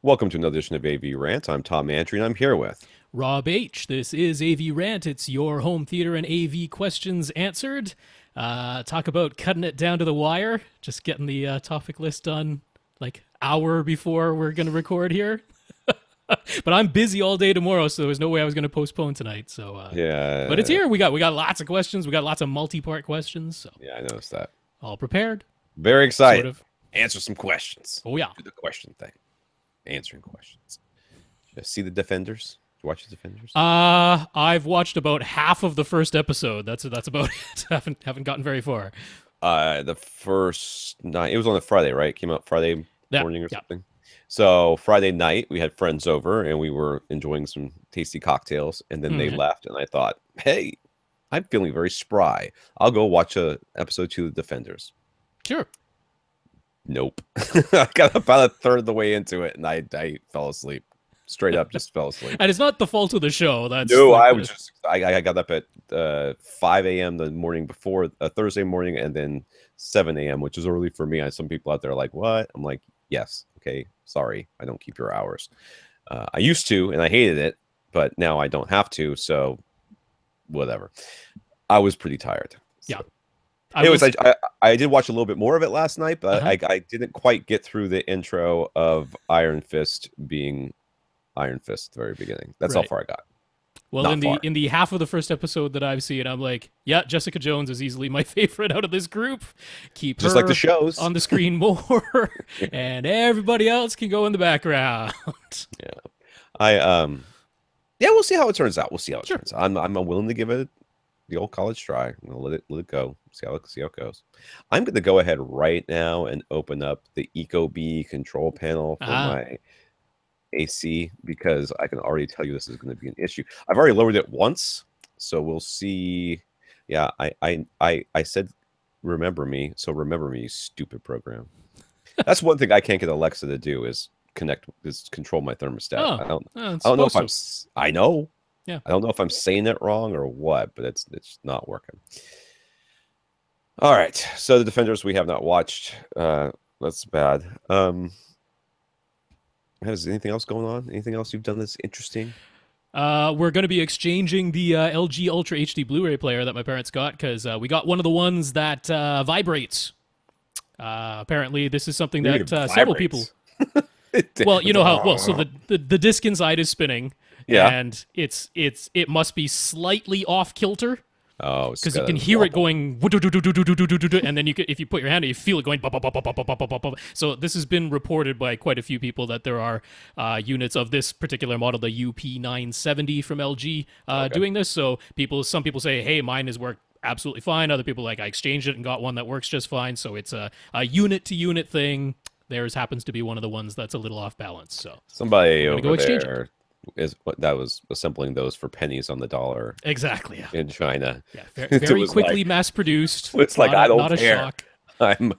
Welcome to another edition of AV Rant. I'm Tom Andry, and I'm here with. Rob H. This is AV Rant. It's your home theater and AV questions answered. Talk about cutting it down to the wire. Just getting the topic list done like hour before we're going to record here. But I'm busy all day tomorrow, so there was no way I was going to postpone tonight. Yeah. But it's here. We got lots of questions. We got lots of multi-part questions. So Yeah, I noticed that. all prepared. Very excited. Sort of. Answer some questions. Oh yeah. Do the question thing. Answering questions. Did you see the Defenders? Did you watch the Defenders? I've watched about half of the first episode. That's about it. haven't gotten very far. The first night. It was on a Friday, right? It came out Friday morning or Yeah. something. So Friday night, we had friends over, and we were enjoying some tasty cocktails, and then they left, and I thought, hey, I'm feeling very spry. I'll go watch episode 2 of the Defenders. Sure. Nope. I got about a third of the way into it, and I fell asleep. Straight up, just fell asleep. And it's not the fault of the show. That's No, like I was just I got up at 5 a.m. the morning before, Thursday morning, and then 7 a.m., which is early for me. Some people out there are like, what? I'm like, yes, okay, sorry, I don't keep your hours. I used to, and I hated it, but now I don't have to, so whatever. I was pretty tired. So. Yeah. Anyways, I did watch a little bit more of it last night, but I didn't quite get through the intro of Iron Fist being Iron Fist at the very beginning. That's how far I got. Well, in the half of the first episode that I've seen, I'm like, yeah, Jessica Jones is easily my favorite out of this group. Keep just her like the shows on the screen more, and everybody else can go in the background. Yeah, we'll see how it turns out. We'll see how it turns out. I'm willing to give it the old college try. I'm gonna let it go. See how it goes. I'm gonna go ahead right now and open up the Ecobee control panel for my AC, because I can already tell you this is going to be an issue. I've already lowered it once, so we'll see. Yeah, I said remember me, so remember me, stupid program. That's one thing I can't get Alexa to do is control my thermostat. I don't know if I know. Yeah. I don't know if I'm saying it wrong or what, but it's not working. All right, so the Defenders we have not watched. That's bad. Has anything else going on? Anything else you've done that's interesting? We're going to be exchanging the LG Ultra HD Blu-ray player that my parents got, because we got one of the ones that vibrates. Apparently, this is something that several people. Well, you know how well. So the disc inside is spinning, and it must be slightly off kilter. Oh, because you can hear it going, and then if you put your hand, you feel it going. So this has been reported by quite a few people that there are units of this particular model, the UP970 from LG, doing this. So some people say, hey, mine has worked absolutely fine. Other people I exchanged it and got one that works just fine. So it's a unit to unit thing. Theirs happens to be one of the ones that's a little off balance. So somebody over there that was assembling those for pennies on the dollar. Exactly. In China. Yeah, very quickly mass produced. It's like, I don't not care. A shock. I'm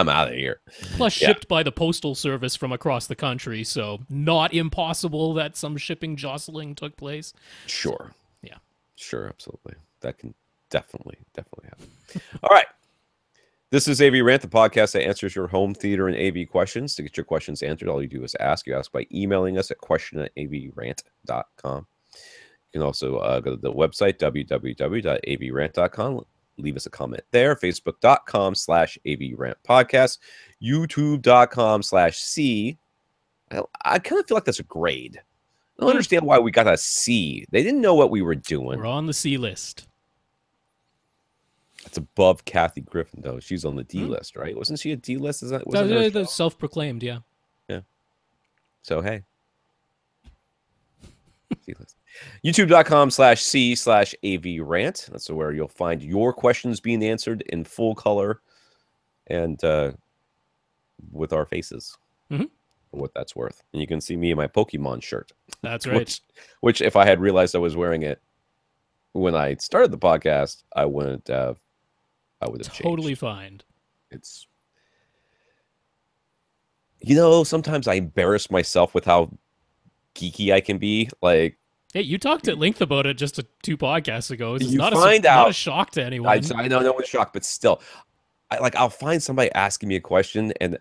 out of here. Plus shipped by the postal service from across the country, so not impossible that some shipping jostling took place. Sure. Yeah. Sure, absolutely. That can definitely happen. All right. This is AV Rant, the podcast that answers your home theater and AV questions. To get your questions answered, all you do is ask. You ask by emailing us at question@avrant.com. You can also go to the website, www.avrant.com. Leave us a comment there. Facebook.com/AVRant podcast. YouTube.com/C. I kind of feel like that's a grade. I don't understand why we got a C. They didn't know what we were doing. We're on the C list. It's above Kathy Griffin, though. She's on the D list, right? Wasn't she a D list? Is that the self-proclaimed? Yeah. Yeah. So hey, D list. YouTube.com/C/AVRant. That's where you'll find your questions being answered in full color and with our faces. For what that's worth. And you can see me in my Pokemon shirt. That's right. Which, if I had realized I was wearing it when I started the podcast, I would have totally changed. Fine. It's, sometimes I embarrass myself with how geeky I can be. Like, hey, you talked at length about it just 2 podcasts ago. It's not a shock to anyone. I know no one's shocked, but still, I'll find somebody asking me a question and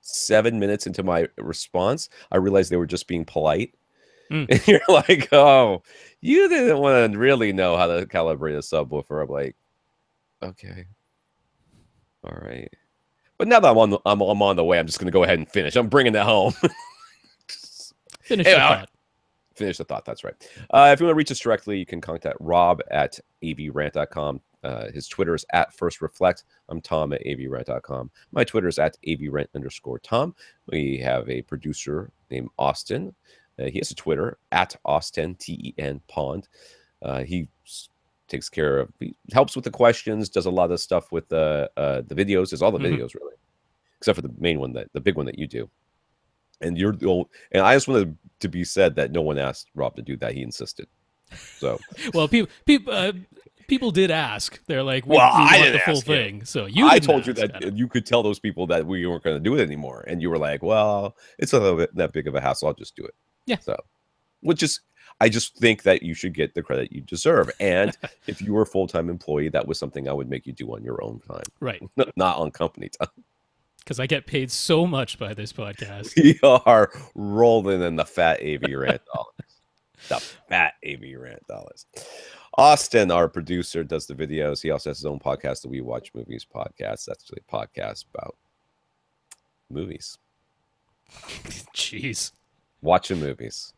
7 minutes into my response, I realized they were just being polite. Mm. And you're like, oh, you didn't want to really know how to calibrate a subwoofer. I'm like, okay, all right. But now that I'm on the way, I'm just going to go ahead and finish. I'm bringing that home. Finish Hey, the thought. Finish the thought. That's right. If you want to reach us directly, you can contact Rob at avrant.com. His Twitter is at First Reflect. I'm Tom at avrant.com. My Twitter is at avrant_Tom. We have a producer named Austin. He has a Twitter at Austin, TEN Pond. He takes care of, he helps with the questions, does a lot of stuff with the videos, does all the videos really, except for the main one, the big one that you do. And you're the old, and I just wanted to be said that no one asked Rob to do that. He insisted. So, well, people did ask. They're like, we I want didn't the full ask you. thing. So I told you that you could tell those people that we weren't going to do it anymore, and you were like, "Well, it's a little bit that big of a hassle. I'll just do it." Yeah. So, I just think that you should get the credit you deserve. And if you were a full-time employee, that was something I would make you do on your own time, right? Not on company time. Because I get paid so much by this podcast. We are rolling in the fat AV Rant dollars. The fat AV Rant dollars. Austin, our producer, does the videos. He also has his own podcast, the We Watch Movies podcast. That's actually a podcast about movies. Jeez. Watching movies.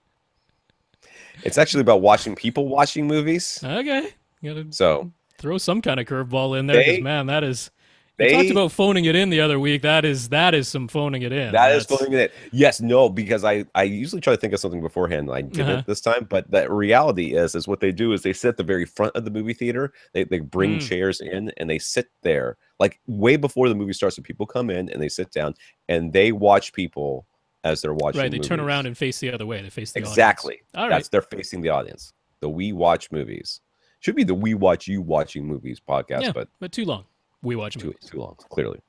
It's actually about watching people watching movies. Okay. You gotta so throw some kind of curveball in there, because man, that is. We talked about phoning it in the other week. That is some phoning it in. That's phoning it in. Yes, no, because I usually try to think of something beforehand. And I didn't this time, but the reality is what they do is they sit at the very front of the movie theater. They bring chairs in and they sit there like way before the movie starts. And people come in and they sit down and they watch people as they're watching. Right, they movies. Turn around and face the other way. They face the exactly. Audience. All right, they're facing the audience. The We Watch Movies should be the We Watch You Watching Movies podcast, yeah, but too long. We watch movies. Too long, clearly.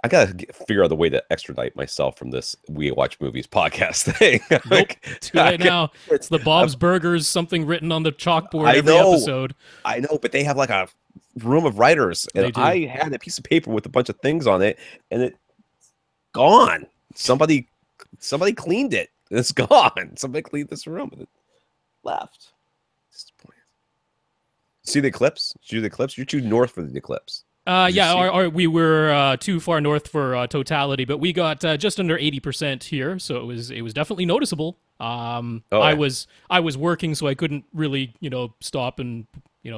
I gotta figure out the way to extradite myself from this We Watch Movies podcast thing. Nope, too late now. It's the Bob's Burgers, something written on the chalkboard every episode. I know, but they have like a room of writers, and I had a piece of paper with a bunch of things on it, and it's gone. Somebody cleaned it. It's gone. Somebody cleaned this room and it left. Disappointing. See the eclipse? Did you do the eclipse? You're too north for the eclipse. We were too far north for totality, but we got just under 80% here, so it was definitely noticeable. I was working, so I couldn't really stop and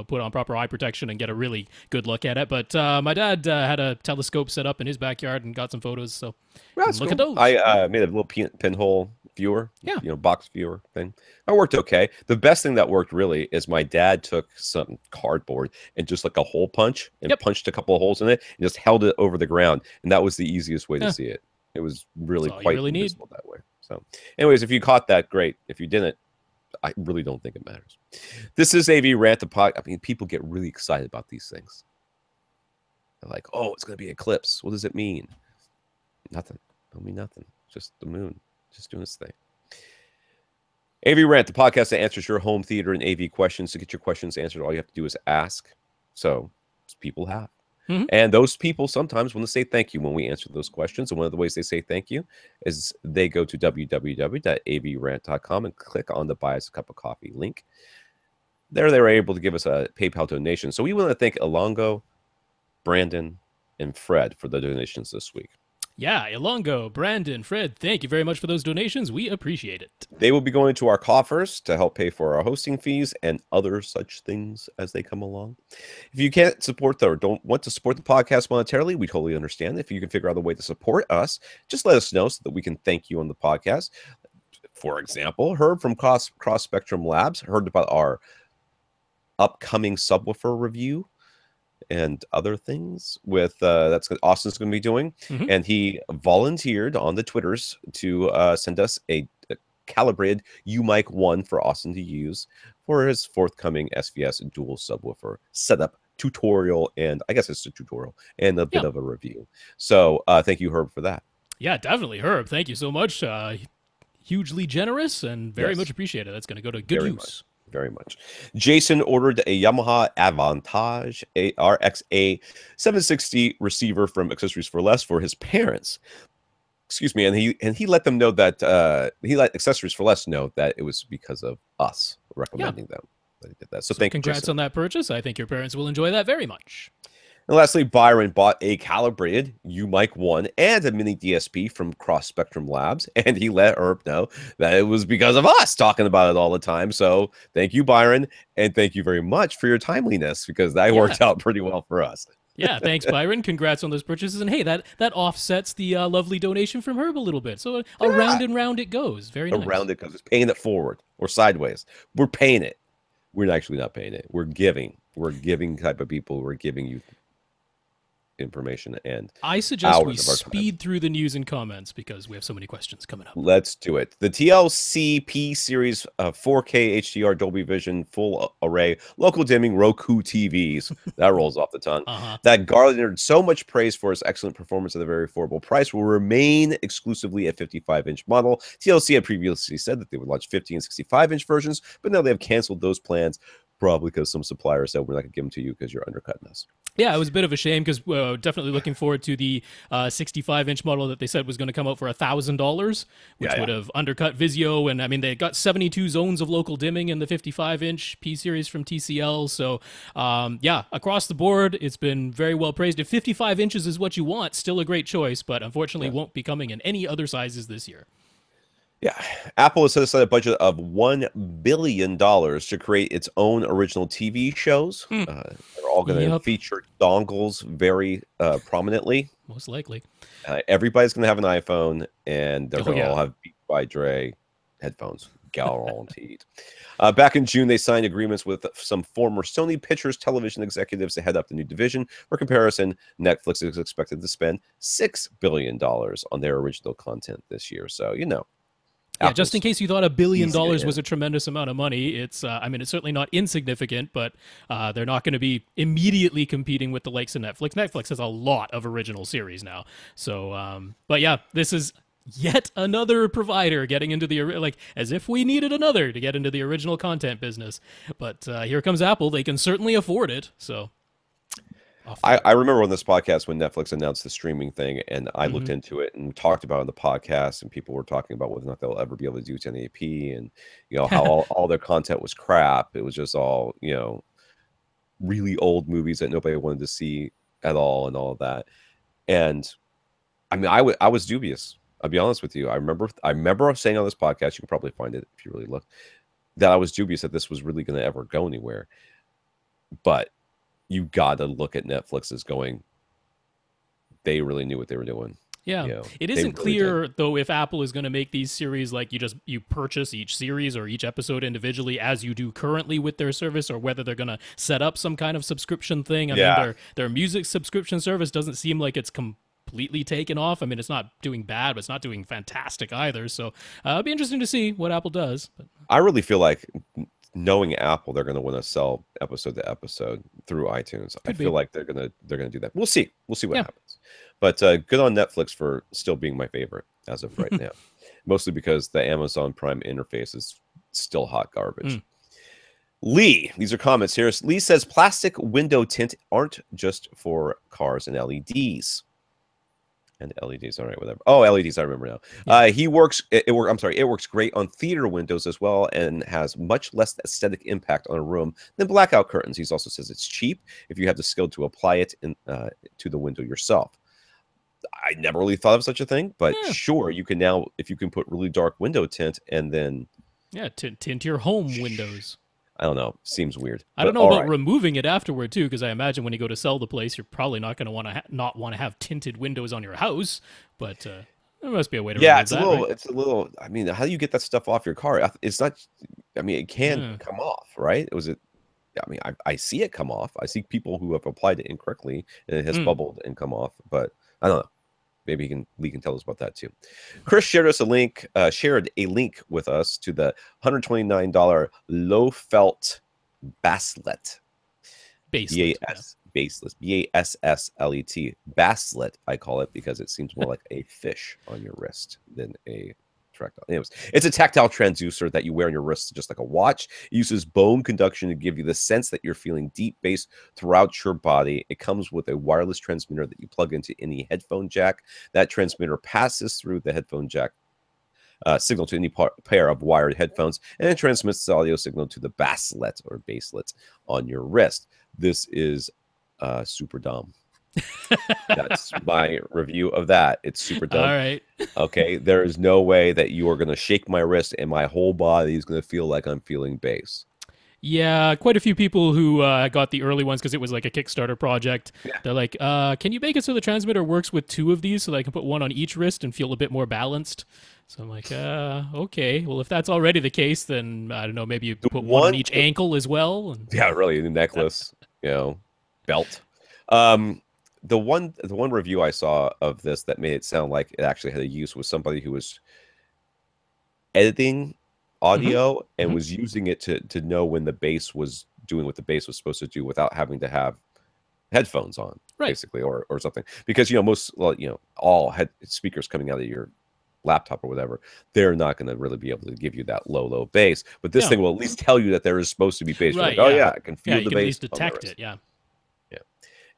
put on proper eye protection and get a really good look at it. But my dad had a telescope set up in his backyard and got some photos. So look at those. I made a little pinhole viewer, box viewer thing. That worked okay. The best thing that worked really is my dad took some cardboard and just like a hole punch and punched a couple of holes in it and just held it over the ground. And that was the easiest way to see it. It was really quite visible that way. So anyways, if you caught that, great. If you didn't, I really don't think it matters. This is AV Rant, the podcast. I mean, people get really excited about these things. They're like, oh, it's going to be eclipse. What does it mean? Nothing. Don't mean nothing. Just the moon. Just doing its thing. AV Rant, the podcast that answers your home theater and AV questions. To get your questions answered, all you have to do is ask. So people have. And those people sometimes want to say thank you when we answer those questions. And one of the ways they say thank you is they go to www.avrant.com and click on the Buy Us a Cup of Coffee link. There they were able to give us a PayPal donation. So we want to thank Elongo, Brandon, and Fred for the donations this week. Yeah, Elongo, Brandon, Fred, thank you very much for those donations. We appreciate it. They will be going to our coffers to help pay for our hosting fees and other such things as they come along. If you can't support or don't want to support the podcast monetarily, we totally understand. If you can figure out a way to support us, just let us know so that we can thank you on the podcast. For example, Herb from Cross Spectrum Labs heard about our upcoming subwoofer review and other things with that's what Austin's going to be doing. And he volunteered on the Twitters to send us a calibrated U-Mic 1 for Austin to use for his forthcoming SVS dual subwoofer setup tutorial. And I guess it's a tutorial and a bit of a review. So thank you, Herb, for that. Yeah, definitely, Herb. Thank you so much. Hugely generous and very much appreciated. That's going to go to good use. Very much. Jason ordered a Yamaha Avantage RXA 760 receiver from Accessories for Less for his parents. Excuse me, and he let them know that he let Accessories for Less know that it was because of us recommending them that he did that. So thank you, congrats Jason. on that purchase. I think your parents will enjoy that very much. And lastly, Byron bought a calibrated U-Mic 1 and a mini DSP from Cross Spectrum Labs, and he let Herb know that it was because of us talking about it all the time. So thank you, Byron, and thank you very much for your timeliness, because that worked out pretty well for us. Yeah, thanks, Byron. Congrats on those purchases. And hey, that offsets the lovely donation from Herb a little bit. So around and round it goes. Very nice. Around it goes. It's paying it forward or sideways. We're paying it. We're actually not paying it. We're giving. We're giving type of people. We're giving you information, and I suggest we speed through the news and comments because we have so many questions coming up. Let's do it. The TLC P series 4K HDR Dolby Vision full array local dimming Roku TVs, that rolls off the tongue, that garnered so much praise for its excellent performance at a very affordable price, will remain exclusively a 55-inch model. TLC had previously said that they would launch 50 and 65-inch versions, but now they have canceled those plans, probably because some suppliers said we're not going to give them to you because you're undercutting us. Yeah, it was a bit of a shame because definitely looking forward to the 65-inch model that they said was going to come out for $1,000, which would have undercut Vizio. And I mean, they got 72 zones of local dimming in the 55-inch P series from TCL. So yeah, across the board, it's been very well praised. If 55 inches is what you want, still a great choice, but unfortunately won't be coming in any other sizes this year. Yeah, Apple has set aside a budget of $1 billion to create its own original TV shows. They're all going to feature dongles very prominently. Most likely. Everybody's going to have an iPhone, and they're going to all have Beats by Dre headphones, guaranteed. Back in June, they signed agreements with some former Sony Pictures television executives to head up the new division. For comparison, Netflix is expected to spend $6 billion on their original content this year. So, you know. Yeah, just in case you thought $1 billion was a tremendous amount of money, it's I mean, it's certainly not insignificant, but they're not going to be immediately competing with the likes of Netflix. Netflix has a lot of original series now. So, but yeah, this is yet another provider getting into the, like, as if we needed another to get into the original content business. But here comes Apple. They can certainly afford it, so... I remember on this podcast when Netflix announced the streaming thing, and I looked into it and talked about it on the podcast, and people were talking about whether or not they'll ever be able to do 1080p, and you know how all their content was crap. It was just all, you know, really old movies that nobody wanted to see at all, and all of that. And I mean, I was dubious. I'll be honest with you. I remember saying on this podcast, you can probably find it if you really look, that I was dubious that this was really going to ever go anywhere. But you got to look at Netflix as going, they really knew what they were doing. Yeah. You know, it isn't clear, though, if Apple is going to make these series like you purchase each series or each episode individually as you do currently with their service, or whether they're going to set up some kind of subscription thing. I mean, their music subscription service doesn't seem like it's completely taken off. I mean, it's not doing bad, but it's not doing fantastic either. So it'll be interesting to see what Apple does. But I really feel like, knowing Apple, they're going to want to sell episode to episode through iTunes. I feel like they're going to do that. We'll see what happens. But good on Netflix for still being my favorite as of right now, mostly because the Amazon Prime interface is still hot garbage. Lee, these are comments here. Lee says plastic window tint aren't just for cars and LEDs. And LEDs, all right, whatever. Oh, LEDs, I remember now. Yeah. It works great on theater windows as well, and has much less aesthetic impact on a room than blackout curtains. He also says it's cheap if you have the skill to apply it to the window yourself. I never really thought of such a thing, but sure, you can now, if you can put really dark window tint and then tint your home windows. I don't know. Seems weird. I don't know about removing it afterward too, because I imagine when you go to sell the place, you're probably not going to not want to have tinted windows on your house. But there must be a way to. Yeah, remove it's a little. I mean, how do you get that stuff off your car? It's not. I mean, it can come off, right? I mean, I see it come off. I see people who have applied it incorrectly and it has bubbled and come off. But I don't know. Maybe Lee can tell us about that too. Chris shared a link with us to the $129 low felt basslet. Basslet. I call it because it seems more like a fish on your wrist than a Anyways, it's a tactile transducer that you wear on your wrist, just like a watch. It uses bone conduction to give you the sense that you're feeling deep bass throughout your body. It comes with a wireless transmitter that you plug into any headphone jack. That transmitter passes through the headphone jack signal to any pair of wired headphones, and it transmits the audio signal to the basslet or baselet on your wrist. This is super dumb. That's my review of that. It's super dumb. All right. Okay, there is no way that you are going to shake my wrist and my whole body is going to feel like I'm feeling bass. Yeah, quite a few people who got the early ones because it was like a Kickstarter project. Yeah. They're like, can you make it so the transmitter works with 2 of these so that I can put one on each wrist and feel a bit more balanced? So I'm like, okay. Well, if that's already the case, then I don't know, maybe you put one on each ankle as well. And... Yeah, really, the necklace, belt. The one review I saw of this that made it sound like it actually had a use was somebody who was editing audio and was using it to know when the bass was doing what the bass was supposed to do without having to have headphones on, basically, or something. Because all speakers coming out of your laptop or whatever, they're not going to really be able to give you that low bass. But this thing will at least tell you that there is supposed to be bass. Right, like, oh yeah, I can feel the you bass. Can at least detect it. Yeah.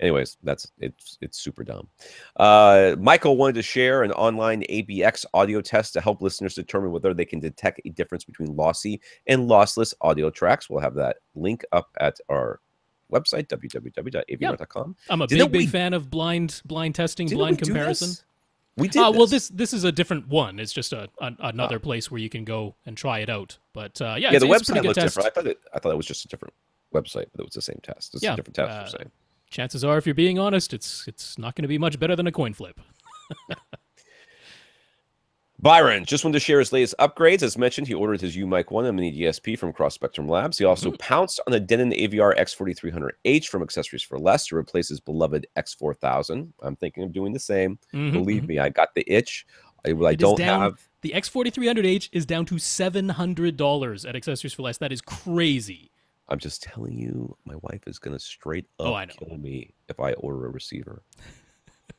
Anyways, it's super dumb. Michael wanted to share an online ABX audio test to help listeners determine whether they can detect a difference between lossy and lossless audio tracks. We'll have that link up at our website, www.avrant.com. I'm a big fan of blind testing, blind comparison. We did. Well, this is a different one. It's just another place where you can go and try it out. But the website looks different. I thought it was just a different website, but it was the same test. It's a different test. You're saying. Chances are, if you're being honest, it's not going to be much better than a coin flip. Byron just wanted to share his latest upgrades. As mentioned, he ordered his U-Mic 1 and Mini DSP from Cross Spectrum Labs. He also pounced on the Denon AVR X4300H from Accessories for Less to replace his beloved X4000. I'm thinking of doing the same. Believe me, I got the itch. The X4300H is down to $700 at Accessories for Less. That is crazy. I'm just telling you, my wife is going to straight up kill me if I order a receiver.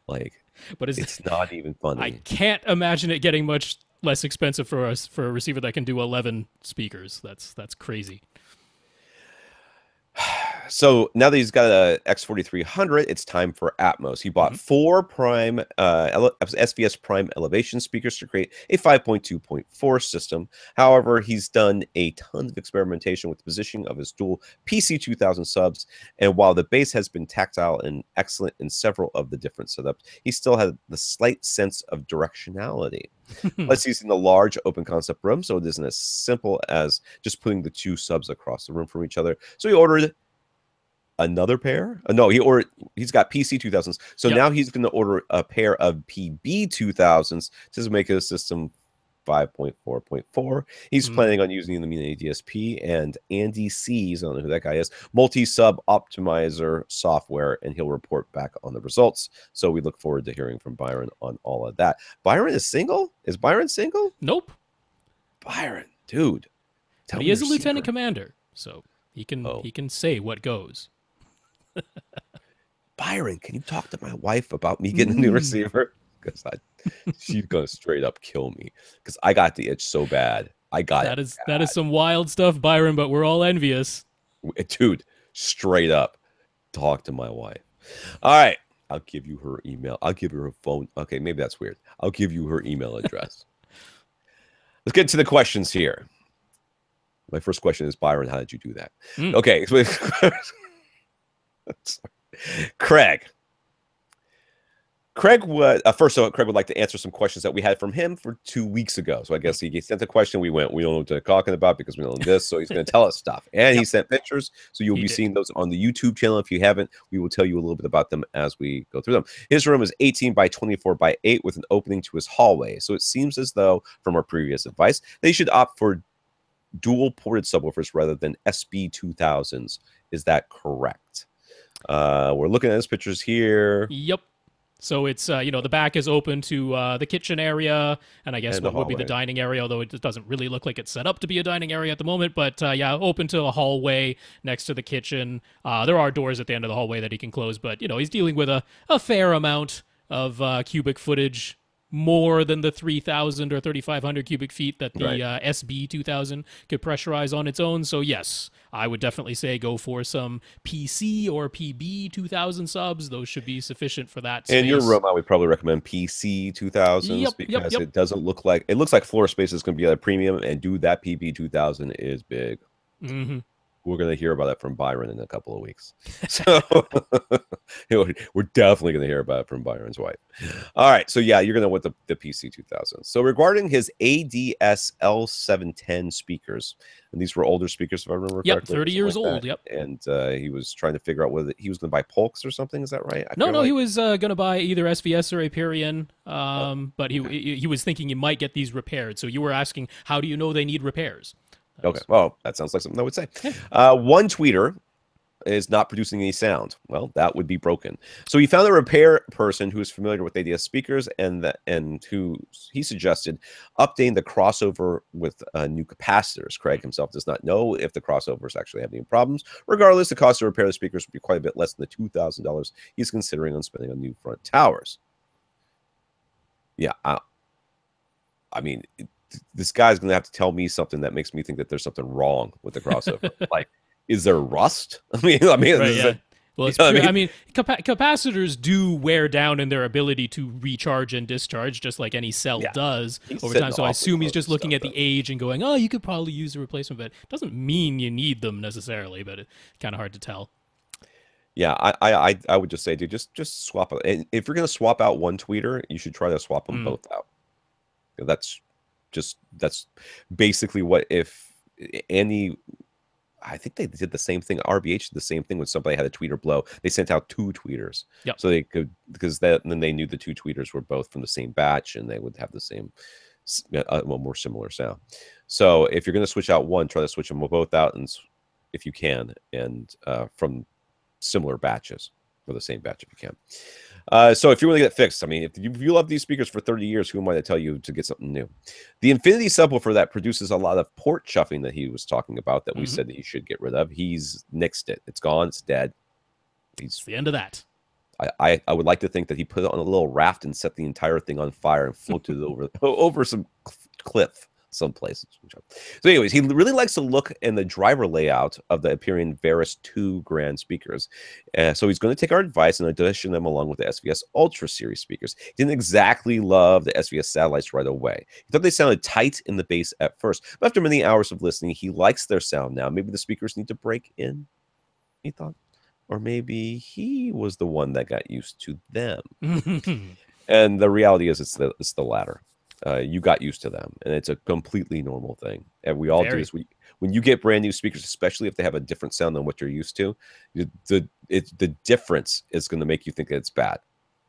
But it's not even funny. I can't imagine it getting much less expensive for a receiver that can do 11 speakers. That's crazy. So now that he's got a X4300, it's time for Atmos. He bought 4 Prime SVS Prime elevation speakers to create a 5.2.4 system. However, he's done a ton of experimentation with the positioning of his dual PC2000 subs, and while the bass has been tactile and excellent in several of the different setups, he still had the slight sense of directionality. Plus, he's in the large open concept room, so it isn't as simple as just putting the 2 subs across the room from each other. So he ordered another pair. He's got PC 2000s, so now he's going to order a pair of PB 2000s to make it a system 5.4.4. He's planning on using the Mini DSP and Andy C's, I don't know who that guy is, multi-sub optimizer software, and he'll report back on the results. So we look forward to hearing from Byron on all of that. Byron is single? Is Byron single? Nope. Byron, dude. But he is a lieutenant commander, so he can say what goes. Byron, can you talk to my wife about me getting a new receiver? Because she's gonna straight up kill me. Because I got the itch so bad. That is some wild stuff, Byron. But we're all envious, dude. Straight up, talk to my wife. All right, I'll give you her email. I'll give you her phone. Okay, maybe that's weird. I'll give you her email address. Let's get to the questions here. My first question is, Byron, how did you do that? Okay. Craig would Craig would like to answer some questions that we had from him for 2 weeks ago. So I guess he sent a question. We don't know what they're talking about because we don't know this. So he's going to tell us stuff. And he sent pictures. So you'll be seeing those on the YouTube channel. If you haven't, we will tell you a little bit about them as we go through them. His room is 18 by 24 by 8 with an opening to his hallway. So it seems as though, from our previous advice, they should opt for dual ported subwoofers rather than SB2000s. Is that correct? We're looking at his pictures here. Yep. So it's, the back is open to the kitchen area, and I guess what would be the dining area, although it doesn't really look like it's set up to be a dining area at the moment. But, open to a hallway next to the kitchen. There are doors at the end of the hallway that he can close, but, he's dealing with a fair amount of cubic footage more than the 3,000 or 3,500 cubic feet that the Right. SB 2000 could pressurize on its own. So yes, I would definitely say go for some PC or PB 2000 subs. Those should be sufficient for that In your space. room, I would probably recommend PC 2000s Yep, yep, because yep. it doesn't look like it looks like floor space is going to be at a premium, and dude, that PP 2000 is big. Hmm. We're going to hear about that from Byron in a couple of weeks. So we're definitely going to hear about it from Byron's wife. All right. So yeah, you're going to want the PC 2000. So regarding his ADSL 710 speakers, and these were older speakers, if I remember Yep, correctly, or 30 something years like old. that. Yep. And he was trying to figure out whether he was going to buy Polks or something. Is that right? I No, feel no, he like. was going to buy either SVS or Aperion, Oh, but he was thinking he might get these repaired. So you were asking, how do you know they need repairs? That okay. was, Well, that sounds like something I would say. yeah. One tweeter is not producing any sound. Well, that would be broken. So he found a repair person who is familiar with ADS speakers, and who he suggested updating the crossover with new capacitors. Craig himself does not know if the crossovers actually have any problems. Regardless, the cost to repair the speakers would be quite a bit less than the $2,000 he's considering on spending on new front towers. Yeah, I mean, this guy's going to have to tell me something that makes me think that there's something wrong with the crossover. Like, is there rust? I mean, Right, is yeah. it, Well, you it's know what pure. I I mean? mean, capacitors do wear down in their ability to recharge and discharge, just like any cell Yeah, does he's over sitting time. So I awfully assume he's close to just looking stuff, at the though. age and going, "Oh, you could probably use a replacement." But it doesn't mean you need them necessarily. But it's kind of hard to tell. Yeah, I would just say, dude, just swap it. And if you're gonna swap out one tweeter, you should try to swap them Mm. both out. That's basically what if any. I think they did the same thing. RBH did the same thing when somebody had a tweeter blow. They sent out two tweeters Yep. so they could because then they knew the two tweeters were both from the same batch and they would have the same, well, more similar sound. So if you're going to switch out one, try to switch them both out, and if you can, and from similar batches or the same batch if you can. So if you want to get it fixed, I mean, if you love these speakers for 30 years, who am I to tell you to get something new? The Infinity subwoofer that produces a lot of port chuffing that he was talking about that we Hmm. said that he should get rid of, he's nixed it. It's gone. It's dead. It's the end of that. I would like to think that he put it on a little raft and set the entire thing on fire and floated it over over some cliff some places. So anyways, he really likes the look and the driver layout of the Aperion Veris 2 Grand speakers. So he's going to take our advice and audition them along with the SVS Ultra Series speakers. He didn't exactly love the SVS satellites right away. He thought they sounded tight in the bass at first, but after many hours of listening, he likes their sound now. Maybe the speakers need to break in, he thought. Or maybe he was the one that got used to them. And the reality is it's the latter. You got used to them, and it's a completely normal thing. And we all do Very. this. When you get brand new speakers, especially if they have a different sound than what you're used to, the difference is going to make you think that it's bad.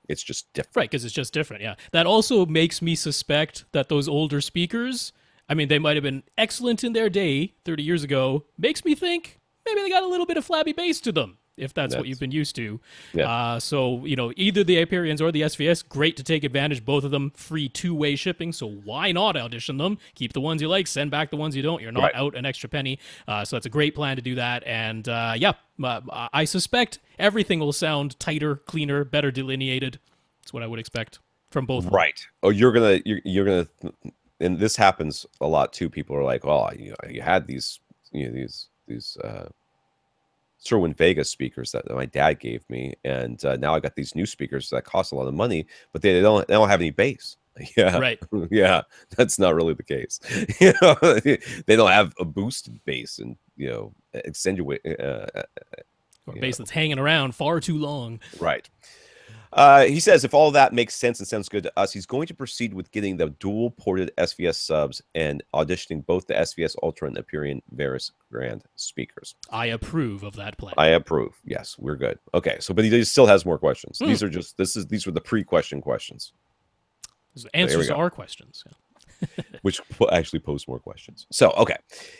It's just different. Right, because it's just different. Yeah. That also makes me suspect that those older speakers, I mean, they might have been excellent in their day 30 years ago. Makes me think maybe they got a little bit of flabby bass to them, if that's what you've been used to. Yeah. So, either the Aperions or the SVS, great to take advantage. Both of them free two-way shipping. So why not audition them? Keep the ones you like, send back the ones you don't. You're not Right. out an extra penny. So that's a great plan to do that. And I suspect everything will sound tighter, cleaner, better delineated. That's what I would expect from both of them. Right. Oh, you're gonna, and this happens a lot too. People are like, "Oh, you had these, these Sherwin Vegas speakers that my dad gave me, and now I got these new speakers that cost a lot of money, but they don't have any bass." Yeah, Right. yeah, that's not really the case. They don't have a boosted bass and accentuate. Or bass that's hanging around far too long. Right. He says if all that makes sense and sounds good to us, he's going to proceed with getting the dual ported SVS subs and auditioning both the SVS Ultra and the Aperion Veris Grand speakers. I approve of that plan. I approve. Yes, we're good. Okay, but he still has more questions. These are these were the pre-question questions. Answers to our questions. Which actually pose more questions. So, okay.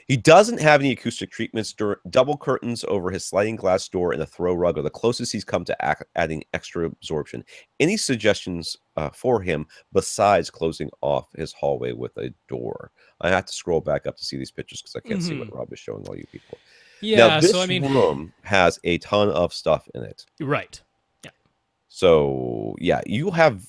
He doesn't have any acoustic treatments. Double curtains over his sliding glass door and a throw rug are the closest he's come to adding extra absorption. Any suggestions for him besides closing off his hallway with a door? I have to scroll back up to see these pictures because I can't see what Rob is showing all you people. Yeah, now, this so I mean, room has a ton of stuff in it. Right. Yeah. So, yeah, you have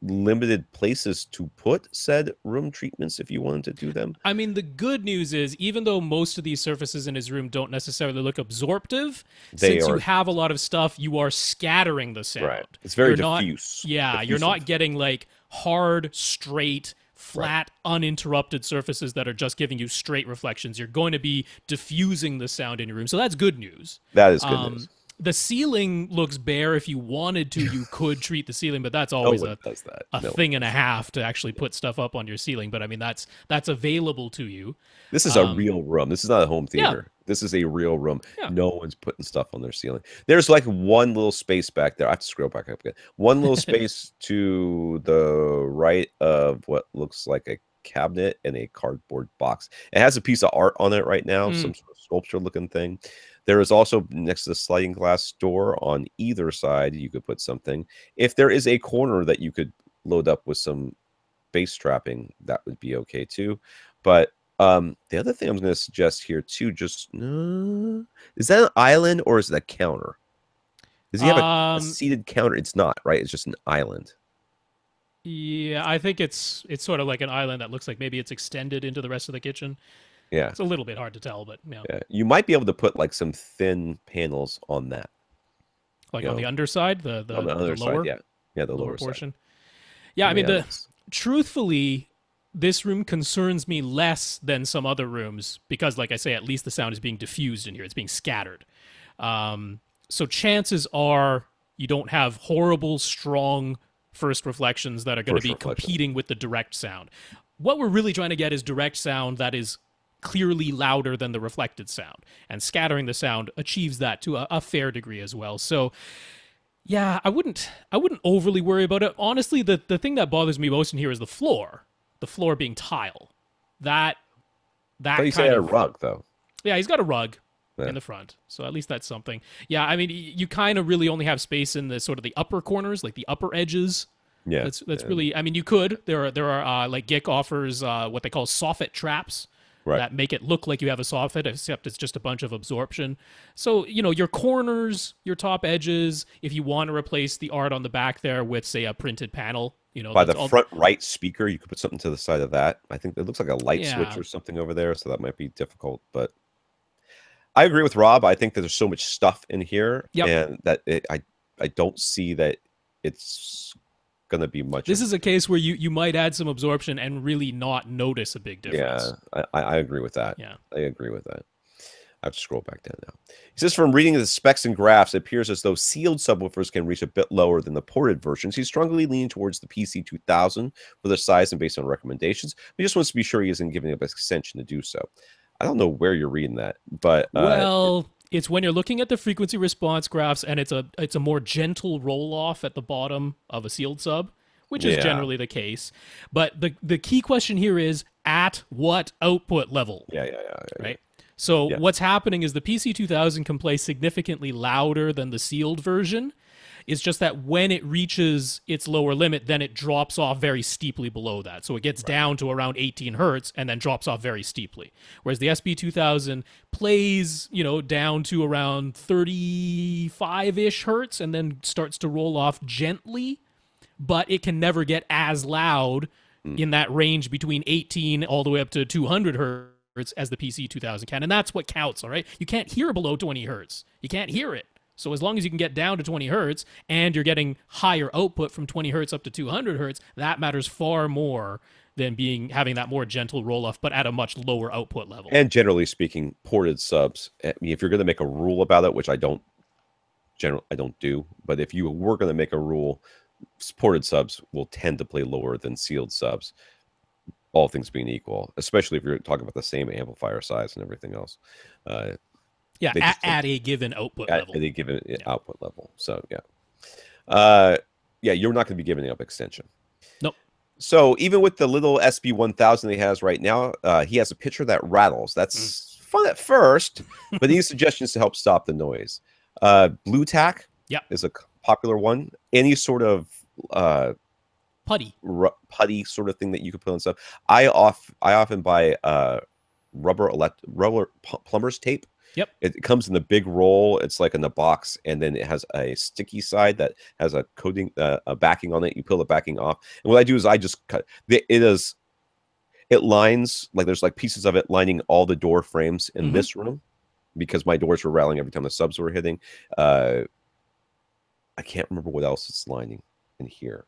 limited places to put said room treatments if you wanted to do them. I mean, the good news is, even though most of these surfaces in his room don't necessarily look absorptive, They since you are have a lot of stuff, you are scattering the sound. right. It's very You're not, diffuse. yeah, you're not getting like hard, straight, flat, uninterrupted surfaces that are just giving you straight reflections. You're going to be diffusing the sound in your room. So that's good news. That is good news. The ceiling looks bare. If you wanted to, you could treat the ceiling, but that's No always one does that. a No thing one and a does half to actually put stuff up on your ceiling. But I mean, that's available to you. This is a real room. This is not a home theater. Yeah. This is a real room. Yeah. No one's putting stuff on their ceiling. There's like one little space back there. I have to scroll back up again. One little space to the right of what looks like a cabinet and a cardboard box. It has a piece of art on it right now, some sort of sculpture looking thing. There is also next to the sliding glass door on either side, you could put something. If there is a corner that you could load up with some base trapping, that would be okay too. But the other thing I'm going to suggest here too, just is that an island or is it a counter? Does he have a seated counter? It's not, right? It's just an island. Yeah, I think it's sort of like an island that looks like maybe it's extended into the rest of the kitchen. Yeah. It's a little bit hard to tell, but yeah. You might be able to put like some thin panels on that. Like on the underside, the on the other lower, side, yeah, the lower portion. Side. Yeah, I mean, truthfully, this room concerns me less than some other rooms because, like I say, at least the sound is being diffused in here. It's being scattered. So chances are you don't have horrible, strong first reflections that are going to be competing with the direct sound. What we're really trying to get is direct sound that is clearly louder than the reflected sound, and scattering the sound achieves that to a fair degree as well. So yeah, I wouldn't overly worry about it. Honestly, the thing that bothers me most in here is the floor being tile. That you say a rug though. Yeah, he's got a rug in the front, so at least that's something. Yeah, I mean, you kind of really only have space in the sort of the upper corners, like the upper edges. Yeah, that's really. I mean, you could. There are like Gick offers what they call soffit traps. Right. That make it look like you have a soffit, except it's just a bunch of absorption. So, your corners, your top edges, if you want to replace the art on the back there with, say, a printed panel, by the front right speaker, you could put something to the side of that. I think it looks like a light switch or something over there, so that might be difficult. But I agree with Rob. I think that there's so much stuff in here, and that I don't see that it's going to be much. This is a case where you might add some absorption and really not notice a big difference. Yeah, I agree with that. Yeah, I agree with that. I have to scroll back down now. He says, from reading the specs and graphs, it appears as though sealed subwoofers can reach a bit lower than the ported versions. He's strongly leaning towards the PC2000 for the size and based on recommendations. He just wants to be sure he isn't giving up extension to do so. I don't know where you're reading that, but it's when you're looking at the frequency response graphs, and it's a more gentle roll off at the bottom of a sealed sub, which is generally the case. But the key question here is at what output level? Right. So what's happening is the PC2000 can play significantly louder than the sealed version. It's just that when it reaches its lower limit, then it drops off very steeply below that. So it gets down to around 18 hertz and then drops off very steeply. Whereas the SB2000 plays, down to around 35-ish hertz and then starts to roll off gently, but it can never get as loud in that range between 18 all the way up to 200 hertz as the PC2000 can. And that's what counts, all right? You can't hear below 20 hertz. You can't hear it. So as long as you can get down to 20 hertz and you're getting higher output from 20 hertz up to 200 hertz, that matters far more than having that more gentle roll-off, but at a much lower output level. And generally speaking, ported subs, I mean, if you're going to make a rule about it, which I don't do, but if you were going to make a rule, ported subs will tend to play lower than sealed subs, all things being equal, especially if you're talking about the same amplifier size and everything else. At a given output level. At a given output level. So, you're not going to be giving up extension. Nope. So, even with the little SB1000 he has right now, he has a picture that rattles. That's fun at first, but he needs suggestions to help stop the noise. Blue tack is a popular one. Any sort of putty sort of thing that you could put on stuff. I often buy rubber plumber's tape. Yep. It comes in the big roll. It's like in the box, and then it has a sticky side that has a coating, a backing on it. You peel the backing off, and what I do is I just cut. It lines, like there's like pieces of it lining all the door frames in this room, because my doors were rattling every time the subs were hitting. I can't remember what else it's lining in here,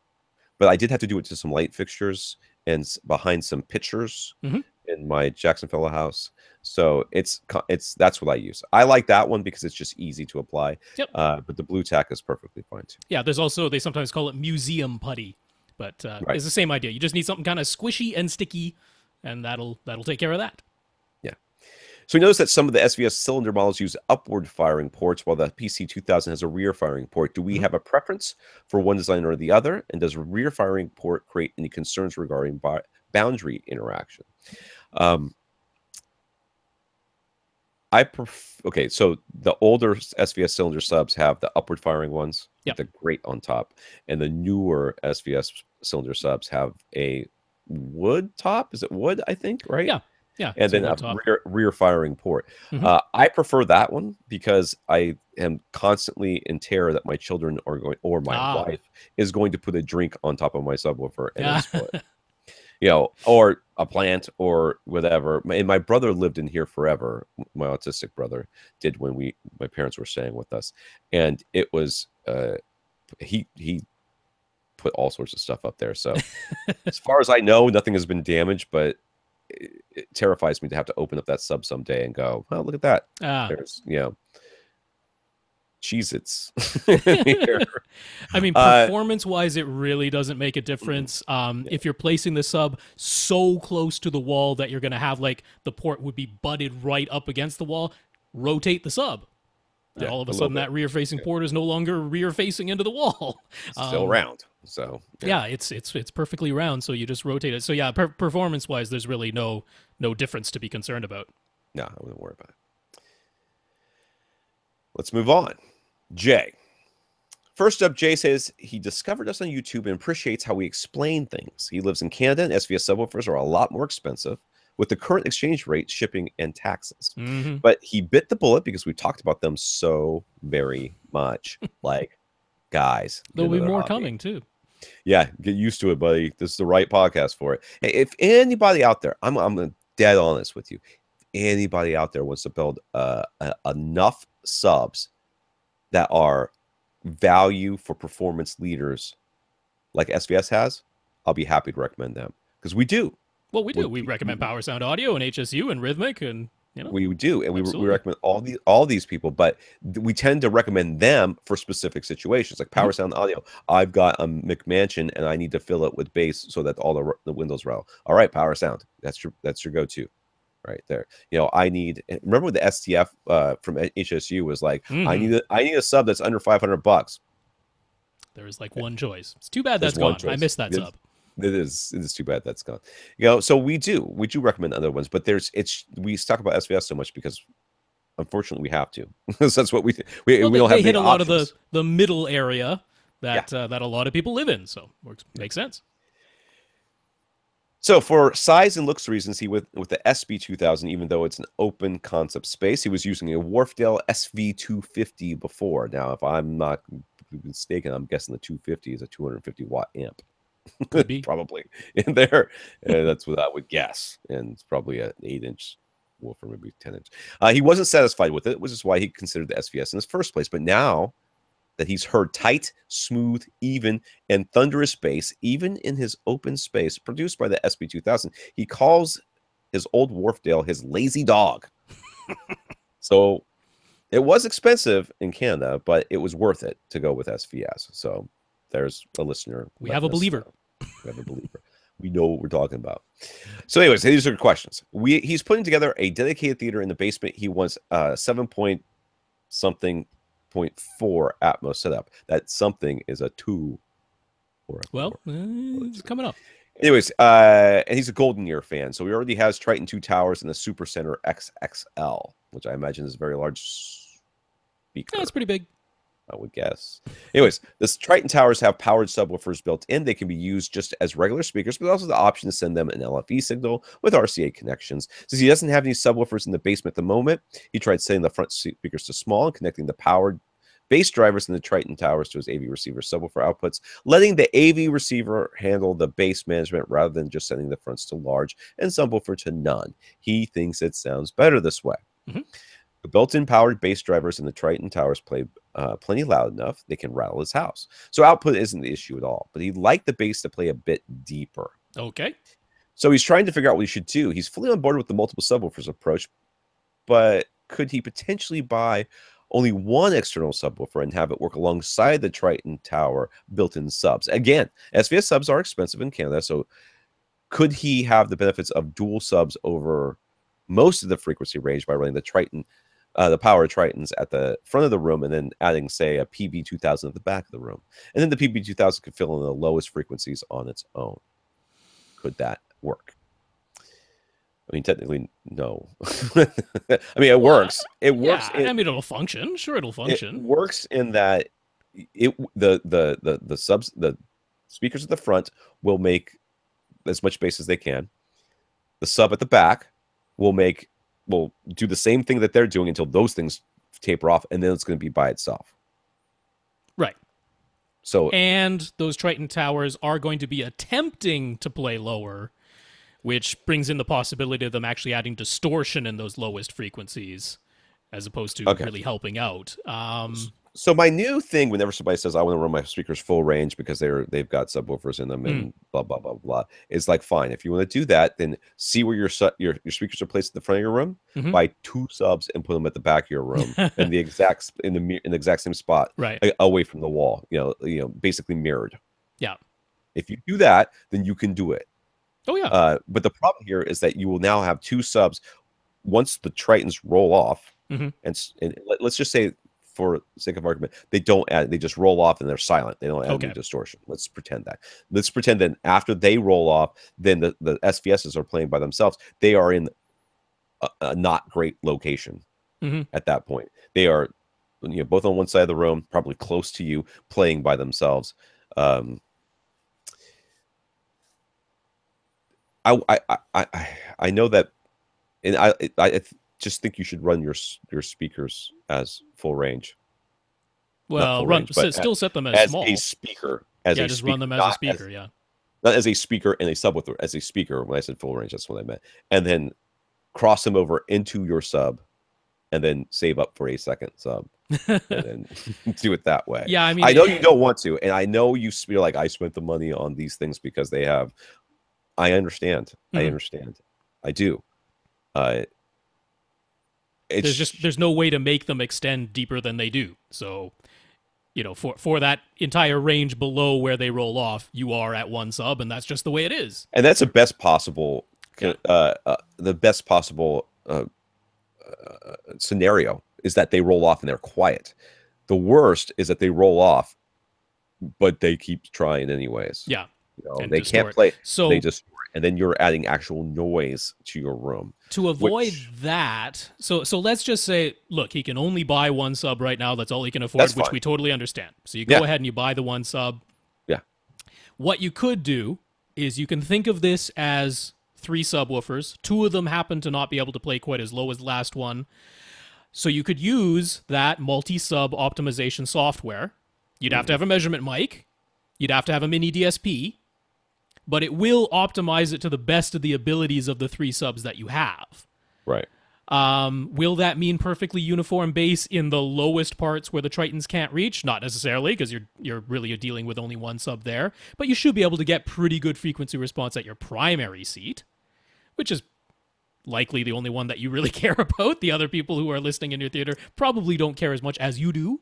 but I did have to do it to some light fixtures and behind some pictures in my Jackson Fellow house. So that's what I use. I like that one because it's just easy to apply. Yep. But the blue tack is perfectly fine too. Yeah, there's also, they sometimes call it museum putty, but Right. it's the same idea. You just need something kind of squishy and sticky, and that'll take care of that. Yeah. So we notice that some of the SVS cylinder models use upward firing ports, while the PC2000 has a rear firing port. Do we have a preference for one design or the other? And does a rear firing port create any concerns regarding boundary interaction? Okay, so the older SVS cylinder subs have the upward firing ones with the grate on top, and the newer SVS cylinder subs have a wood top. Is it wood? I think, right? Yeah. Yeah. And then a rear firing port. I prefer that one because I am constantly in terror that my children are going, or my wife is going to put a drink on top of my subwoofer and explode. You know, or a plant or whatever. And my brother lived in here forever. My autistic brother did when my parents were staying with us, and it was he put all sorts of stuff up there. So as far as I know, nothing has been damaged, but it terrifies me to have to open up that sub someday and go, oh, look at that. There's, Cheez-Its. I mean, performance-wise, it really doesn't make a difference. If you're placing the sub so close to the wall that you're going to have, like, the port would be butted right up against the wall, rotate the sub. And all of a sudden, that rear-facing port is no longer rear-facing into the wall. It's still round. So yeah, it's perfectly round. So you just rotate it. So yeah, performance-wise, there's really no difference to be concerned about. No, I wouldn't worry about it. Let's move on. Jay. First up, Jay says he discovered us on YouTube and appreciates how we explain things. He lives in Canada, and SVS subwoofers are a lot more expensive with the current exchange rate, shipping, and taxes. But he bit the bullet because we talked about them so very much. Like, guys, there'll be more coming too. Yeah, get used to it, buddy. This is the right podcast for it. Hey, if anybody out there, I'm dead honest with you. Anybody out there wants to build enough subs that are value for performance leaders like SVS has, I'll be happy to recommend them, because we do. Well, we do. We recommend Power Sound Audio and HSU and Rhythmic, and we do, and we recommend all these people, but we tend to recommend them for specific situations, like Power Sound Audio. I've got a McMansion, and I need to fill it with bass so that all the windows rattle. All right, Power Sound. That's your go-to. Right there. I need. Remember the STF from HSU was like, I need a sub that's under $500. There is like one choice. It's too bad that's gone. I missed that sub. It is too bad that's gone. So we do recommend other ones, but we talk about SVS so much because unfortunately we have to. That's what we don't have. They hit a lot of the middle area that a lot of people live in, so makes sense. So for size and looks reasons, he with the SB2000, even though it's an open concept space, he was using a Wharfdale SV250 before. Now, if I'm not mistaken, I'm guessing the 250 is a 250 watt amp. Could be. Probably in there. That's what I would guess. And it's probably an 8-inch woofer, maybe 10-inch. He wasn't satisfied with it, which is why he considered the SVS in his first place. But now that he's heard tight, smooth, even, and thunderous bass, even in his open space produced by the SB2000, he calls his old Wharfdale his lazy dog. So it was expensive in Canada, but it was worth it to go with SVS. So there's a listener. We have a believer. We have a believer. We know what we're talking about. So anyways, these are questions. He's putting together a dedicated theater in the basement. He wants 7.4 Atmos setup. That something is a 2 or a 4. It's coming up. Anyways, and he's a Golden Ear fan, so he already has Triton 2 towers and the Super Center XXL, which I imagine is a very large speaker. Yeah, it's pretty big. I would guess. Anyways, this Triton towers have powered subwoofers built in. They can be used just as regular speakers, but also the option to send them an LFE signal with RCA connections. Since he doesn't have any subwoofers in the basement at the moment, he tried setting the front speakers to small and connecting the powered bass drivers in the Triton towers to his AV receiver subwoofer outputs, letting the AV receiver handle the bass management rather than just setting the fronts to large and subwoofer to none. He thinks it sounds better this way. Mm-hmm. The built-in powered bass drivers in the Triton towers play plenty loud enough they can rattle his house. So output isn't the issue at all, but he'd like the bass to play a bit deeper. Okay. So he's trying to figure out what he should do. He's fully on board with the multiple subwoofers approach, but could he potentially buy only one external subwoofer and have it work alongside the Triton tower built-in subs? Again, SVS subs are expensive in Canada, so could he have the benefits of dual subs over most of the frequency range by running the Triton, the power Tritons at the front of the room and then adding, say, a PB2000 at the back of the room? And then the PB2000 could fill in the lowest frequencies on its own. Could that work? I mean, technically, no. I mean, it works. It works. Yeah, I mean, it'll function. Sure, it'll function. It works in that the subs, the speakers at the front will make as much bass as they can. The sub at the back will do the same thing that they're doing until those things taper off, and then it's going to be by itself. Right. So, and those Triton towers are going to be attempting to play lower, which brings in the possibility of them actually adding distortion in those lowest frequencies, as opposed to really helping out. So my new thing, whenever somebody says I want to run my speakers full range because they've got subwoofers in them and blah blah blah blah, is like, fine. If you want to do that, then see where your speakers are placed at the front of your room. Buy 2 subs and put them at the back of your room in the exact same spot, right, away from the wall. You know, basically mirrored. Yeah. If you do that, then you can do it. Oh yeah. But the problem here is that you will now have 2 subs once the Tritons roll off, and let's just say, for sake of argument, they just roll off and they're silent. They don't add any distortion. Let's pretend that. Let's pretend that after they roll off, then the SVSs are playing by themselves. They are in a not great location at that point. They are, both on one side of the room, probably close to you, playing by themselves. I know that, and I just think you should run your speakers as full range. Well, still set them as small. A speaker. Just run them as a speaker. Not as a speaker and a subwoofer. As a speaker, when I said full range, that's what I meant. And then cross them over into your sub, and then save up for a second sub, and then do it that way. Yeah, I mean, I know you don't want to, and I know you feel like I spent the money on these things because they have. I understand. I understand. I do. There's no way to make them extend deeper than they do. So, for that entire range below where they roll off, you are at 1 sub, and that's just the way it is. And that's the best possible, scenario is that they roll off and they're quiet. The worst is that they roll off, but they keep trying anyways. Yeah. They can't play. So they just, and then you're adding actual noise to your room. To avoid that, so let's just say, look, he can only buy 1 sub right now. That's all he can afford, which we totally understand. So you go ahead and you buy the 1 sub. Yeah. What you could do is you can think of this as 3 subwoofers. 2 of them happen to not be able to play quite as low as the last one. So you could use that multi-sub optimization software. You'd have to have a measurement mic. You'd have to have a mini DSP. But it will optimize it to the best of the abilities of the 3 subs that you have. Right. Will that mean perfectly uniform bass in the lowest parts where the Tritons can't reach? Not necessarily, because you're really dealing with only 1 sub there. But you should be able to get pretty good frequency response at your primary seat, which is likely the only one that you really care about. The other people who are listening in your theater probably don't care as much as you do.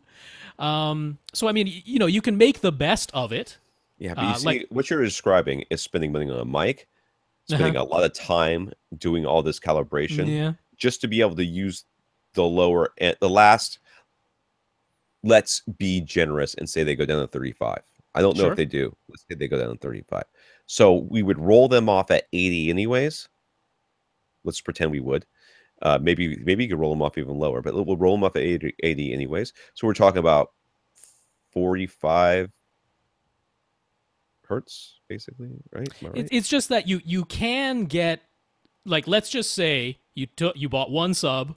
So, I mean, you can make the best of it. Yeah, but you see, what you're describing is spending money on a mic, spending a lot of time doing all this calibration, just to be able to use the lower end. The last, let's be generous and say they go down to 35. I don't know if they do. Let's say they go down to 35. So we would roll them off at 80 anyways. Let's pretend we would. Maybe you could roll them off even lower, but we'll roll them off at 80 anyways. So we're talking about 45 hertz, basically, right? Am I right? It's just that you can get, like, let's just say you bought one sub,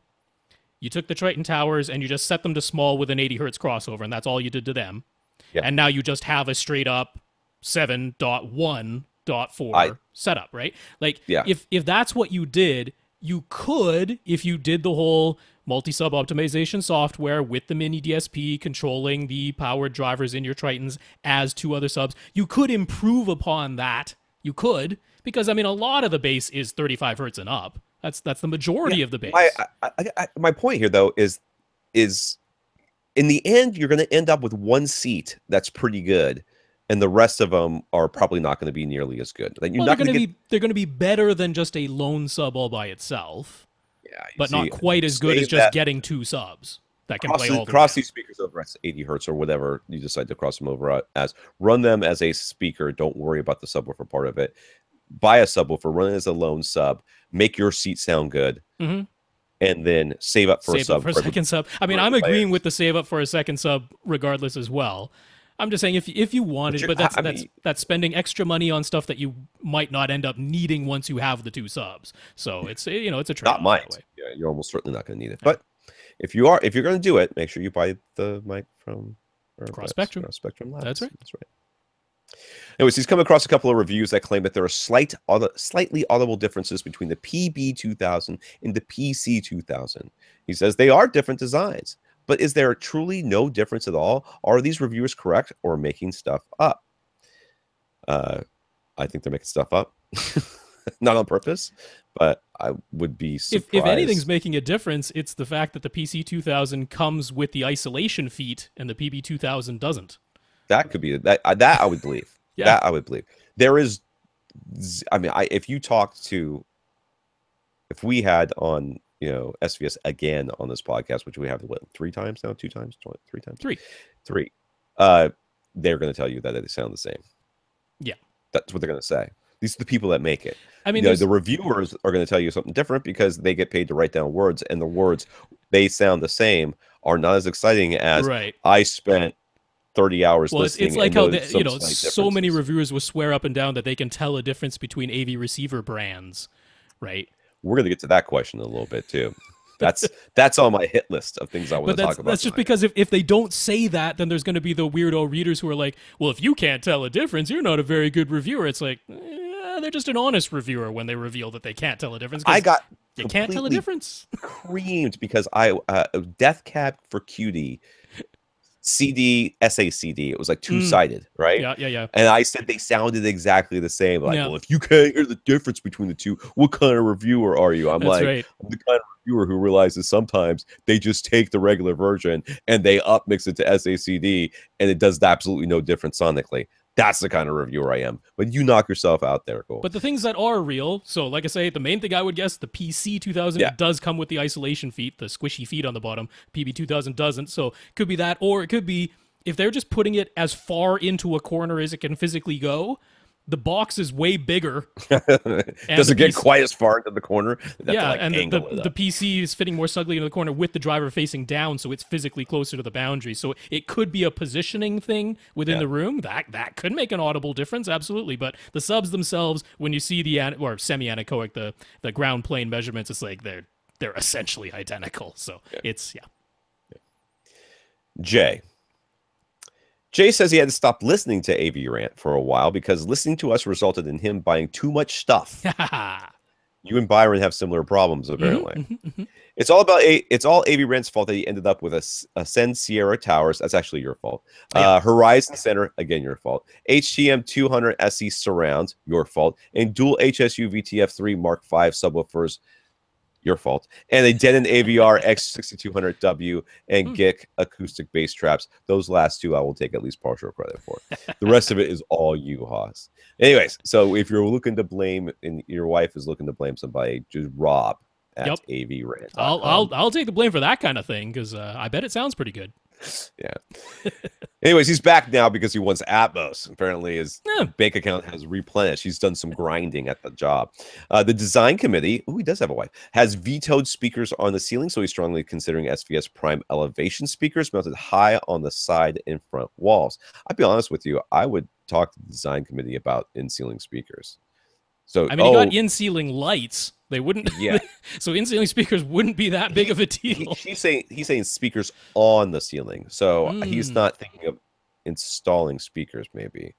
you took the Triton towers and you just set them to small with an 80 hertz crossover, and that's all you did to them. Yeah. And now you just have a straight up 7.1.4 setup, right? Like, if that's what you did, you could, if you did the whole multi-sub optimization software with the mini DSP controlling the powered drivers in your Tritons as two other subs, you could improve upon that. You could, because I mean, a lot of the base is 35 hertz and up. That's the majority of the base. My point here, though, is in the end, you're going to end up with one seat that's pretty good, and the rest of them are probably not going to be nearly as good. Like, they're going to be better than just a lone sub all by itself. Yeah, but not quite as good as just getting two subs that can play all cross these speakers over at 80 hertz or whatever you decide to cross them over as. Run them as a speaker. Don't worry about the subwoofer part of it. Buy a subwoofer. Run it as a lone sub. Make your seat sound good. And then save up for a second sub. I mean, I'm agreeing with the save up for a second sub regardless as well. I'm just saying if you wanted, but that's spending extra money on stuff that you might not end up needing once you have the two subs. So it's it's a trade-off. Not mine. Yeah, you're almost certainly not going to need it. But if you're going to do it, make sure you buy the mic from Cross Spectrum. Labs. That's right. Anyways, he's come across a couple of reviews that claim that there are slightly audible differences between the PB2000 and the PC2000. He says they are different designs. But is there truly no difference at all? Are these reviewers correct or making stuff up? I think they're making stuff up. Not on purpose, but I would be surprised. If anything's making a difference, it's the fact that the PC2000 comes with the isolation feat and the PB2000 doesn't. That could be that I would believe. That I would believe. There is, I mean, if we had on SVS again on this podcast, which we have 3 times now, 2 times, 3 times, 3, they're going to tell you that they sound the same. Yeah, that's what they're going to say. These are the people that make it. I mean, the reviewers are going to tell you something different because they get paid to write down words, and the words they sound the same are not as exciting as I spent 30 hours listening. It's like how so many reviewers will swear up and down that they can tell a difference between AV receiver brands, right? We're going to get to that question in a little bit too. That's on my hit list of things I want to talk about. That's just because if they don't say that, then there's going to be the weirdo readers who are like, well, if you can't tell a difference, you're not a very good reviewer. It's like, they're just an honest reviewer when they reveal that they can't tell a difference. You can't tell a difference. Creamed because Death Cab for Cutie CD, SACD. It was like 2-sided, right? Yeah. And I said they sounded exactly the same. Like, well, if you can't hear the difference between the two, what kind of reviewer are you? I'm the kind of reviewer who realizes sometimes they just take the regular version and they upmix it to SACD, and it does absolutely no difference sonically. That's the kind of reviewer I am. But you knock yourself out there, Cole. But the things that are real, so like I say, the main thing I would guess, the PC2000 does come with the isolation feet, the squishy feet on the bottom. PB2000 doesn't. So it could be that, or it could be if they're just putting it as far into a corner as it can physically go, the box is way bigger. Does it get quite as far into the corner? And the PC is fitting more snugly into the corner with the driver facing down, so it's physically closer to the boundary. So it could be a positioning thing within the room. That could make an audible difference, absolutely. But the subs themselves, when you see the semi-anechoic, the ground plane measurements, it's like they're essentially identical. So it's Jay says he had to stop listening to AV Rant for a while because listening to us resulted in him buying too much stuff. You and Byron have similar problems, apparently. It's all AV Rant's fault that he ended up with a Sen Sierra Towers. That's actually your fault. Horizon Center, again, your fault. HTM 200 SE Surround, your fault. And dual HSU VTF3 Mark V subwoofers, your fault. And a Denon AVR X6200W and GIC acoustic bass traps. Those last two I will take at least partial credit for. The rest of it is all you, Haas. Anyways, so if you're looking to blame, and your wife is looking to blame somebody, just Rob at AV Rant. I'll take the blame for that kind of thing because I bet it sounds pretty good. Yeah. Anyways, he's back now because he wants Atmos. Apparently, his Yeah. bank account has replenished. He's done some grinding at the job. The design committee, he does have a wife, has vetoed speakers on the ceiling, so he's strongly considering SVS Prime elevation speakers mounted high on the side and front walls. I'll be honest with you, I would talk to the design committee about in-ceiling speakers. So, I mean, you got in-ceiling lights. They wouldn't. Yeah. So in-ceiling speakers wouldn't be that big of a deal. He's saying speakers on the ceiling. So he's not thinking of installing speakers. Maybe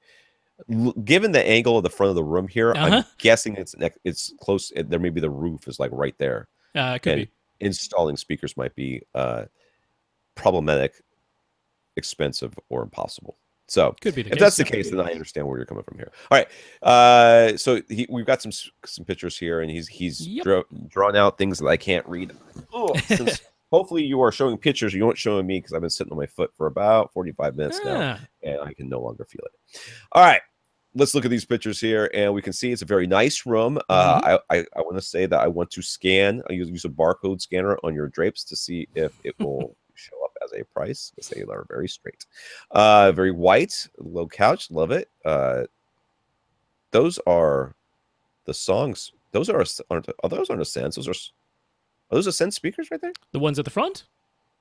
given the angle of the front of the room here, I'm guessing it's close. There maybe the roof is like right there. Could be. Installing speakers might be problematic, expensive, or impossible. So could be the if case. That's the case, then I understand where you're coming from here. All right. So we've got some pictures here, and he's drawn out things that I can't read. Since hopefully you are showing pictures, you aren't showing me because I've been sitting on my foot for about 45 minutes now, and I can no longer feel it. All right. Let's look at these pictures here, and we can see it's a very nice room. I want to say that I want to scan. I use a barcode scanner on your drapes to see if it will show up as a price, because they are very straight. Very white, low couch, love it. Those are the songs. Those aren't Ascends. Are those Ascend speakers right there? The ones at the front?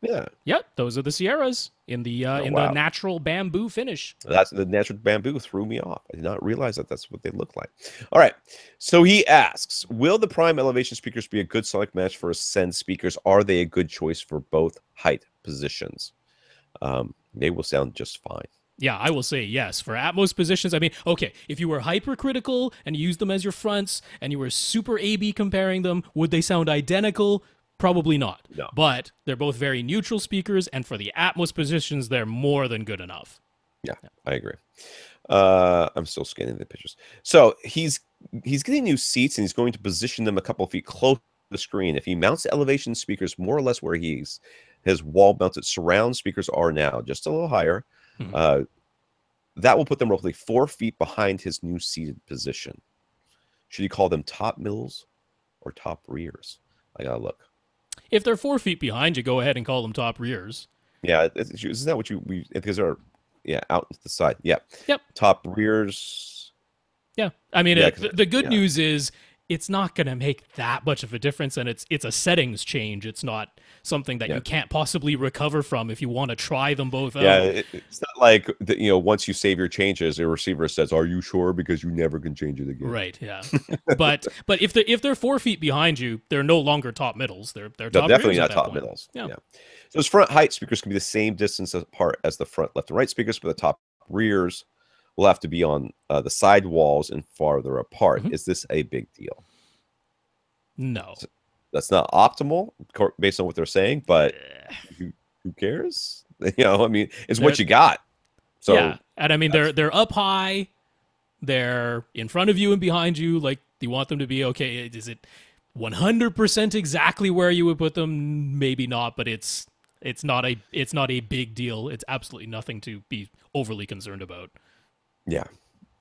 Yeah. Yep, those are the Sierras in the the natural bamboo finish. That's the natural bamboo threw me off. I did not realize that that's what they look like. All right. So he asks, will the Prime elevation speakers be a good sonic match for Ascend speakers? Are they a good choice for both height positions? They will sound just fine. Yeah, I will say yes. For Atmos positions, I mean, okay, if you were hypercritical and you used them as your fronts and you were super A-B comparing them, would they sound identical? Probably not. No. But they're both very neutral speakers, and for the Atmos positions, they're more than good enough. Yeah. I agree. I'm still scanning the pictures. So he's getting new seats, and he's going to position them a couple feet close to the screen. If he mounts elevation speakers more or less where his wall-mounted surround speakers are now, just a little higher, that will put them roughly 4 feet behind his new seated position. Should he call them top middles or top rears? I gotta look. If they're 4 feet behind you, go ahead and call them top rears. Yeah, isn't that what because they're out to the side. Yeah. Yep. Top rears. Yeah. I mean, the good news is it's not going to make that much of a difference, and it's a settings change. It's not something that you can't possibly recover from if you want to try them both out. Yeah, it's not like once you save your changes, the receiver says, "Are you sure?" Because you never can change it again. Right. Yeah. but if they're 4 feet behind you, they're no longer top middles. They're top definitely rears not top middles. Yeah. So his front height speakers can be the same distance apart as the front left and right speakers, but the top rears will have to be on the side walls and farther apart. Is this a big deal? No. That's not optimal based on what they're saying, but who cares? I mean, it's what you got. So yeah, and I mean they're up high, they're in front of you and behind you. Like, you want them to be okay. Is it 100% exactly where you would put them? Maybe not, but it's not a big deal. It's absolutely nothing to be overly concerned about. Yeah.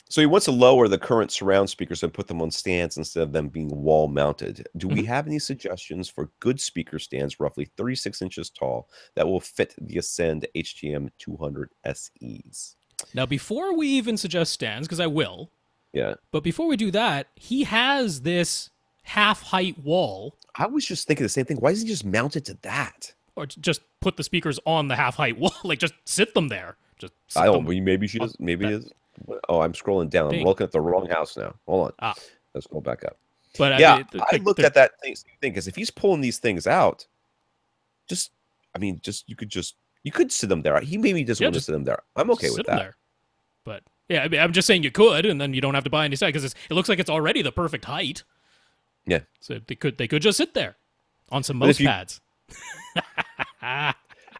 So he wants to lower the current surround speakers and put them on stands instead of them being wall mounted. Do we have any suggestions for good speaker stands roughly 36 inches tall that will fit the Ascend HTM 200 SEs? Now, before we even suggest stands, because I will, but before we do that, he has this half-height wall. I was just thinking the same thing. Why doesn't he just mount it to that? Or just put the speakers on the half-height wall. Like, just sit them there. Maybe she does. Maybe it is. Oh, I'm scrolling down. I'm looking at the wrong house now. Hold on. Let's go back up. But I looked at that thing because if he's pulling these things out, you could sit them there. He maybe doesn't want to sit them there. I'm okay with that. There. But yeah, I mean, I'm just saying you could, and then you don't have to buy any side because it looks like it's already the perfect height. Yeah. So they could just sit there on some mouse pads.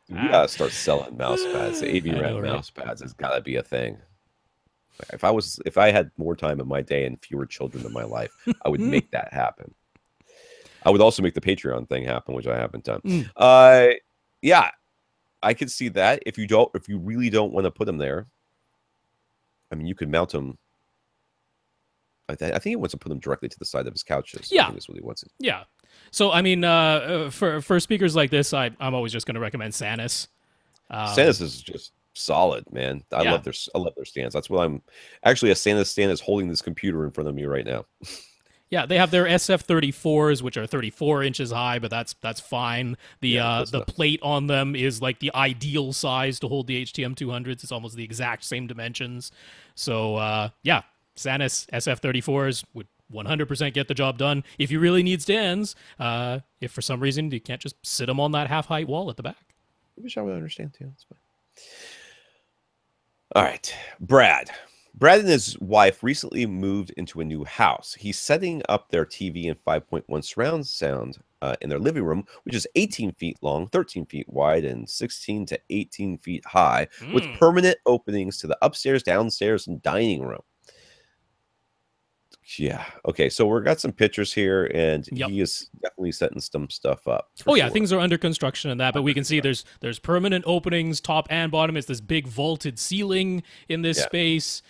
We gotta start selling mouse pads. The AV Rant mouse pads has gotta be a thing. If I had more time in my day and fewer children in my life, I would make that happen. I would also make the Patreon thing happen, which I haven't done. Yeah, I could see that. If you really don't want to put them there, I mean, you could mount them. I think he wants to put them directly to the side of his couches. Yeah, I think that's what he wants. Yeah. So I mean, for speakers like this, I'm always just going to recommend Sanus. Santa's is just solid, man. Yeah. I love their stands. That's what I'm actually a Santa stand is holding this computer in front of me right now. Yeah, they have their SF34s, which are 34 inches high, but that's fine. The plate on them is like the ideal size to hold the HTM 200s. It's almost the exact same dimensions. So yeah, Santa's SF34s would 100% get the job done. If you really need stands, if for some reason you can't just sit them on that half-height wall at the back. I wish I would understand too. That's fine. All right, Brad. Brad and his wife recently moved into a new house. He's setting up their TV and 5.1 surround sound in their living room, which is 18 feet long, 13 feet wide, and 16 to 18 feet high, with permanent openings to the upstairs, downstairs, and dining room. Yeah. Okay. So we've got some pictures here, and he is definitely setting some stuff up. Oh yeah, things are under construction in that, but we can see there's permanent openings, top and bottom. It's this big vaulted ceiling in this space.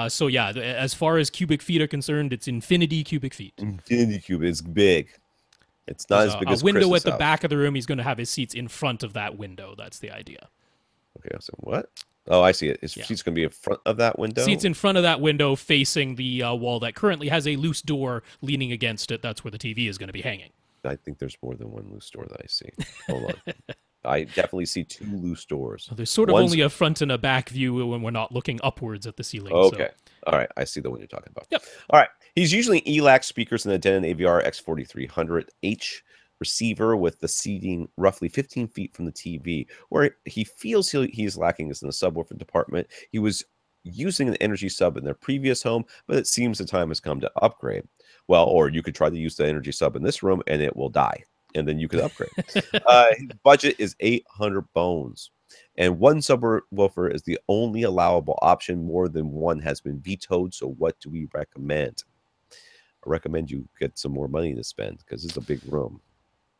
So yeah, as far as cubic feet are concerned, it's infinity cubic feet. Infinity cubic. It's big. It's not as big as a window Chris's at the house. back of the room. He's going to have his seats in front of that window. That's the idea. Okay. So what? Oh, I see it. His seat's going to be in front of that window? Seats in front of that window facing the wall that currently has a loose door leaning against it. That's where the TV is going to be hanging. I think there's more than one loose door that I see. Hold on. I definitely see two loose doors. Well, there's sort of only a front and a back view when we're not looking upwards at the ceiling. Okay. So. All right. I see the one you're talking about. Yep. All right. He's using ELAC speakers in the Denon AVR X4300H receiver with the seating roughly 15 feet from the TV. Where he feels he's lacking is in the subwoofer department. He was using an energy sub in their previous home, but it seems the time has come to upgrade. Well, or you could try to use the energy sub in this room and it will die, and then you could upgrade. His budget is 800 bones, and one subwoofer is the only allowable option. More than one has been vetoed. So what do we recommend? I recommend you get some more money to spend because it's a big room.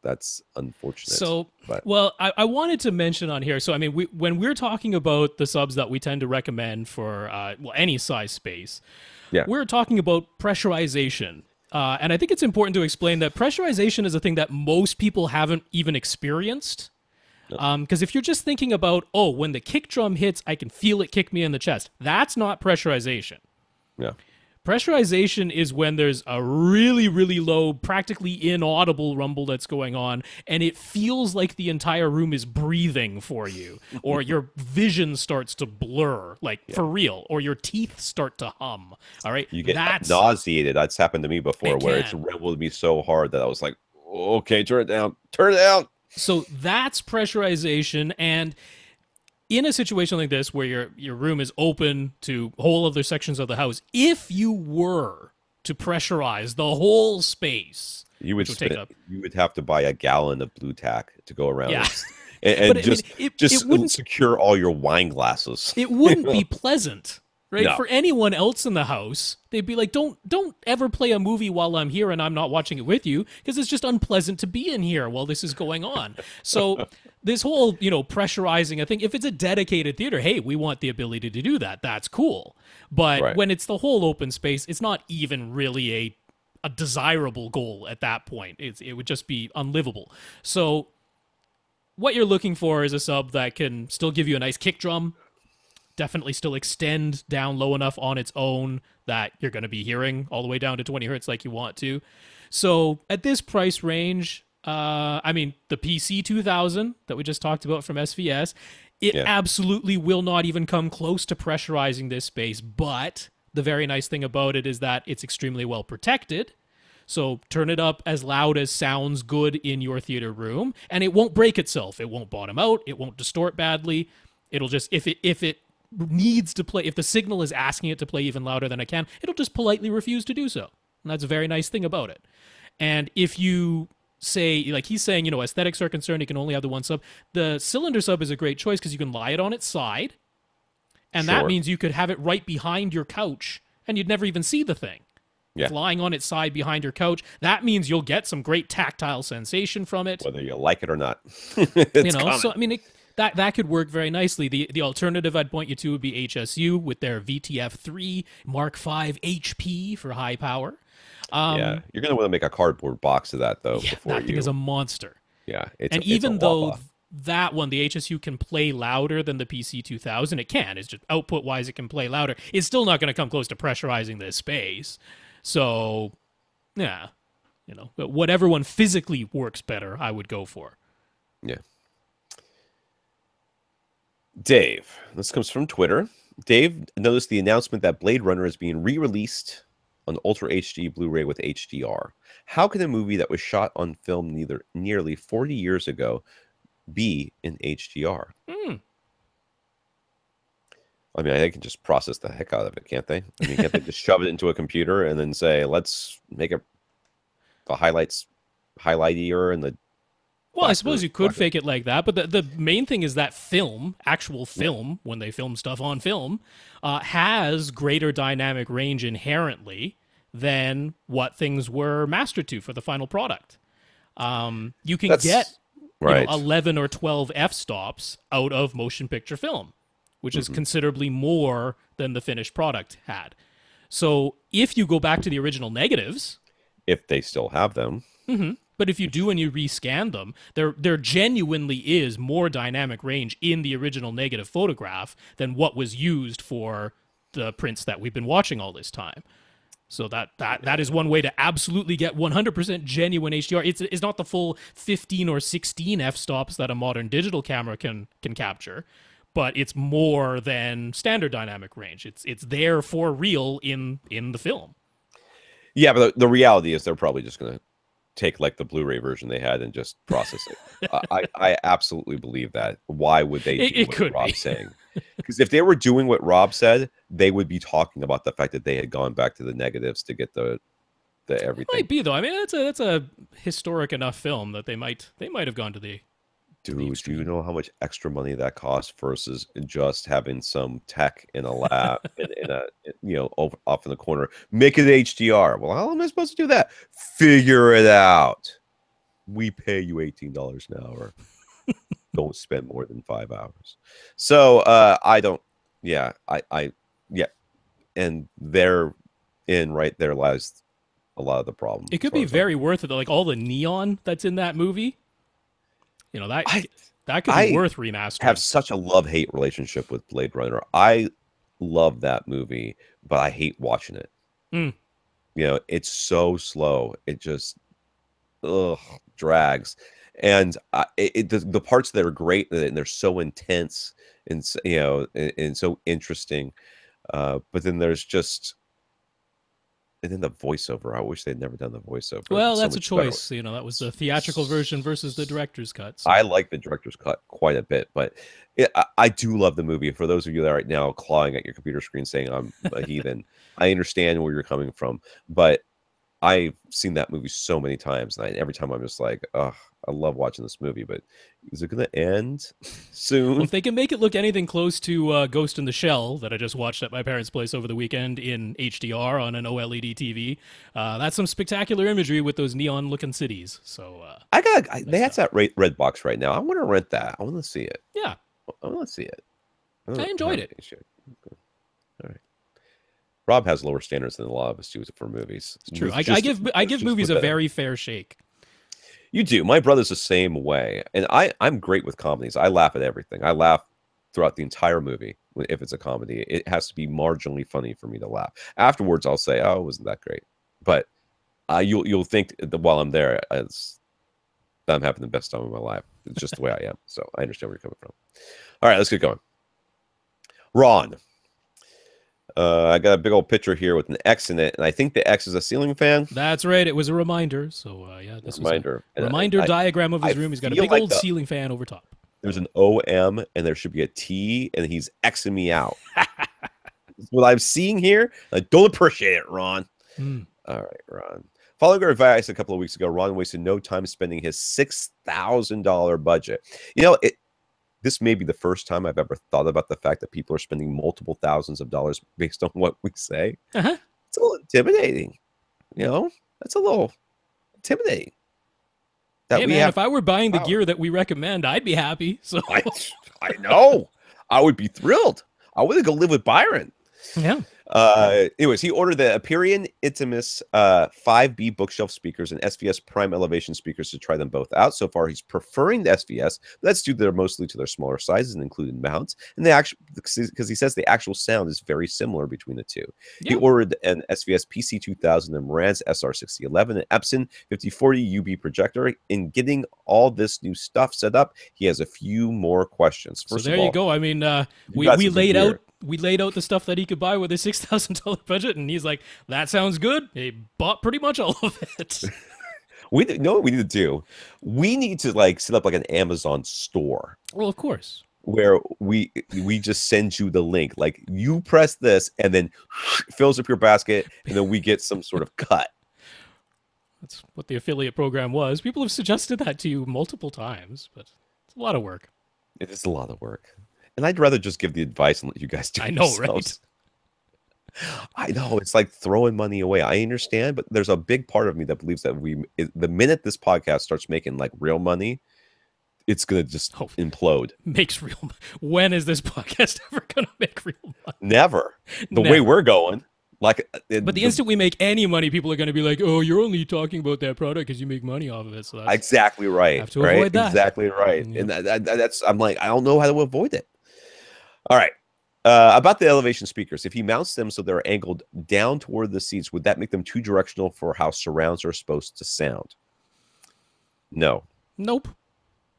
That's unfortunate. So, well, I wanted to mention on here. So, I mean, when we're talking about the subs that we tend to recommend for any size space, we're talking about pressurization. And I think it's important to explain that pressurization is a thing that most people haven't even experienced. Because if you're just thinking about, oh, when the kick drum hits, I can feel it kick me in the chest. That's not pressurization. Yeah. Pressurization is when there's a really, really low, practically inaudible rumble that's going on, and it feels like the entire room is breathing for you, or your vision starts to blur, like for real, or your teeth start to hum. All right, you get nauseated. That's happened to me before, where it's rumbled me so hard that I was like, "Okay, turn it down, turn it down." So that's pressurization, and in a situation like this where your room is open to whole other sections of the house, if you were to pressurize the whole space, you would have to buy a gallon of blue tack to go around and just secure all your wine glasses. It wouldn't be pleasant, right? No. For anyone else in the house, they'd be like, don't ever play a movie while I'm here and I'm not watching it with you, because it's just unpleasant to be in here while this is going on. So this whole, pressurizing, I think if it's a dedicated theater, hey, we want the ability to do that. That's cool. But when it's the whole open space, it's not even really a desirable goal at that point. It would just be unlivable. So what you're looking for is a sub that can still give you a nice kick drum, definitely still extend down low enough on its own that you're going to be hearing all the way down to 20 hertz like you want to. So at this price range, I mean, the PC 2000 that we just talked about from SVS, it absolutely will not even come close to pressurizing this space. But the very nice thing about it is that it's extremely well protected. So turn it up as loud as sounds good in your theater room, and it won't break itself. It won't bottom out. It won't distort badly. It'll just, if it needs to play, if the signal is asking it to play even louder than it can, it'll just politely refuse to do so. And that's a very nice thing about it. And if you say, like he's saying, aesthetics are concerned, you can only have the one sub. The cylinder sub is a great choice because you can lie it on its side, and that means you could have it right behind your couch, and you'd never even see the thing. Yeah. Lying on its side behind your couch. That means you'll get some great tactile sensation from it, whether you like it or not. So I mean, that could work very nicely. The alternative I'd point you to would be HSU with their VTF3 Mark V HP for high power. You're going to want to make a cardboard box of that, though. Yeah, that thing is a monster. Yeah, even though that one, the HSU can play louder than the PC 2000. It can. It's just output wise, it can play louder. It's still not going to come close to pressurizing this space. So, yeah, but whatever one physically works better, I would go for. Yeah. Dave, this comes from Twitter. Dave noticed the announcement that Blade Runner is being re-released on Ultra HD Blu-ray with HDR. How can a movie that was shot on film nearly 40 years ago be in HDR? I mean, they can just process the heck out of it, can't they? I mean, can't they just shove it into a computer and then say, let's make it the highlightier and the... Well, I suppose you could fake it like that, but the main thing is that actual film, when they film stuff on film, has greater dynamic range inherently than what things were mastered to for the final product. You can get 11 or 12 f-stops out of motion picture film, which is considerably more than the finished product had. So if you go back to the original negatives... If they still have them... But if you do and you rescan them, there genuinely is more dynamic range in the original negative photograph than what was used for the prints that we've been watching all this time. So that is one way to absolutely get 100% genuine HDR. It's not the full 15 or 16 f-stops that a modern digital camera can capture, but it's more than standard dynamic range. It's there for real in the film. Yeah, but the reality is they're probably just going to take like the Blu-ray version they had and just process it. I absolutely believe that. Why would they do what Rob's saying? Because if they were doing what Rob said, they would be talking about the fact that they had gone back to the negatives to get the everything. It might be though. I mean, that's a historic enough film that they might have gone to the... Dude, do you know how much extra money that costs versus just having some tech in a lab off in the corner? Make it HDR. Well, how am I supposed to do that? Figure it out. We pay you $18 an hour. Don't spend more than 5 hours. So I don't. Yeah, and right there lies a lot of the problem. It could be very worth it though. Like all the neon that's in that movie. That could be worth remastering. I have such a love-hate relationship with Blade Runner. I love that movie, but I hate watching it. It's so slow. It just drags. And the parts that are great and they're so intense and and so interesting. But then there's just... And then the voiceover. I wish they'd never done the voiceover. Well, that's a choice. Better. That was the theatrical version versus the director's cut. So. I like the director's cut quite a bit, but I do love the movie. For those of you that are right now clawing at your computer screen saying I'm a heathen, I understand where you're coming from, but I've seen that movie so many times, and every time I'm just like, ugh, I love watching this movie, but is it going to end soon? Well, if they can make it look anything close to Ghost in the Shell that I just watched at my parents' place over the weekend in HDR on an OLED TV, that's some spectacular imagery with those neon-looking cities. So they have that red box right now. I want to rent that. I want to see it. Yeah, I want to see it. I enjoyed it. Okay. All right. Rob has lower standards than a lot of us do for movies. It's true. I give movies a very fair shake. You do. My brother's the same way. And I'm great with comedies. I laugh at everything. I laugh throughout the entire movie. If it's a comedy, it has to be marginally funny for me to laugh. Afterwards, I'll say, oh, it wasn't that great. But you'll think that while I'm there, I'm having the best time of my life. It's just the way I am. So I understand where you're coming from. All right, let's get going. Ron. I got a big old picture here with an X in it, and I think the X is a ceiling fan. That's right. It was a reminder. So, this reminder. Was a reminder diagram of his room. He's got a big old ceiling fan over top. There's an OM, and there should be a T, and he's Xing me out. What I'm seeing here, I don't appreciate it, Ron. All right, Ron. Following our advice a couple of weeks ago, Ron wasted no time spending his $6,000 budget. This may be the first time I've ever thought about the fact that people are spending multiple thousands of dollars based on what we say. It's a little intimidating. That's a little intimidating. Hey, man, if I were buying the gear that we recommend, I'd be happy. So I know. I would be thrilled. I want to go live with Byron. Yeah. Anyways, he ordered the Aperion Intimus 5B bookshelf speakers and SVS Prime Elevation speakers to try them both out. So far, he's preferring the SVS, but that's due mostly to their smaller sizes and including mounts. And they actually, because he says the actual sound is very similar between the two. Yeah. He ordered an SVS PC2000 and Marantz SR6011, an Epson 5040 UB projector. In getting all this new stuff set up, he has a few more questions. First so there you go. I mean, we laid out. We laid out the stuff that he could buy with his $6,000 budget, and he's like, "That sounds good." He bought pretty much all of it. We know what we need to do. We need to like set up like an Amazon store. Well, of course. Where we just send you the link. Like you press this, and then fills up your basket, and then we get some sort of cut. That's what the affiliate program was. People have suggested that to you multiple times, but it's a lot of work. It is a lot of work. And I'd rather just give the advice and let you guys do it. I know, yourselves. Right? I know. It's like throwing money away. I understand, but there's a big part of me that believes that the minute this podcast starts making like real money, it's going to just implode. Makes real money. When is this podcast ever going to make real money? Never. The way we're going. But the instant we make any money, people are going to be like, "Oh, you're only talking about that product because you make money off of it." So that's exactly right. Have to avoid that. Exactly right. Yeah. And that's I'm like, I don't know how to avoid it. All right. About the elevation speakers, if he mounts them so they're angled down toward the seats, would that make them too directional for how surrounds are supposed to sound? No. Nope.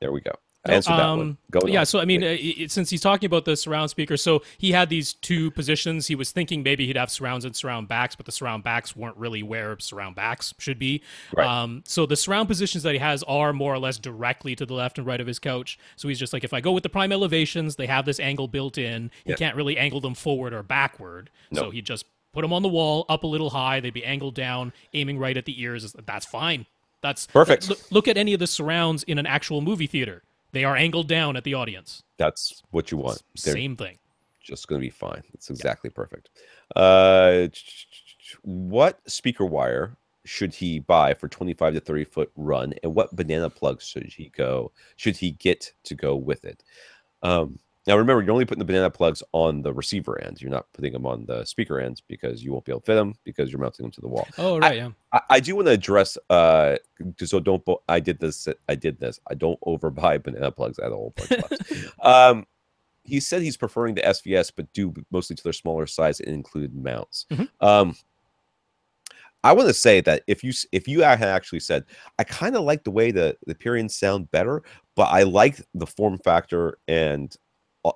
There we go. Answer that one. Yeah, so I mean, since he's talking about the surround speaker, so he had these two positions. He was thinking maybe he'd have surrounds and surround backs, but the surround backs weren't really where surround backs should be. Right. So the surround positions that he has are more or less directly to the left and right of his couch. So he's just like, if I go with the prime elevations, they have this angle built in. He can't really angle them forward or backward. Nope. So he just put them on the wall, up a little high. They'd be angled down, aiming right at the ears. That's fine. That's perfect. Look at any of the surrounds in an actual movie theater. They are angled down at the audience. That's what you want. Same thing. Just going to be fine. It's exactly perfect. What speaker wire should he buy for 25 to 30 foot run, and what banana plugs should he get to go with it? Now, remember, you're only putting the banana plugs on the receiver end. You're not putting them on the speaker ends because you won't be able to fit them because you're mounting them to the wall. Oh, right, yeah. I do want to address, so I did this. I don't overbuy banana plugs at all. He said he's preferring the SVS, but due mostly to their smaller size and included mounts. Mm-hmm. I want to say that if you had actually said, I kind of like the way the Aperions sound better, but I like the form factor and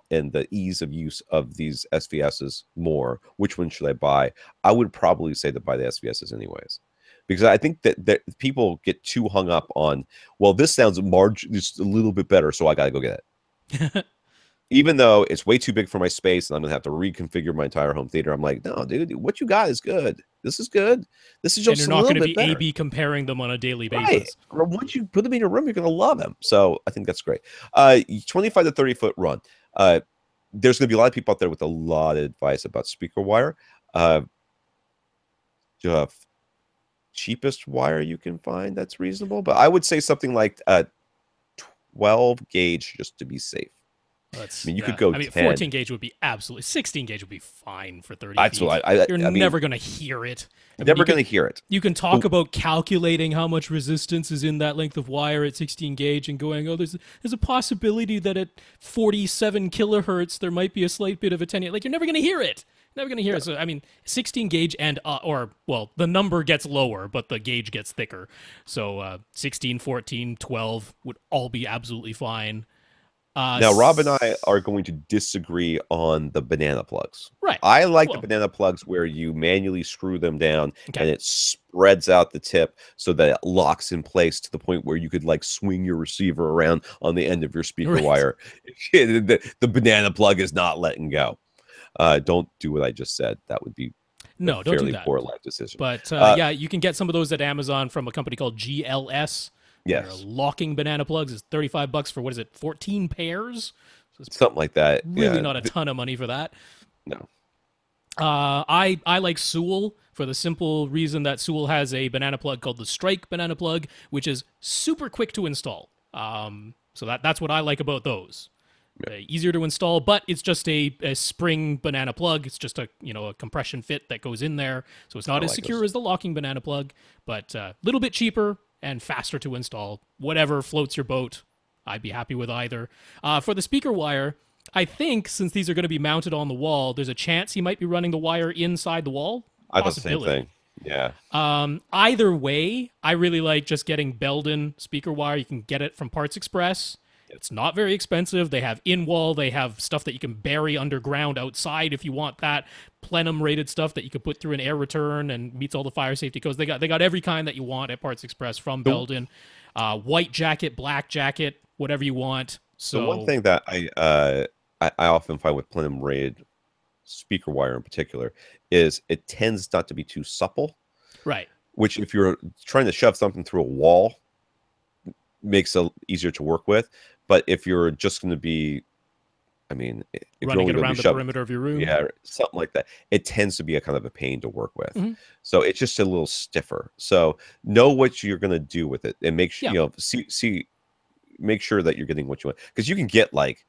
the ease of use of these SVSs more, which one should I buy? I would probably say to buy the SVSs anyways, because I think that people get too hung up on, well, this sounds just a little bit better, so I got to go get it. Even though it's way too big for my space and I'm going to have to reconfigure my entire home theater. I'm like, no, dude, what you got is good. This is good. This is just and you're not going to be A/B comparing them on a daily basis. Right. Once you put them in your room, you're going to love them. So I think that's great. 25 to 30 foot run. There's going to be a lot of people out there with a lot of advice about speaker wire. Cheapest wire you can find that's reasonable, but I would say something like 12 gauge just to be safe. You could go 10. 14 gauge would be absolutely. 16 gauge would be fine for 30 feet. You're never going to hear it. Never going to hear it. You can talk about calculating how much resistance is in that length of wire at 16 gauge and going, oh, there's a possibility that at 47 kilohertz there might be a slight bit of attenuation. Like, you're never going to hear it. Never going to hear it. So, 16 gauge and, the number gets lower, but the gauge gets thicker. So 16, 14, 12 would all be absolutely fine. Now, Rob and I are going to disagree on the banana plugs. Right. I like the banana plugs where you manually screw them down and it spreads out the tip so that it locks in place to the point where you could like swing your receiver around on the end of your speaker wire. The banana plug is not letting go. Don't do what I just said. That would be don't do that. Poor life decision. But you can get some of those at Amazon from a company called GLS. Yes. Locking banana plugs is $35 for 14 pairs? So something like that. Really not a ton of money for that. No. I like Sewell for the simple reason that Sewell has a banana plug called the Strike banana plug, which is super quick to install. So that's what I like about those. Easier to install, but it's just a spring banana plug. It's just a a compression fit that goes in there, so it's not as secure as the locking banana plug, but a little bit cheaper and faster to install. Whatever floats your boat, I'd be happy with either. For the speaker wire, I think since these are going to be mounted on the wall, there's a chance he might be running the wire inside the wall. I thought the same thing. Yeah. Either way, I really like just getting Belden speaker wire. You can get it from Parts Express. It's not very expensive. They have in-wall. They have stuff that you can bury underground outside if you want that. Plenum-rated stuff that you can put through an air return and meets all the fire safety codes. They got every kind that you want at Parts Express from Belden. White jacket, black jacket, whatever you want. So the one thing that I often find with plenum-rated speaker wire in particular is it tends not to be too supple. Right. Which if you're trying to shove something through a wall, makes it easier to work with. But if you're just going to be, if running you're it around the perimeter of your room, something like that, it tends to be a kind of a pain to work with. So it's just a little stiffer. So know what you're going to do with it, and make sure make sure that you're getting what you want, because you can get like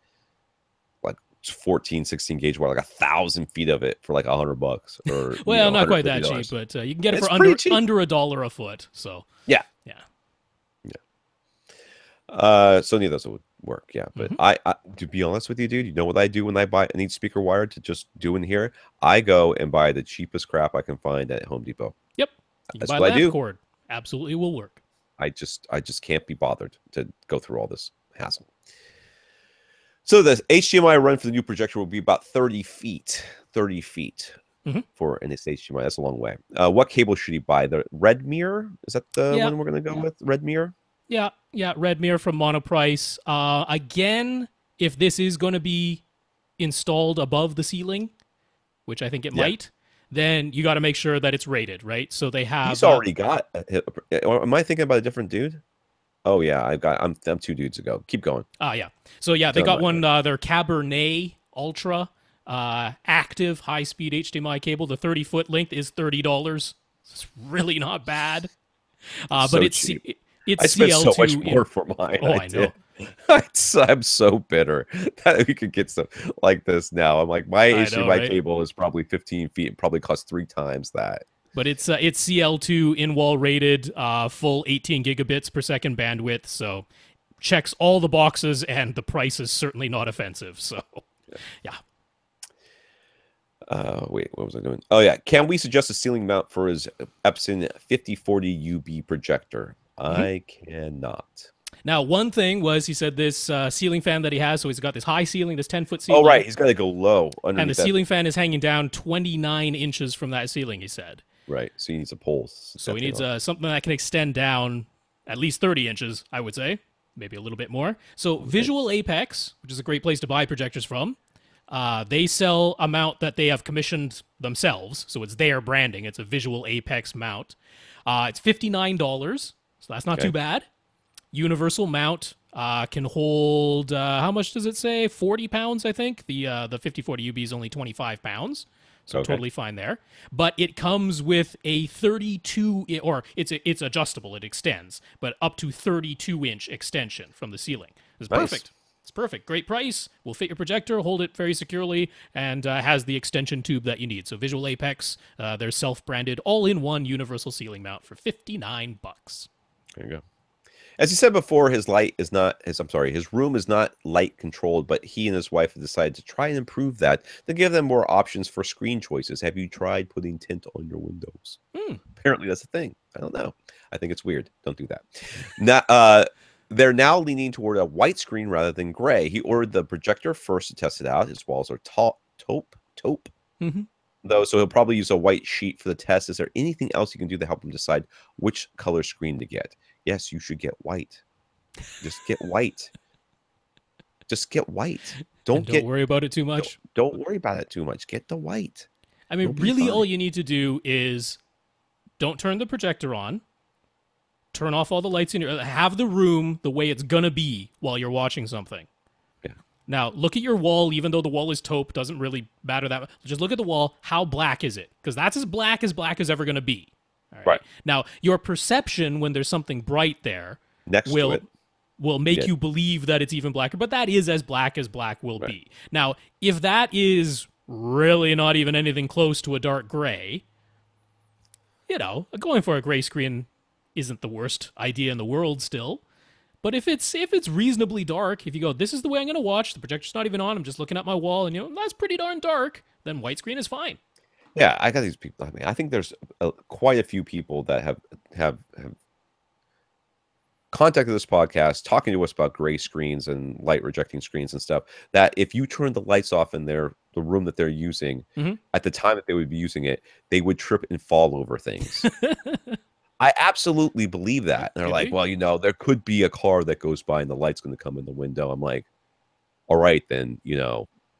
14, 16 gauge wire, like 1,000 feet of it for like $100, or well, not quite that cheap, but you can get it for under $1 a foot. So yeah. So any of those would work, but I to be honest with you, dude, you know what I do when I need speaker wire to just do in here? I go and buy the cheapest crap I can find at Home Depot. Yep. That's what I do. Cord. Absolutely will work. I just can't be bothered to go through all this hassle. So the HDMI run for the new projector will be about 30 feet. 30 feet for an HDMI. That's a long way. What cable should he buy? The Red Mirror? Is that the one we're going to go with? Red Mirror? Yeah, Red Mirror from Monoprice. Again, if this is going to be installed above the ceiling, which I think it might, then you got to make sure that it's rated, right? So they have. He's already got. Am I thinking about a different dude? Oh yeah, I'm 2 dudes ago. Keep going. Yeah. So yeah, they got one. Their Cabernet Ultra active high-speed HDMI cable. The 30-foot length is $30. It's really not bad. But it's cheap. It's I spent CL2 so much more for mine. Oh, I know. I'm so bitter that we could get stuff like this now. I'm like, my HDMI cable is probably 15 feet and probably costs 3 times that. But it's CL2 in-wall rated, full 18 gigabits per second bandwidth, so checks all the boxes, and the price is certainly not offensive. So, yeah. Wait, what was I doing? Oh yeah, can we suggest a ceiling mount for his Epson 5040 UB projector? I cannot. Now, one thing was he said this ceiling fan that he has, so he's got this high ceiling, this 10-foot ceiling. Oh, right. He's got to go low. And the ceiling fan is hanging down 29 inches from that ceiling, he said. Right. So he needs a pole. So he needs something that can extend down at least 30 inches, I would say. Maybe a little bit more. So Visual Apex, which is a great place to buy projectors from, they sell a mount that they have commissioned themselves. So it's their branding. It's a Visual Apex mount. It's $59. So that's not too bad. Universal mount can hold, how much does it say? 40 pounds, I think. The 5040 UB is only 25 pounds. So totally fine there. But it comes with a 32, or it's adjustable, it extends, but up to 32-inch extension from the ceiling. It's perfect. It's perfect. Great price. Will fit your projector, hold it very securely, and has the extension tube that you need. So Visual Apex, their self-branded all-in-one universal ceiling mount for $59. There you go. As he said before, his room is not light controlled, but he and his wife have decided to try and improve that to give them more options for screen choices. Have you tried putting tint on your windows? Apparently that's a thing. I don't know. I think it's weird. Don't do that. Now, they're now leaning toward a white screen rather than gray. He ordered the projector first to test it out. His walls are taupe. Though, so he'll probably use a white sheet for the test. Is there anything else you can do to help him decide which color screen to get? Yes, you should get white. Just get white. Just get white. Don't worry about it too much. Don't worry about it too much. Get the white. I mean, really, all you need to do is don't turn the projector on. Turn off all the lights in your. Have the room the way it's gonna be while you're watching something. Yeah. Now, look at your wall. Even though the wall is taupe, doesn't really matter that much. Just look at the wall. How black is it? Because that's as black as ever gonna be. All right. Now, your perception when there's something bright there next to it. will make you believe that it's even blacker, but that is as black will be. Now, if that is really not even anything close to a dark gray, going for a gray screen isn't the worst idea in the world still. But if it's reasonably dark, if you go, this is the way I'm going to watch, the projector's not even on, I'm just looking at my wall, and that's pretty darn dark, then white screen is fine. Yeah, I got these people. I mean, I think there's quite a few people that have contacted this podcast, talking to us about gray screens and light rejecting screens and stuff, that if you turn the lights off in the room that they're using at the time that they would be using it, they would trip and fall over things. I absolutely believe that. And they're like, well, there could be a car that goes by and the light's going to come in the window. I'm like, all right, then,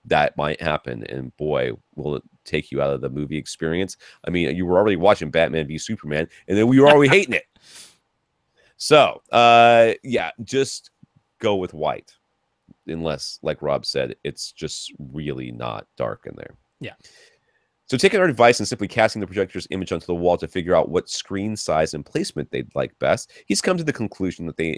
that might happen. And boy, will it take you out of the movie experience. I mean, you were already watching Batman v Superman, and then we were already hating it. So, just go with white. Unless, like Rob said, it's just really not dark in there. Yeah. So taking our advice and simply casting the projector's image onto the wall to figure out what screen size and placement they'd like best, he's come to the conclusion that they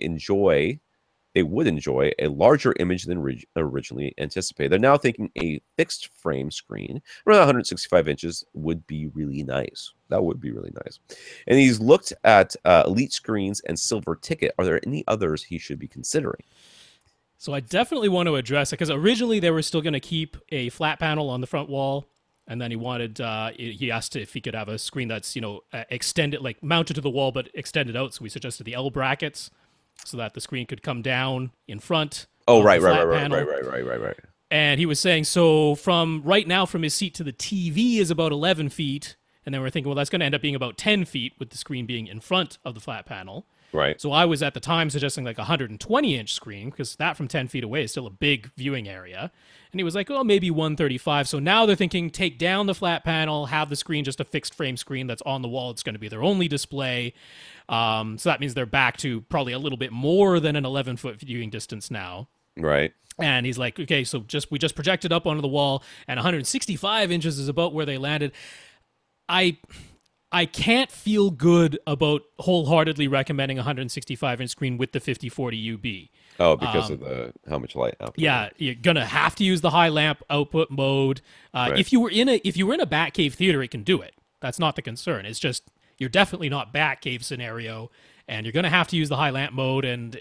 would enjoy a larger image than originally anticipated. They're now thinking a fixed frame screen around 165 inches would be really nice. That would be really nice. And he's looked at Elite screens and Silver Ticket. Are there any others he should be considering? So I definitely want to address it, because originally they were still going to keep a flat panel on the front wall. And then he asked if he could have a screen that's, extended, like mounted to the wall, but extended out. So we suggested the L brackets so that the screen could come down in front. Oh, right. And he was saying, so from his seat to the TV is about 11 feet. And then we're thinking, well, that's going to end up being about 10 feet with the screen being in front of the flat panel. Right. So I was at the time suggesting like a 120-inch screen, because that from 10 feet away is still a big viewing area. And he was like, oh, maybe 135. So now they're thinking, take down the flat panel, have the screen just a fixed frame screen that's on the wall. It's going to be their only display. So that means they're back to probably a little bit more than an 11-foot viewing distance now. Right. And he's like, okay, so we just projected up onto the wall, and 165 inches is about where they landed. I can't feel good about wholeheartedly recommending a 165-inch screen with the 5040 UB. Oh, because of how much light output. Yeah, you're gonna have to use the high lamp output mode. Right. If you were in a Batcave theater, it can do it. That's not the concern. It's just you're definitely not Batcave scenario, and you're gonna have to use the high lamp mode. And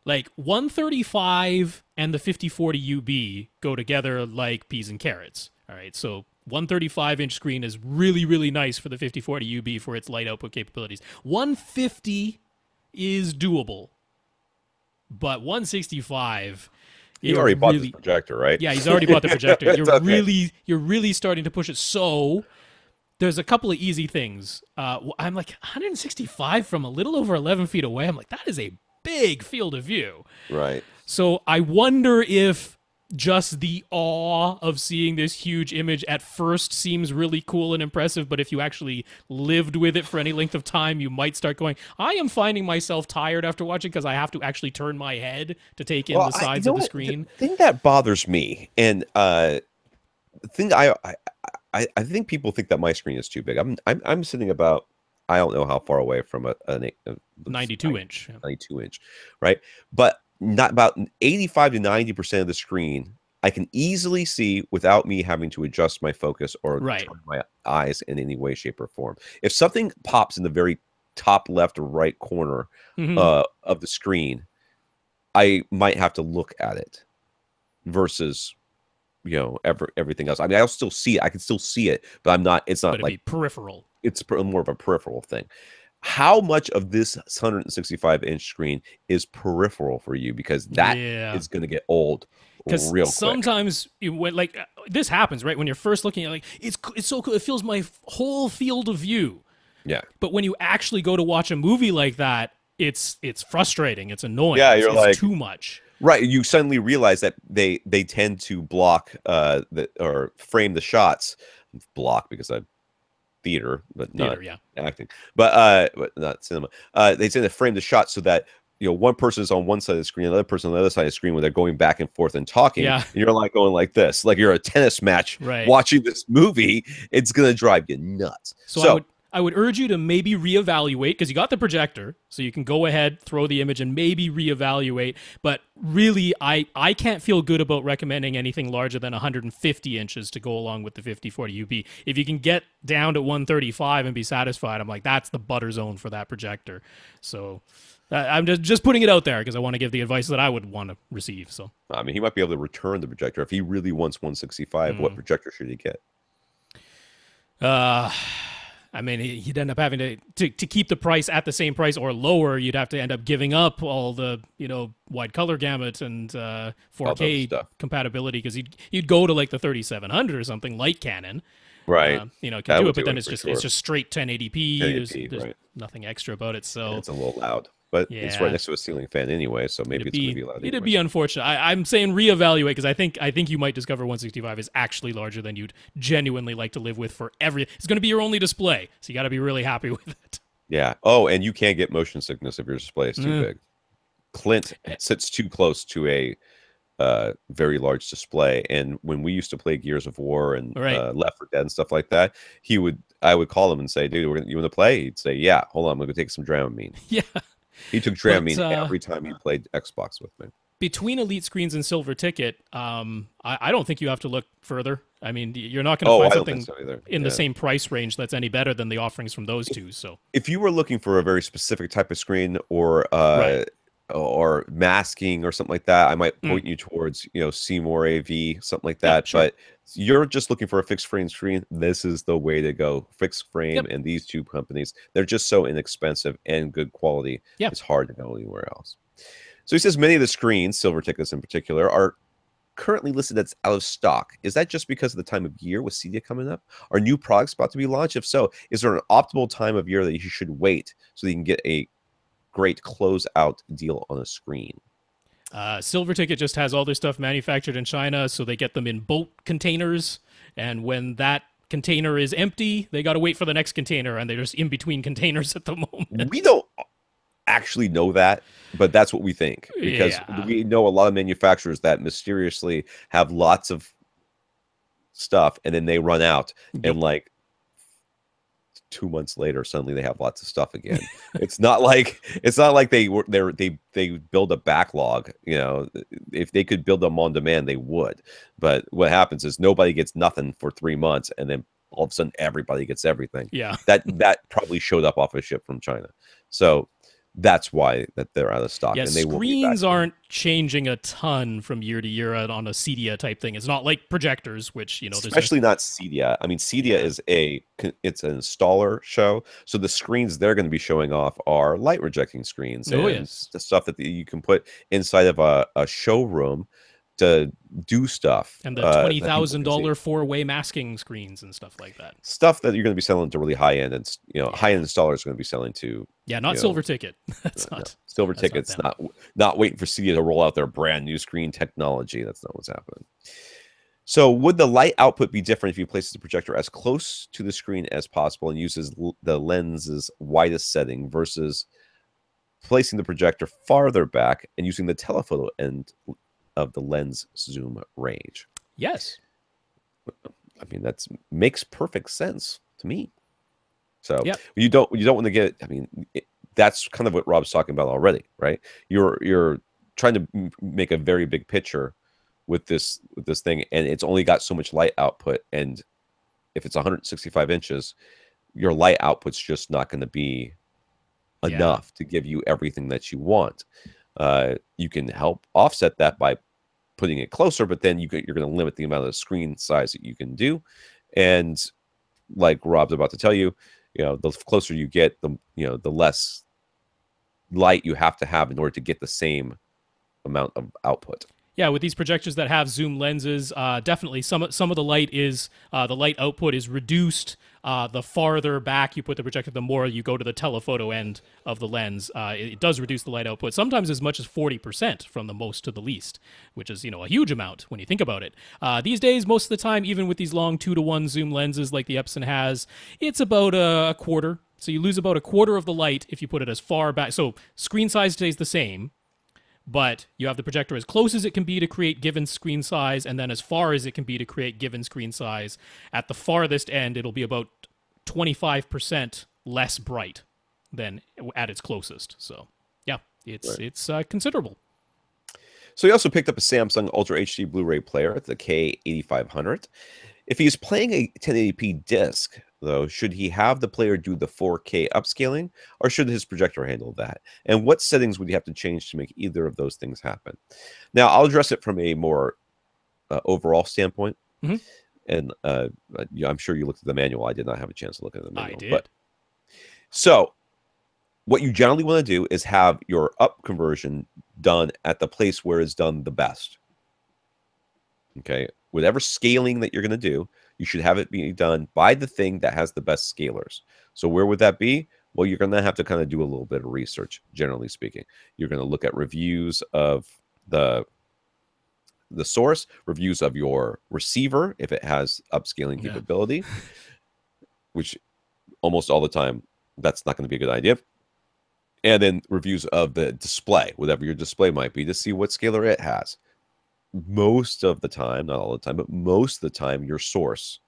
like 135 and the 5040 UB go together like peas and carrots. All right, so 135-inch screen is really, really nice for the 5040 UB for its light output capabilities. 150 is doable, but 165. You already bought this projector, right? Yeah, he's already bought the projector. You're Okay. really starting to push it. So there's a couple of easy things. I'm like 165 from a little over 11 feet away. I'm like, that is a big field of view. Right. So I wonder if just the awe of seeing this huge image at first seems really cool and impressive, but if you actually lived with it for any length of time, you might start going, I am finding myself tired after watching because I have to actually turn my head to take in the sides of the screen. The thing that bothers me, and I think people think that my screen is too big. I'm sitting about, I don't know how far away from a 92-inch. 92-inch, right? But not about 85 to 90% of the screen I can easily see without me having to adjust my focus or turn my eyes in any way, shape, or form. If something pops in the very top left or right corner of the screen, I might have to look at it versus everything else. I mean, I'll still see it. I can still see it, but I'm not. It's not like peripheral. It's more of a peripheral thing. How much of this 165-inch screen is peripheral for you? Because that is going to get old real quick. Sometimes this happens, right? When you're first looking at it's so cool. It fills my whole field of view. Yeah. But when you actually go to watch a movie like that, it's frustrating. It's annoying. Yeah, it's too much. Right. You suddenly realize that they tend to block or frame the shots. Block because I theater, but not acting, but not cinema. They tend to frame the shot so that one person is on one side of the screen, another person on the other side of the screen, when they're going back and forth and talking. Yeah. And you're like going like this, like you're a tennis match watching this movie. It's gonna drive you nuts. So I would urge you to maybe reevaluate, because you got the projector, so you can go ahead, throw the image, and maybe reevaluate. But really, I can't feel good about recommending anything larger than 150 inches to go along with the 5040 UP. If you can get down to 135 and be satisfied, I'm like, that's the butter zone for that projector. So I'm just putting it out there because I want to give the advice that I would want to receive. So I mean, he might be able to return the projector if he really wants 165. What projector should he get? I mean, he'd end up having to keep the price at the same price or lower. You'd have to end up giving up all the wide color gamut and 4K compatibility, because you'd go to like the 3700 or something like Canon. Right. It can do it, but then it's just straight 1080p. 1080p, there's right. nothing extra about it. So it's a little loud. But it's right next to a ceiling fan anyway, so maybe it's going to be loud. It'd be unfortunate. I'm saying reevaluate, because I think you might discover 165 is actually larger than you'd genuinely like to live with for every. It's going to be your only display, so you got to be really happy with it. Yeah. Oh, and you can't get motion sickness if your display is too big. Clint sits too close to a very large display, and when we used to play Gears of War and Left 4 Dead and stuff like that, I would call him and say, "Dude, you want to play?" He'd say, "Yeah, hold on, I'm going to take some Dramamine." Yeah. He took Dramamine every time he played Xbox with me. Between Elite Screens and Silver Ticket, I don't think you have to look further. I mean, you're not going to find something in the same price range that's any better than the offerings from those two. So, if you were looking for a very specific type of screen or masking or something like that, I might point you towards Seymour AV, something like that. Sure. But you're just looking for a fixed frame screen, this is the way to go. Fixed frame, and these two companies, they're just so inexpensive and good quality. It's hard to go anywhere else. So he says many of the screens, Silver Tickets in particular, are currently listed as out of stock. Is that just because of the time of year with CEDIA coming up? Are new products about to be launched? If so, is there an optimal time of year that you should wait so that you can get a great closeout deal on a screen? Silver Ticket just has all their stuff manufactured in China, so they get them in boat containers, and when that container is empty, they got to wait for the next container, and they're just in between containers at the moment. We don't actually know that, but that's what we think, because we know a lot of manufacturers that mysteriously have lots of stuff, and then they run out, and like 2 months later, suddenly they have lots of stuff again. It's not like they build a backlog. If they could build them on demand, they would. But what happens is nobody gets nothing for 3 months, and then all of a sudden everybody gets everything. Yeah, that probably showed up off a ship from China. So that's why that they're out of stock. Yeah, and they screens aren't changing a ton from year to year on a CEDIA type thing. It's not like projectors, which especially not CEDIA. I mean, CEDIA is it's an installer show, so the screens they're going to be showing off are light rejecting screens and the stuff that you can put inside of a showroom to do stuff, and the $20,000 four-way masking screens and stuff like that. Stuff that you're going to be selling to really high end, and high end installers are going to be selling to. Yeah, not Silver Ticket. That's not no. Silver Ticket's not waiting for CEDIA to roll out their brand new screen technology. That's not what's happening. So, would the light output be different if you place the projector as close to the screen as possible and uses the lens's widest setting versus placing the projector farther back and using the telephoto end of the lens zoom range? Yes. I mean, that makes perfect sense to me. So you don't want to get, I mean, that's kind of what Rob's talking about already, right? You're trying to make a very big picture with this thing, and it's only got so much light output, and if it's 165 inches, your light output's just not going to be enough to give you everything that you want. You can help offset that by putting it closer, but then you're going to limit the amount of screen size that you can do. And like Rob's about to tell you, the closer you get, the less light you have to have in order to get the same amount of output. Yeah, with these projectors that have zoom lenses, definitely some of the light is the light output is reduced. The farther back you put the projector, the more you go to the telephoto end of the lens. It does reduce the light output, sometimes as much as 40% from the most to the least, which is a huge amount when you think about it. These days, most of the time, even with these long 2-to-1 zoom lenses like the Epson has, it's about a quarter. So you lose about a quarter of the light if you put it as far back. So screen size stays the same, but you have the projector as close as it can be to create given screen size, and then as far as it can be to create given screen size. At the farthest end, it'll be about 25% less bright than at its closest. So yeah, it's considerable. So he also picked up a Samsung Ultra HD Blu-ray player, the K8500. If he's playing a 1080p disc, though, should he have the player do the 4K upscaling, or should his projector handle that? And what settings would you have to change to make either of those things happen? Now, I'll address it from a more overall standpoint. Mm-hmm. And I'm sure you looked at the manual. I did not have a chance to look at the manual. I did. But, so what you generally want to do is have your up conversion done at the place where it's done the best. Okay, whatever scaling that you're going to do, you should have it be done by the thing that has the best scalers. So where would that be? Well, you're going to have to kind of do a little bit of research, generally speaking. You're going to look at reviews of the source, reviews of your receiver, if it has upscaling capability, which almost all the time, that's not going to be a good idea. And then reviews of the display, whatever your display might be, to see what scaler it has. Most of the time, not all the time, but most of the time, your source,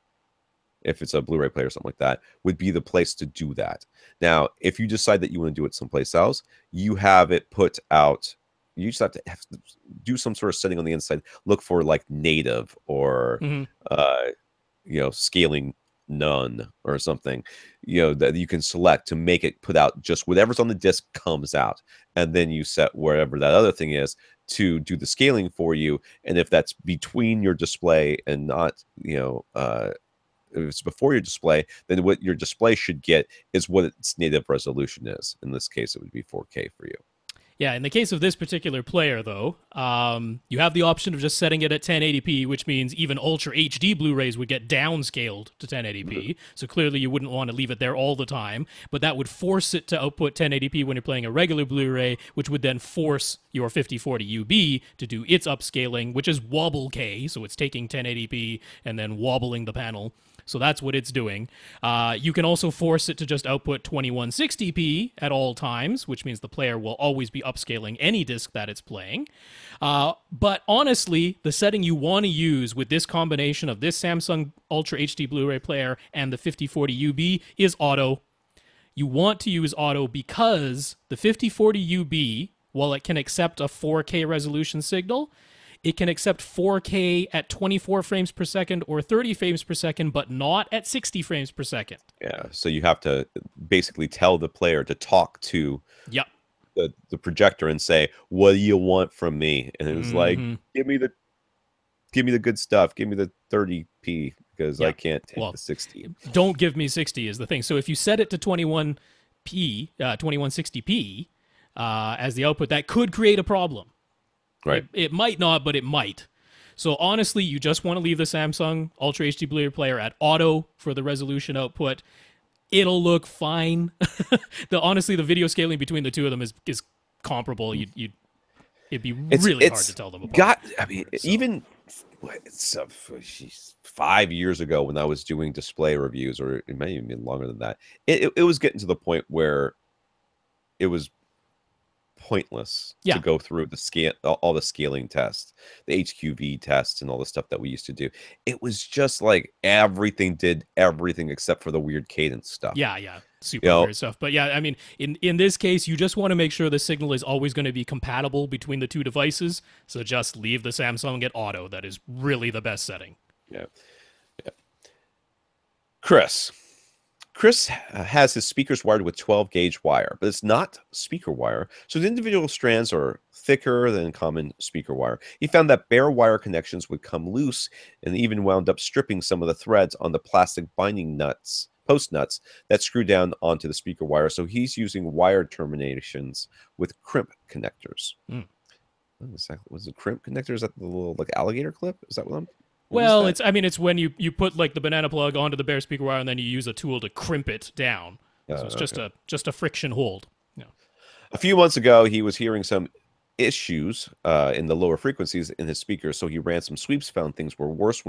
if it's a Blu-ray player or something like that, would be the place to do that. Now, if you decide that you want to do it someplace else, you have it put out. You just have to do some sort of setting on the inside. Look for like native or, scaling none or something, that you can select to make it put out just whatever's on the disc comes out. And then you set wherever that other thing is to do the scaling for you. And if that's between your display and not, if it's before your display, then what your display should get is what its native resolution is. In this case, it would be 4K for you. Yeah, in the case of this particular player, though, you have the option of just setting it at 1080p, which means even Ultra HD Blu-rays would get downscaled to 1080p. Mm-hmm. So clearly you wouldn't want to leave it there all the time, but that would force it to output 1080p when you're playing a regular Blu-ray, which would then force your 5040UB to do its upscaling, which is wobble K, so it's taking 1080p and then wobbling the panel. So that's what it's doing. You can also force it to just output 2160p at all times, which means the player will always be upscaling any disc that it's playing. But honestly, the setting you want to use with this combination of this Samsung Ultra HD Blu-ray player and the 5040UB is auto. You want to use auto because the 5040UB, while it can accept a 4K resolution signal, it can accept 4K at 24 frames per second or 30 frames per second, but not at 60 frames per second. Yeah, so you have to basically tell the player to talk to the projector and say, "What do you want from me?" And it was like, "Give me the good stuff. Give me the 30p because I can't take the 60." Don't give me 60 is the thing. So if you set it to 2160p as the output, that could create a problem. Right. It might not, but it might. So honestly, you just want to leave the Samsung Ultra HD Blu-ray player at auto for the resolution output. It'll look fine. Honestly, the video scaling between the two of them is comparable. It'd be really hard to tell them apart. Even 5 years ago when I was doing display reviews, or it may even be longer than that, it was getting to the point where it was pointless to go through all the scaling tests, the HQV tests, and all the stuff that we used to do. It was just like everything did everything except for the weird cadence stuff. Super weird stuff. But yeah, I mean, in this case, you just want to make sure the signal is always going to be compatible between the two devices. So just leave the Samsung at auto. That is really the best setting. Yeah. Chris has his speakers wired with 12-gauge wire, but it's not speaker wire, so the individual strands are thicker than common speaker wire. He found that bare wire connections would come loose and even wound up stripping some of the threads on the plastic binding post nuts that screw down onto the speaker wire, so he's using wire terminations with crimp connectors. Was it crimp connector? Is that the little like alligator clip? Is that what I'm... Well, it's when you put like the banana plug onto the bare speaker wire and then you use a tool to crimp it down. So it's just a friction hold. A few months ago, he was hearing some issues in the lower frequencies in his speakers, so he ran some sweeps, found things were worse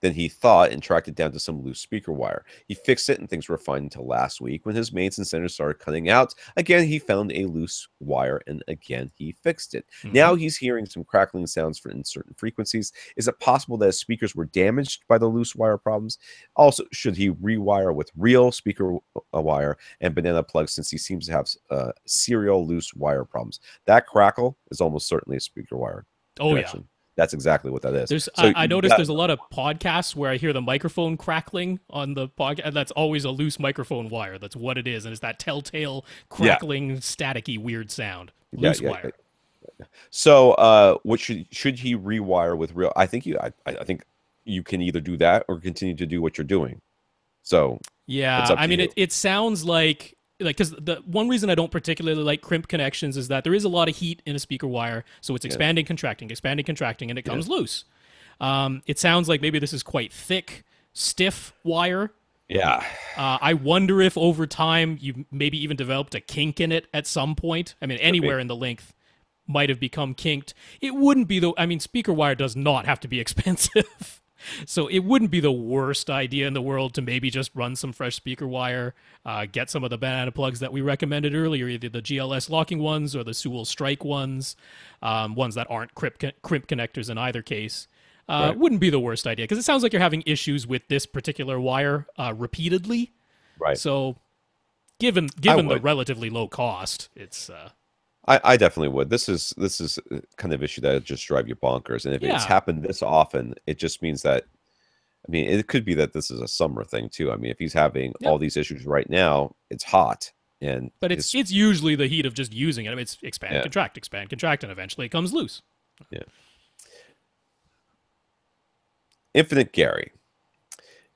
than he thought, and tracked it down to some loose speaker wire. He fixed it, and things were fine until last week when his mains and centers started cutting out. Again, he found a loose wire, and again, he fixed it. Now he's hearing some crackling sounds in certain frequencies. Is it possible that his speakers were damaged by the loose wire problems? Also, should he rewire with real speaker wire and banana plugs, since he seems to have serial loose wire problems? That crackle is almost certainly a speaker wire connection. Yeah. That's exactly what that is. I noticed there's a lot of podcasts where I hear the microphone crackling on the podcast. That's always a loose microphone wire. That's what it is. And it's that telltale crackling, staticky, weird sound. Loose wire. Yeah. So what should he rewire with real? I think you can either do that or continue to do what you're doing. So yeah, I mean, it sounds like because the one reason I don't particularly like crimp connections is that there is a lot of heat in a speaker wire, so it's expanding, contracting, and it comes loose. It sounds like maybe this is quite thick, stiff wire. Yeah. I wonder if over time you maybe even developed a kink in it at some point. I mean, anywhere in the length might have become kinked. It wouldn't be speaker wire does not have to be expensive. So it wouldn't be the worst idea in the world to maybe just run some fresh speaker wire, get some of the banana plugs that we recommended earlier, either the GLS locking ones or the Sewell Strike ones, ones that aren't crimp connectors in either case. Wouldn't be the worst idea, because it sounds like you're having issues with this particular wire repeatedly. Right. So given the relatively low cost, it's... I definitely would. This is kind of issue that just drive you bonkers. And if it's happened this often, it just means that, I mean, it could be that this is a summer thing too. I mean, if he's having all these issues right now, it's hot. But it's usually the heat of just using it. I mean, it's expand, contract, and eventually it comes loose. Yeah. Infinite Gary.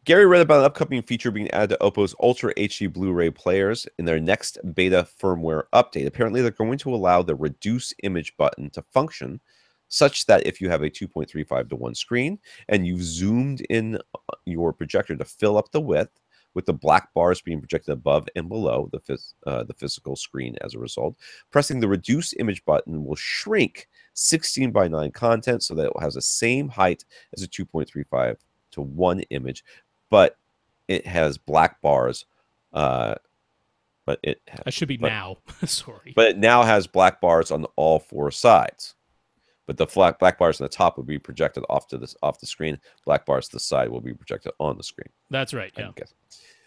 Gary read about an upcoming feature being added to Oppo's Ultra HD Blu-ray players in their next beta firmware update. Apparently, they're going to allow the reduce image button to function such that if you have a 2.35:1 screen and you've zoomed in your projector to fill up the width, with the black bars being projected above and below the physical screen as a result, pressing the reduce image button will shrink 16:9 content so that it has the same height as a 2.35:1 image, but it has black bars. Now. Sorry. But it now has black bars on all four sides. But the black bars on the top will be projected off the screen. Black bars to the side will be projected on the screen. That's right. Yeah.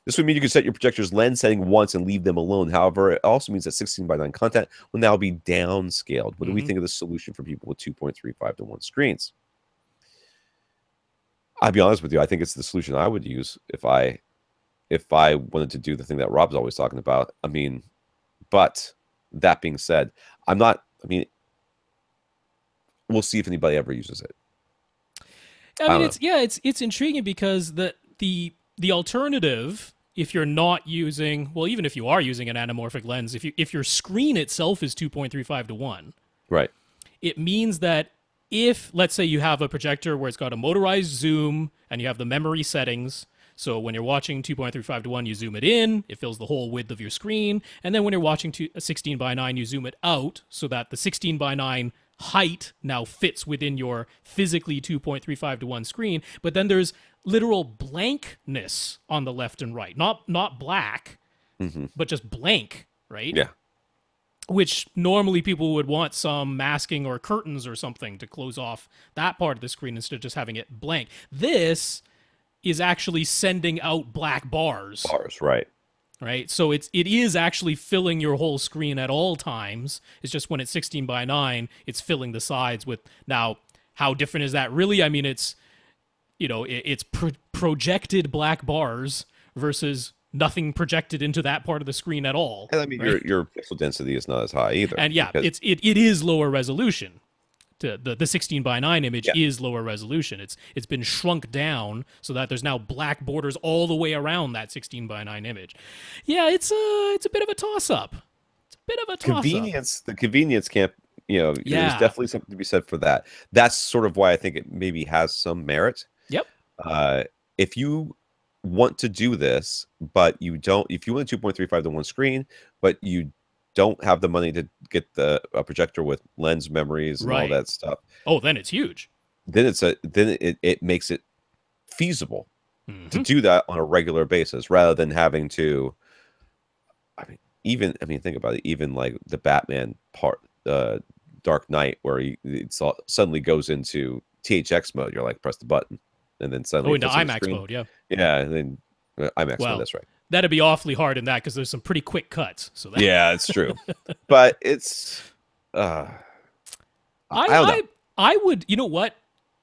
This would mean you can set your projector's lens setting once and leave them alone. However, it also means that 16:9 content will now be downscaled. What do we think of this solution for people with 2.35:1 screens? I'll be honest with you. I think it's the solution I would use if I wanted to do the thing that Rob's always talking about. I mean, but that being said, we'll see if anybody ever uses it. I mean, it's intriguing because the alternative, if you're not using, well, even if you are using an anamorphic lens, if your screen itself is 2.35:1, right, it means that if, let's say, you have a projector where it's got a motorized zoom and you have the memory settings, so when you're watching 2.35:1, you zoom it in, it fills the whole width of your screen, and then when you're watching 16:9, you zoom it out so that the 16:9 height now fits within your physically 2.35:1 screen. But then there's literal blankness on the left and right, not black, but just blank, right? Yeah. Which normally people would want some masking or curtains or something to close off that part of the screen instead of just having it blank. This is actually sending out black bars. Right. Right, so it is actually filling your whole screen at all times. It's just when it's 16:9, it's filling the sides with. Now, how different is that really? I mean, it's projected black bars versus nothing projected into that part of the screen at all. And I mean, right? your pixel density is not as high either. And yeah, it is lower resolution. The 16:9 image is lower resolution. It's been shrunk down so that there's now black borders all the way around that 16:9 image. Yeah, it's a bit of a toss up. The convenience can't. There's definitely something to be said for that. That's sort of why I think it maybe has some merit. Yep. If you want to do this, but you don't, if you want a 2.35:1 screen, but you don't have the money to get a projector with lens memories and all Right. that stuff, Oh, then it's huge. then it makes it feasible to Hmm. do that on a regular basis rather than having to. I mean, think about it. Even like the Batman part, Dark Knight, where suddenly goes into THX mode. You're like, press the button, and then suddenly Oh, it into fits on the IMAX screen. mode, yeah. Yeah, and then IMAX mode. Well, That's right. that'd be awfully hard in that because there's some pretty quick cuts. So that Yeah, it's true. But it's, I don't know. I would, you know what?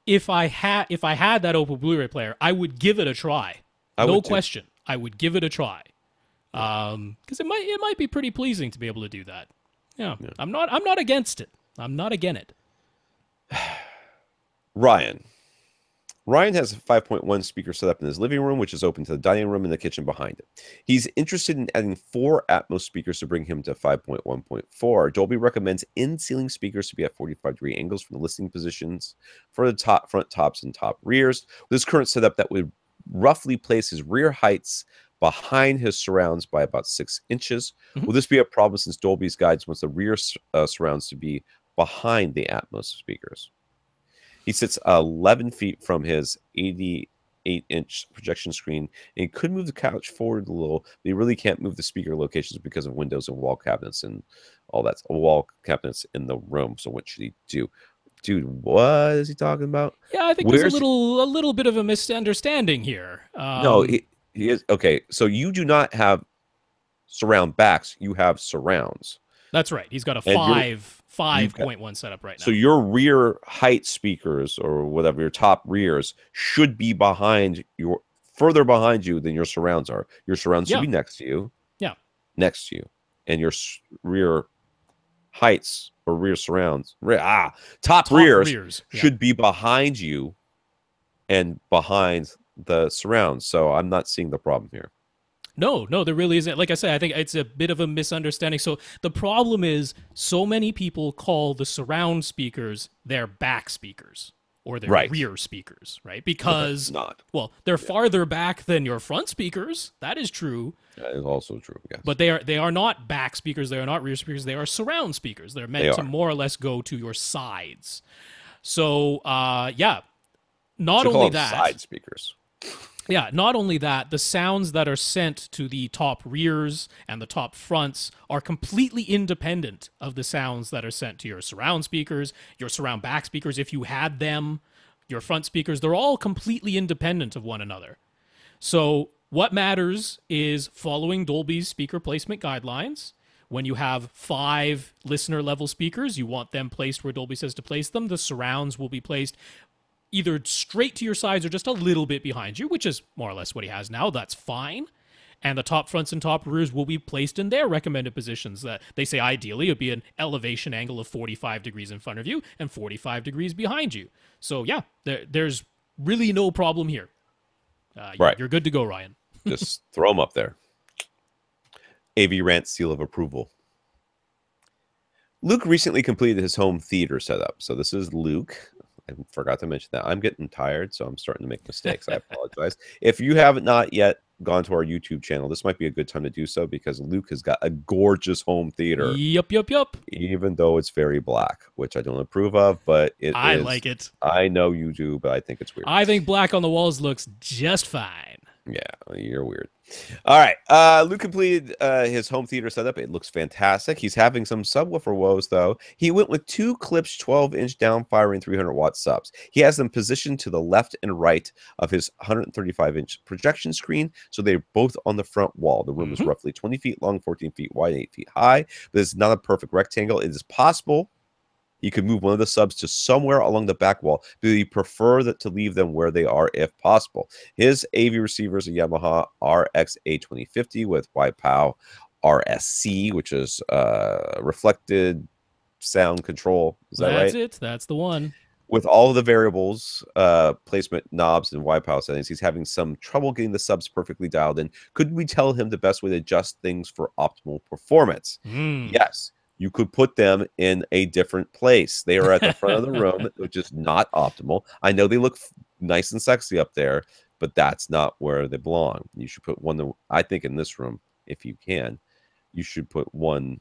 If I had that open Blu-ray player, I would give it a try. I No would too. question. I would give it a try. Because it might be pretty pleasing to be able to do that. Yeah. I'm not against it. I'm not against it. Ryan. Ryan has a 5.1 speaker set up in his living room, which is open to the dining room and the kitchen behind it. He's interested in adding 4 Atmos speakers to bring him to 5.1.4. Dolby recommends in-ceiling speakers to be at 45-degree angles from the listening positions for the front tops and top rears. With his current setup, that would roughly place his rear heights behind his surrounds by about 6 inches. Mhm. Will this be a problem since Dolby's guides wants the rear surrounds to be behind the Atmos speakers? He sits 11 feet from his 88-inch projection screen, and he could move the couch forward a little, but he really can't move the speaker locations because of windows and wall cabinets and all that. Wall cabinets in the room. So what should he do? Dude, what is he talking about? Yeah, I think there's a little bit of a misunderstanding here. No, he is okay. So you do not have surround backs; you have surrounds. That's right. He's got a And 5.1 setup right now. So your rear height speakers or whatever, your top rears should be further behind you than your surrounds are. Your surrounds should be next to you. Yeah. Next to you. And your rear heights or rear surrounds, top rears should be behind you and behind the surrounds. So I'm not seeing the problem here. No, there really isn't. Like I said, I think it's a bit of a misunderstanding. So the problem is so many people call the surround speakers their back speakers or their rear speakers, right? Because, well, they're farther back than your front speakers. That is true. That is also true, yes. But they are not back speakers. They are not rear speakers. They are surround speakers. They're meant to more or less go to your sides. So, yeah, not only that. Side speakers. Yeah, not only that, the sounds that are sent to the top rears and the top fronts are completely independent of the sounds that are sent to your surround speakers, your surround back speakers, if you had them, your front speakers. They're all completely independent of one another. So what matters is following Dolby's speaker placement guidelines. When you have 5 listener level speakers, you want them placed where Dolby says to place them. The surrounds will be placed either straight to your sides or just a little bit behind you, which is more or less what he has now. That's fine. And the top fronts and top rears will be placed in their recommended positions. That they say ideally it would be an elevation angle of 45 degrees in front of you and 45 degrees behind you. So yeah, there's really no problem here. You're good to go, Ryan. Just throw them up there. AVRant seal of approval. Luke recently completed his home theater setup. So this is Luke. I forgot to mention that. I'm getting tired, so I'm starting to make mistakes. I apologize. If you haven't not yet gone to our YouTube channel, this might be a good time to do so because Luke has got a gorgeous home theater. Yup. Even though it's very black, which I don't approve of, but I like it. I know you do, but I think it's weird. I think black on the walls looks just fine. Yeah, you're weird. All right. Luke completed his home theater setup. It looks fantastic. He's having some subwoofer woes, though. He went with 2 Klipsch 12-inch down-firing 300-watt subs. He has them positioned to the left and right of his 135-inch projection screen, so they're both on the front wall. The room is roughly 20 feet long, 14 feet wide, and 8 feet high, but it's not a perfect rectangle. It is possible you could move one of the subs to somewhere along the back wall, but you prefer to leave them where they are if possible. His AV receiver is a Yamaha RX-A2050 with YPOW RSC, which is reflected sound control. Is that right? That's it. That's the one. With all of the variables, placement knobs, and YPOW settings, he's having some trouble getting the subs perfectly dialed in. Could we tell him the best way to adjust things for optimal performance? Yes. You could put them in a different place. They are at the front of the room, which is not optimal. I know they look nice and sexy up there, but that's not where they belong. You should put one, I think in this room, if you can, you should put one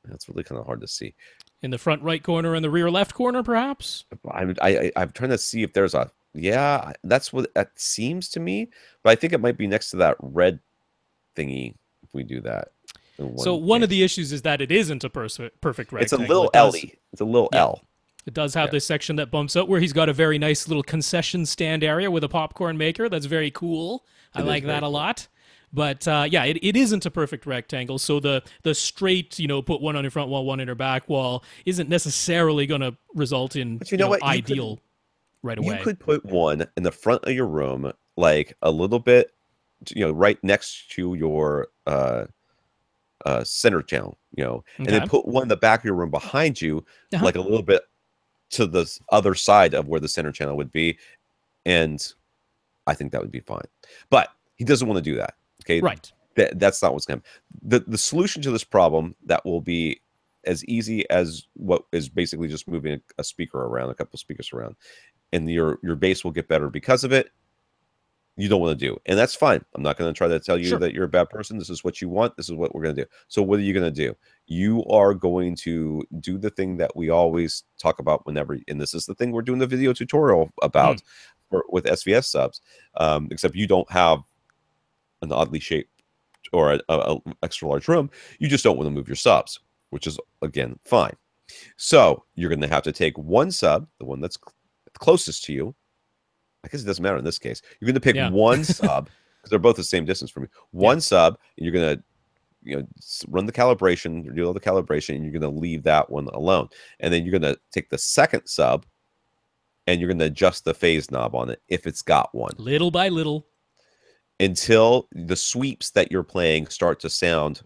That's really kind of hard to see. In the front right corner and the rear left corner, perhaps? I'm trying to see if there's a, yeah, that's what that seems to me. But I think it might be next to that red thingy if we do that. So one of the issues is that it isn't a perfect rectangle. It's a little L-y. It's a little L. It does have this section that bumps out where he's got a very nice little concession stand area with a popcorn maker. That's very cool. I like that a lot. But yeah, it isn't a perfect rectangle. So the straight, put one on your front wall, one in your back wall isn't necessarily going to result in ideal right away. You could put one in the front of your room, like a little bit, right next to your center channel, and then put one in the back of your room behind you, like a little bit to the other side of where the center channel would be, and I think that would be fine. But he doesn't want to do that. Okay, right. That's not what's going to happen. The solution to this problem that will be as easy as what is basically just moving a speaker around, a couple of speakers around, and your bass will get better because of it. You don't want to do, and that's fine. I'm not going to try to tell you that you're a bad person. This is what you want. This is what we're going to do. So what are you going to do? You are going to do the thing that we always talk about whenever, and this is the thing we're doing the video tutorial about with SVS subs, except you don't have an oddly shaped or a extra large room. You just don't want to move your subs, which is, again, fine. So you're going to have to take one sub, the one that's closest to you. I guess it doesn't matter in this case. You're going to pick one sub, because they're both the same distance from you. One sub, and you're going to run the calibration, do all the calibration, and you're going to leave that one alone. And then you're going to take the second sub, and you're going to adjust the phase knob on it if it's got one. Little by little. Until the sweeps that you're playing start to sound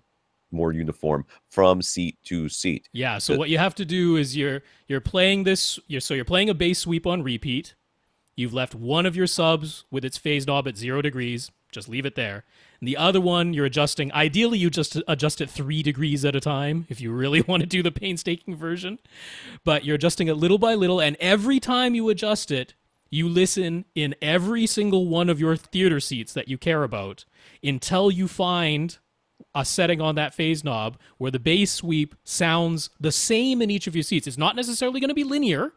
more uniform from seat to seat. Yeah, so what you have to do is you're playing this, you're playing a bass sweep on repeat. You've left one of your subs with its phase knob at 0 degrees. Just leave it there. And the other one, you're adjusting. Ideally, you just adjust it 3 degrees at a time if you really want to do the painstaking version. But you're adjusting it little by little, and every time you adjust it, you listen in every single one of your theater seats that you care about until you find a setting on that phase knob where the bass sweep sounds the same in each of your seats. It's not necessarily going to be linear.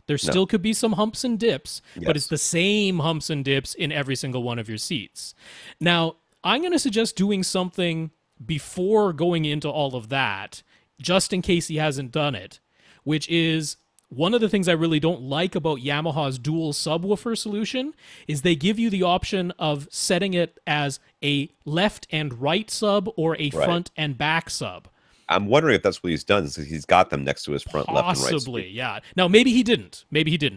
There still could be some humps and dips, but it's the same humps and dips in every single one of your seats. Now, I'm going to suggest doing something before going into all of that, just in case he hasn't done it, which is one of the things I really don't like about Yamaha's dual subwoofer solution is they give you the option of setting it as a left and right sub or a front and back sub. I'm wondering if that's what he's done, is he's got them next to his front, left, and right. Possibly, yeah. Now, maybe he didn't.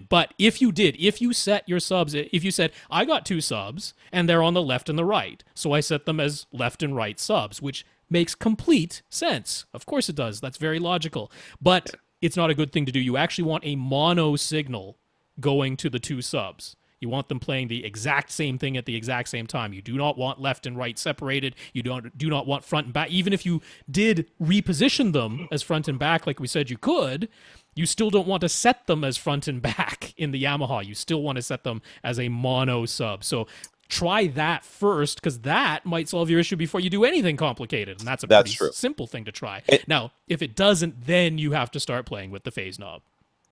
But if you did, if you set your subs, if you said, I got 2 subs, and they're on the left and the right, so I set them as left and right subs, which makes complete sense. Of course it does. That's very logical. But it's not a good thing to do. You actually want a mono signal going to the 2 subs. You want them playing the exact same thing at the exact same time. You do not want left and right separated. You do not want front and back. Even if you did reposition them as front and back, like we said you could, you still don't want to set them as front and back in the Yamaha. You still want to set them as a mono sub. So try that first, because that might solve your issue before you do anything complicated. And that's a pretty simple thing to try. Now, if it doesn't, then you have to start playing with the phase knob.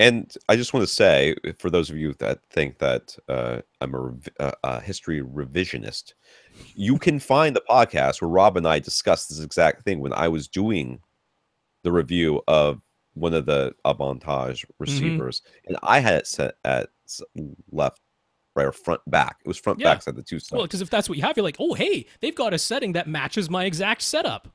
And I just want to say, for those of you that think that I'm a history revisionist, you can find the podcast where Rob and I discussed this exact thing when I was doing the review of one of the Avantage receivers, and I had it set at left, right, or front back. It was front back side, the 2 sides. Well, because if that's what you have, you're like, oh, hey, they've got a setting that matches my exact setup.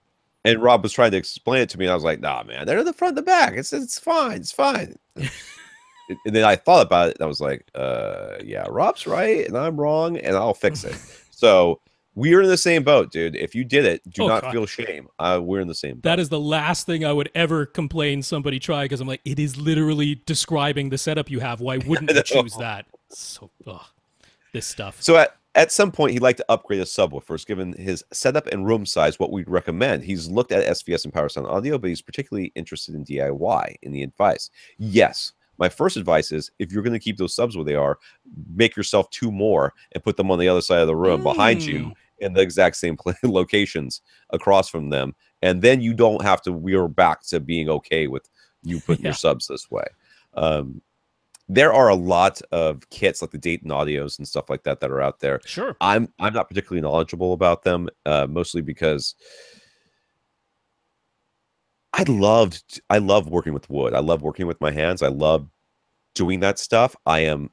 And Rob was trying to explain it to me, and I was like, nah, man, they're in the front and the back. It's fine. It's fine. And then I thought about it, and I was like, yeah, Rob's right, and I'm wrong, and I'll fix it. So we're in the same boat, dude. If you did it, do not feel shame. We're in the same boat. That is the last thing I would ever complain somebody try, because I'm like, it is literally describing the setup you have. Why wouldn't you choose that? So, this stuff. So at some point, he'd like to upgrade his subwoofers, given his setup and room size, what we'd recommend. He's looked at SVS and Power Sound Audio, but he's particularly interested in DIY in the advice. Yes, my first advice is, if you're going to keep those subs where they are, make yourself 2 more and put them on the other side of the room behind you in the exact same locations across from them, and then you don't have to. We're back to being okay with you putting your Yeah. subs this way. There are a lot of kits like the Dayton Audios and stuff like that that are out there. Sure. I'm not particularly knowledgeable about them, mostly because I love working with wood. I love working with my hands. I love doing that stuff. I am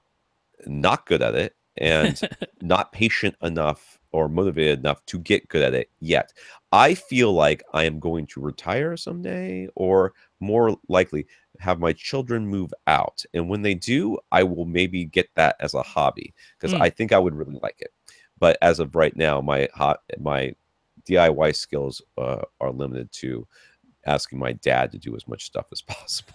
not good at it and not patient enough or motivated enough to get good at it yet. I feel like I am going to retire someday, or more likely have my children move out. And when they do, I will maybe get that as a hobby, because I think I would really like it. But as of right now, my DIY skills are limited to asking my dad to do as much stuff as possible.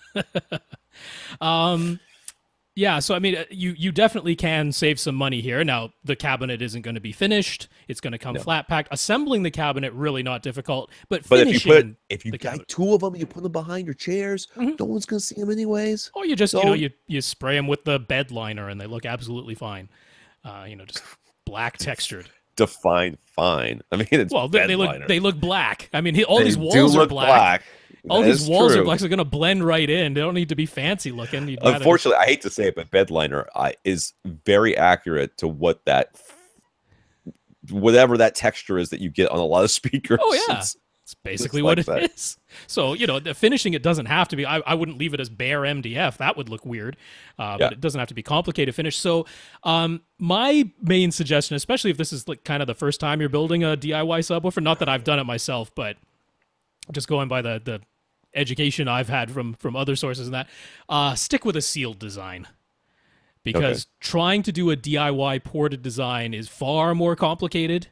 Yeah, so I mean, you definitely can save some money here. Now, the cabinet isn't going to be finished; it's going to come flat packed. Assembling the cabinet really not difficult, but finishing. If you got two of them, you put them behind your chairs. No one's going to see them anyways. Or you just you spray them with the bed liner, and they look absolutely fine. Just black textured. Define fine. I mean, it's they look black. I mean, all these walls are black. All these walls are black. They're going to blend right in. They don't need to be fancy looking. Unfortunately, I hate to say it, but bed liner is very accurate to whatever that texture is that you get on a lot of speakers. Oh yeah, it's basically what it is. So the finishing, it doesn't have to be. I wouldn't leave it as bare MDF. That would look weird. But it doesn't have to be complicated finish. So my main suggestion, especially if this is like kind of the first time you're building a DIY subwoofer, not that I've done it myself, but just going by the education I've had from other sources and that, stick with a sealed design, because trying to do a DIY ported design is far more complicated.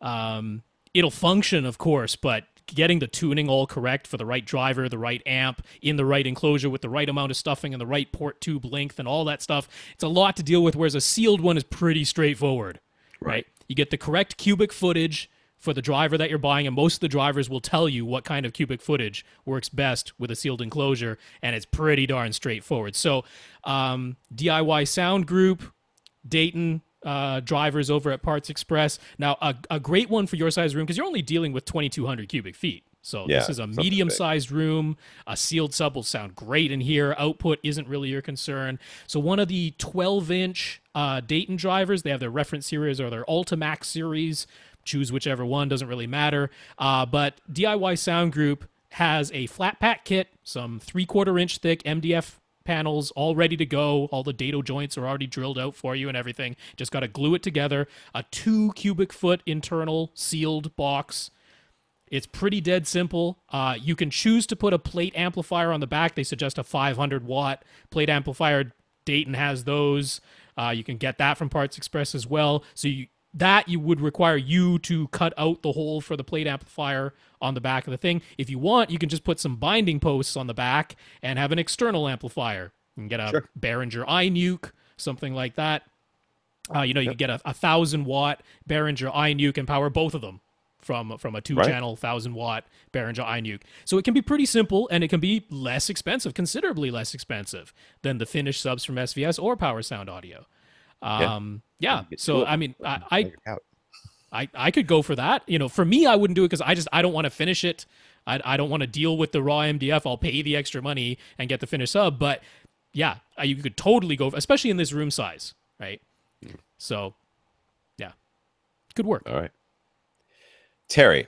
It'll function, of course, but getting the tuning all correct for the right driver, the right amp, in the right enclosure with the right amount of stuffing and the right port tube length and all that stuff, it's a lot to deal with, whereas a sealed one is pretty straightforward, right? You get the correct cubic footage for the driver that you're buying, and most of the drivers will tell you what kind of cubic footage works best with a sealed enclosure, and it's pretty darn straightforward. So DIY Sound Group, Dayton drivers over at Parts Express. Now, a great one for your size room, because you're only dealing with 2,200 cubic feet. So this is a medium-sized room. A sealed sub will sound great in here. Output isn't really your concern. So one of the 12-inch Dayton drivers, they have their reference series or their Ultimax series. Choose whichever one, doesn't really matter. But DIY Sound Group has a flat pack kit, some 3/4-inch thick MDF panels all ready to go. All the dado joints are already drilled out for you and everything. Just got to glue it together. A 2 cubic foot internal sealed box. It's pretty dead simple. You can choose to put a plate amplifier on the back. They suggest a 500-watt plate amplifier. Dayton has those. You can get that from Parts Express as well. So you would require you to cut out the hole for the plate amplifier on the back of the thing. If you want, you can just put some binding posts on the back and have an external amplifier. You can get a Behringer iNuke, something like that. You can get a 1,000-watt Behringer iNuke and power both of them from a 2-channel 1,000-watt Behringer iNuke. So it can be pretty simple, and it can be less expensive, considerably less expensive than the finished subs from SVS or Power Sound Audio. So I mean, I could go for that. For me, I wouldn't do it because I don't want to finish it. I don't want to deal with the raw MDF. I'll pay the extra money and get the finished sub. But yeah, you could totally go, especially in this room size, right? So yeah, could work. All right. Terry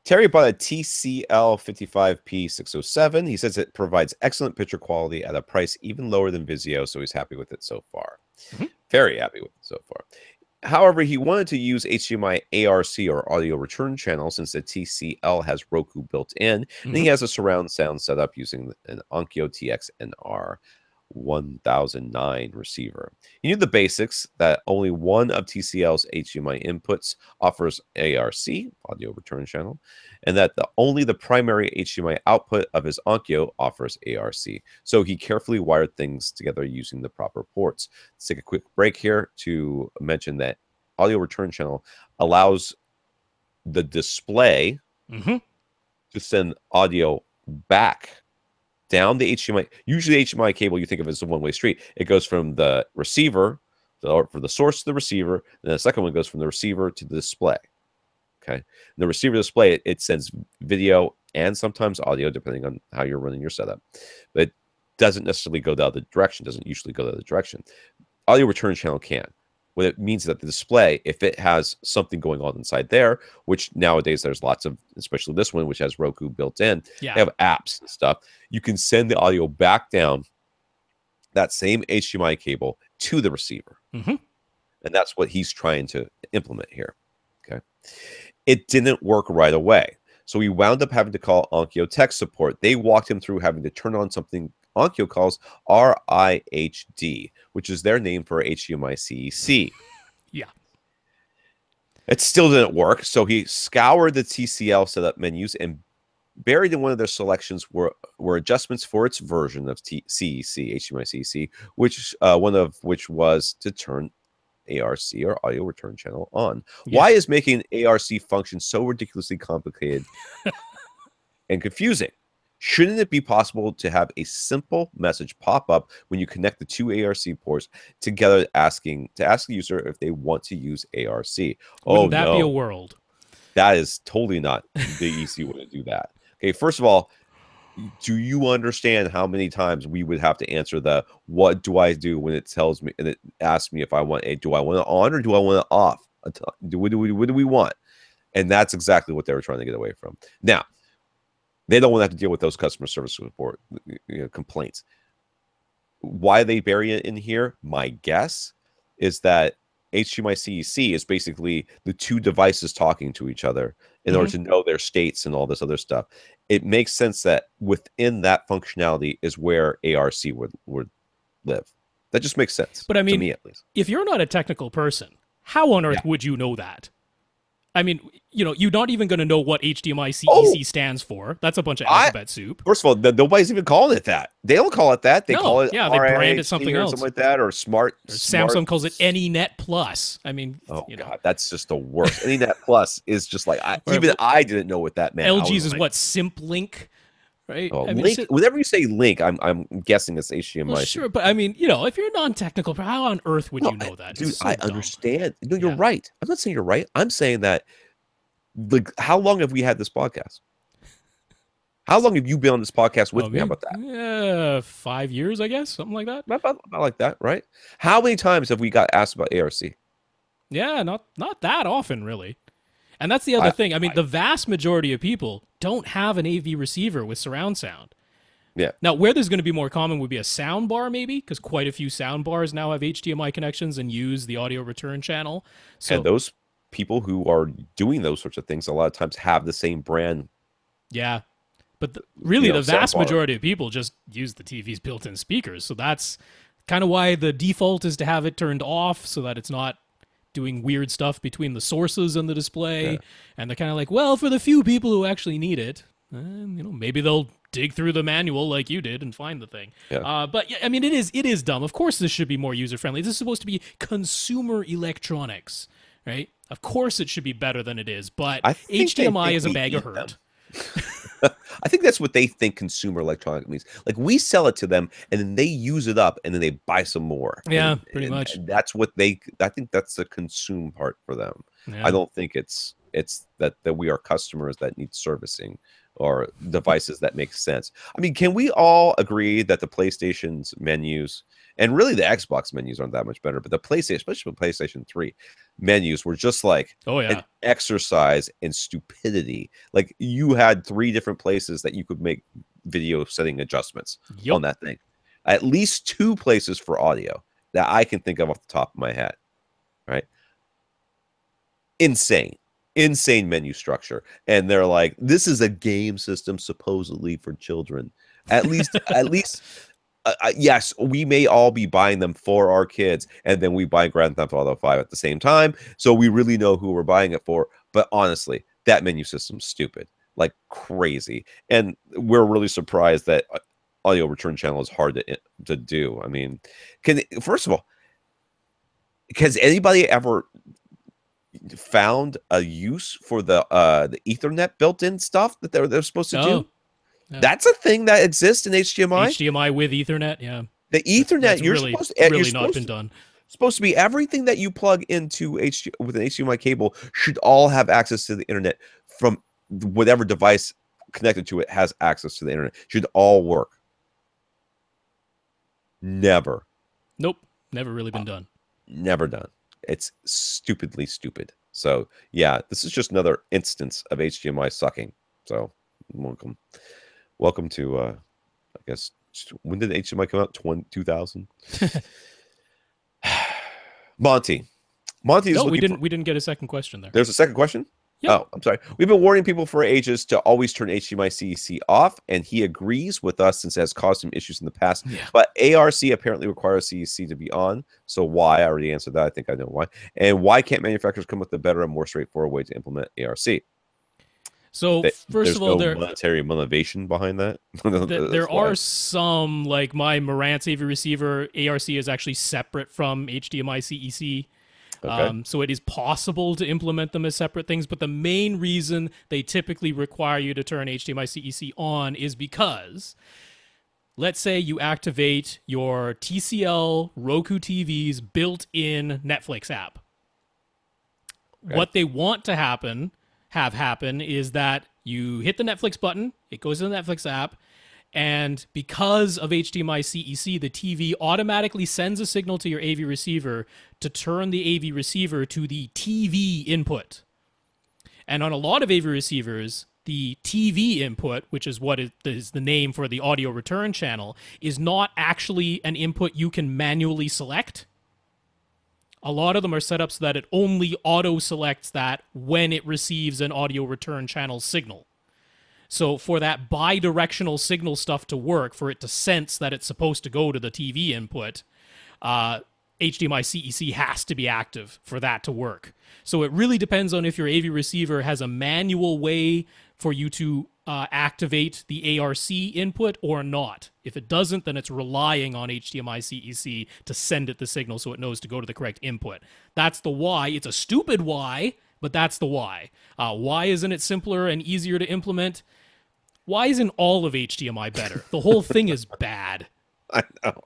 bought a TCL 55P 607. He says it provides excellent picture quality at a price even lower than Vizio, so he's happy with it so far. Very happy with it so far. However, he wanted to use HDMI ARC or audio return channel since the TCL has Roku built in, and he has a surround sound setup using an Onkyo TX-NR 1009 receiver. He knew the basics, that only one of TCL's HDMI inputs offers ARC, audio return channel, and that only the primary HDMI output of his Onkyo offers ARC. So he carefully wired things together using the proper ports. Let's take a quick break here to mention that audio return channel allows the display to send audio back down the HDMI. Usually the HDMI cable you think of as a one-way street. It goes from the receiver, for the source to the receiver, and then the second one goes from the receiver to the display. Okay. And the receiver display, it sends video and sometimes audio, depending on how you're running your setup. But it doesn't necessarily go the other direction, doesn't usually go the other direction. Audio return channel can. What it means is that the display, if it has something going on inside there, which nowadays there's lots of, especially this one, which has Roku built in, they have apps and stuff, you can send the audio back down that same HDMI cable to the receiver. Mm-hmm. And that's what he's trying to implement here. Okay. It didn't work right away. So he wound up having to call Onkyo tech support. They walked him through having to turn on something Onkyo calls RIHD, which is their name for HDMI CEC. Yeah. It still didn't work, so he scoured the TCL setup menus, and buried in one of their selections were adjustments for its version of CEC, HDMI CEC, which one of which was to turn ARC, or audio return channel, on. Yeah. Why is making ARC function so ridiculously complicated and confusing? Shouldn't it be possible to have a simple message pop up when you connect the two ARC ports together, asking the user if they want to use ARC? Wouldn't that be a world? That is totally not the easy way to do that. Okay, first of all, do you understand how many times we would have to answer the "what do I do" when it tells me and it asks me if I want do I want it on or do I want it off? What do we want? And that's exactly what they were trying to get away from. Now, they don't want to have to deal with those customer service support complaints. Why they bury it in here? My guess is that HDMI CEC is basically the two devices talking to each other in order to know their states and all this other stuff. It makes sense that within that functionality is where ARC would live. That just makes sense. But I mean, to me at least, if you're not a technical person, how on earth would you know that? I mean, you're not even going to know what HDMI CEC stands for. That's a bunch of alphabet soup. First of all, nobody's even calling it that. They don't call it that. They call it they brand it something else, something like that, or smart. Samsung calls it AnyNet Plus. I mean, God, that's just the worst. AnyNet Plus is just like I didn't know what that meant. LG's is what SimpLink, right? Oh, Link. Whenever you say Link, I'm guessing it's HDMI. Well, sure, but I mean, if you're non-technical, how on earth would you know that? Dude, I understand. No, you're right. I'm not saying you're right. I'm saying that. How long have we had this podcast? How long have you been on this podcast with me? How about that? Yeah, 5 years, I guess, something like that. About like that, right? How many times have we got asked about ARC? Yeah, not that often, really. And that's the other thing. I mean, the vast majority of people don't have an AV receiver with surround sound. Yeah. Now, where there's going to be more common would be a sound bar, maybe, because quite a few sound bars now have HDMI connections and use the audio return channel. So and those people who are doing those sorts of things a lot of times have the same brand. Yeah. But the vast majority of people just use the TV's built-in speakers. So that's kind of why the default is to have it turned off so that it's not doing weird stuff between the sources and the display. Yeah. And they're kind of like, well, for the few people who actually need it, maybe they'll dig through the manual like you did and find the thing. Yeah. But yeah, I mean, it is dumb. Of course, this should be more user-friendly. This is supposed to be consumer electronics, right? Of course it should be better than it is, but HDMI is a bag of hurt. I think that's what they think consumer electronics means. Like, we sell it to them, and then they use it up, and then they buy some more. Yeah, pretty much. And that's what I think that's the consume part for them. Yeah. I don't think it's that we are customers that need servicing or devices that make sense. I mean, can we all agree that the PlayStation's menus, and really the Xbox menus aren't that much better, but the PlayStation, especially the PlayStation 3 menus, were just like an exercise in stupidity. Like, you had 3 different places that you could make video setting adjustments on that thing. At least 2 places for audio that I can think of off the top of my head. Right? Insane menu structure. And they're like, this is a game system supposedly for children. At least yes, we may all be buying them for our kids, and then we buy Grand Theft Auto 5 at the same time, so we really know who we're buying it for. But honestly, that menu system's stupid, like crazy, and we're really surprised that audio return channel is hard to do. I mean, first of all, has anybody ever found a use for the Ethernet built-in stuff that they're supposed to do? Yeah. That's a thing that exists in HDMI. HDMI with Ethernet, yeah. The Ethernet, that's really not been done. Supposed to be everything that you plug into with an HDMI cable should all have access to the internet from whatever device connected to it has access to the internet. Should all work. Never. Nope, never really been done. Never done. It's stupidly stupid. So yeah, this is just another instance of HDMI sucking. So welcome to I guess, when did HDMI come out? 2000. Monty is No, looking we didn't get a second question there. There's a second question? Yep. Oh, I'm sorry. We've been warning people for ages to always turn HDMI CEC off, and he agrees with us since it has caused him issues in the past. Yeah. But ARC apparently requires CEC to be on. So why? I already answered that. I think I know why. And why can't manufacturers come up with a better and more straightforward way to implement ARC? So first of all, there's no monetary motivation behind that. There are some, like my Marantz AV receiver, ARC is actually separate from HDMI CEC. Okay. So it is possible to implement them as separate things, but the main reason they typically require you to turn HDMI CEC on is because, let's say you activate your TCL Roku TV's built-in Netflix app. Okay. What they want to have happen is that you hit the Netflix button, it goes to the Netflix app, and because of HDMI CEC, the TV automatically sends a signal to your AV receiver to turn the AV receiver to the TV input. And on a lot of AV receivers, the TV input, which is what is the name for the audio return channel, is not actually an input you can manually select. A lot of them are set up so that it only auto-selects that when it receives an audio return channel signal. So for that bi-directional signal stuff to work, for it to sense that it's supposed to go to the TV input, HDMI CEC has to be active for that to work. So it really depends on if your AV receiver has a manual way for you to activate the ARC input or not. If it doesn't, then it's relying on HDMI CEC to send it the signal so it knows to go to the correct input. That's the why. It's a stupid why, but that's the why. Why isn't it simpler and easier to implement? Why isn't all of HDMI better? The whole thing is bad. I know.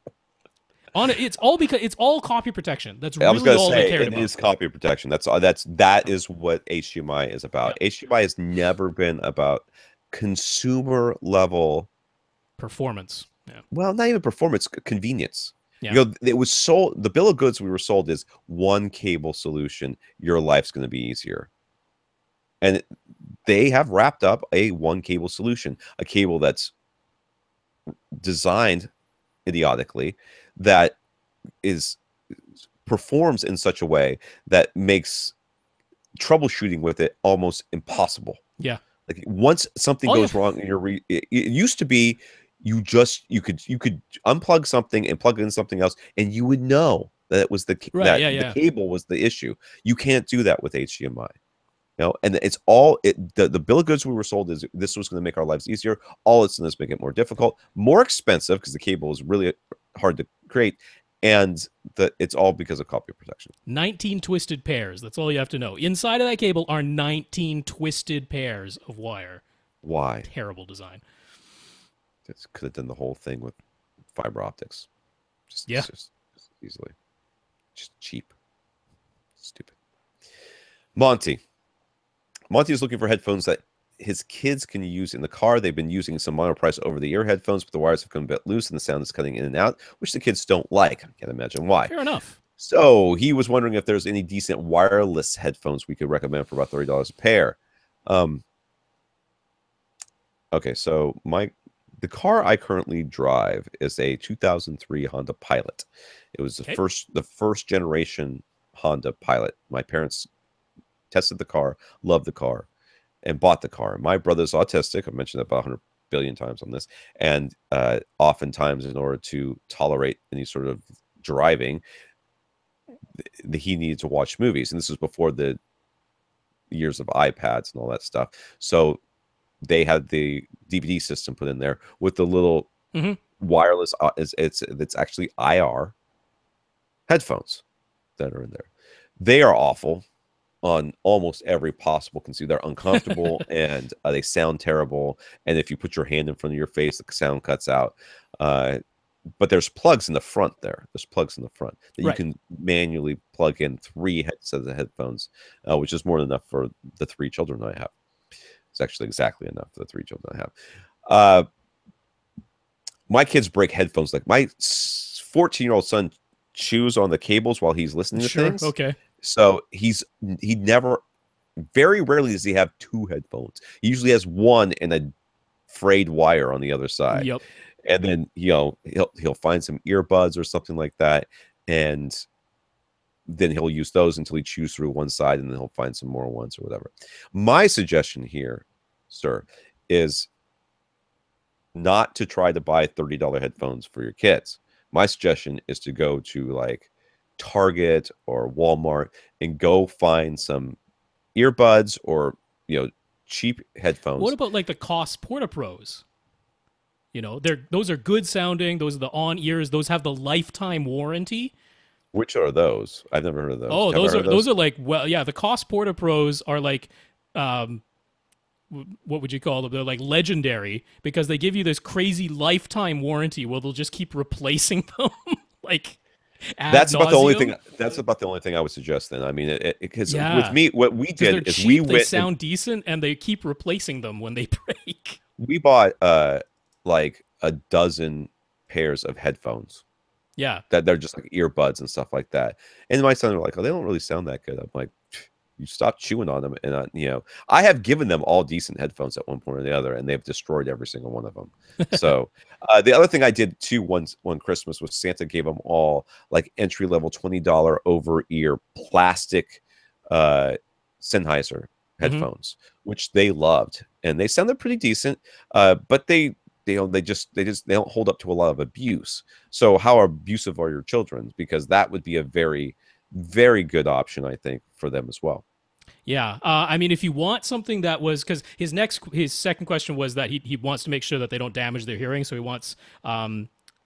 It's all because it's all copy protection. That's really all they cared about. It is copy protection. That is what HDMI is about. Yep. HDMI has never been about consumer level performance. Yeah. Well, not even performance, convenience. Yeah. You know, it was sold. The bill of goods we were sold is one cable solution. Your life's going to be easier, and they have wrapped up a one cable solution, a cable that's designed idiotically, that performs in such a way that makes troubleshooting with it almost impossible. Yeah. Like once something goes wrong in it used to be you could unplug something and plug in something else and you would know that it was the cable was the issue. You can't do that with HDMI. You know, and it's all the bill of goods we were sold is this was going to make our lives easier. All it's going to make it more difficult, more expensive because the cable is really hard to create, and it's all because of copy protection. 19 twisted pairs. That's all you have to know. Inside of that cable are 19 twisted pairs of wire. Why? Terrible design. This could have done the whole thing with fiber optics. Just easily. Just cheap. Stupid. Monty is looking for headphones that his kids can use in the car. They've been using some monoprice over-the-ear headphones, but the wires have come a bit loose and the sound is cutting in and out, which the kids don't like. I can't imagine why. Fair enough. So he was wondering if there's any decent wireless headphones we could recommend for about $30 a pair. Okay, so the car I currently drive is a 2003 Honda Pilot. It was the first generation Honda Pilot. My parents tested the car, loved the car, and bought the car. My brother's autistic. I've mentioned that about 100 billion times on this. And oftentimes, in order to tolerate any sort of driving, he needed to watch movies. And this was before the years of iPads and all that stuff. So they had the DVD system put in there with the little wireless. It's actually IR headphones that are in there. They are awful on almost every possible conceit. They're uncomfortable and they sound terrible. And if you put your hand in front of your face, the sound cuts out. but there's plugs in the front there. There's plugs in the front that you Right. can manually plug in 3 sets of headphones, which is more than enough for the 3 children I have. It's actually exactly enough for the 3 children I have. My kids break headphones. Like my 14-year-old son chews on the cables while he's listening to Sure. things. Okay. So he never, very rarely does he have 2 headphones. He usually has 1 and a frayed wire on the other side. Yep. And then he'll find some earbuds or something like that, and then he'll use those until he chews through one side, and then he'll find some more ones or whatever. My suggestion here, sir, is not to try to buy $30 headphones for your kids. My suggestion is to go to like Target or Walmart and go find some earbuds or cheap headphones. What about like the Koss Porta Pros? Those are good sounding. Those are the on ears. Those have the lifetime warranty. Which are those? I've never heard of those. Oh, those are like, well, yeah, the Koss Porta Pros are like, what would you call them? They're like legendary because they give you this crazy lifetime warranty where they'll just keep replacing them. Like that's about the only thing. That's about the only thing I would suggest. Then I mean, because with me, what we did is cheap, they sound decent, and they keep replacing them when they break. We bought like a dozen pairs of headphones. Yeah, that they're just like earbuds and stuff like that. And my son were like, "Oh, they don't really sound that good." I'm like, "You stop chewing on them." And I have given them all decent headphones at one point or the other, and they've destroyed every single one of them. So the other thing I did too one Christmas was Santa gave them all like entry level $20 over ear plastic Sennheiser headphones, which they loved, and they sounded pretty decent. But they don't hold up to a lot of abuse. So how abusive are your children? Because that would be a very, very good option, I think, for them as well. Yeah. I mean, if you want something that was, because his second question was that he wants to make sure that they don't damage their hearing. So he wants,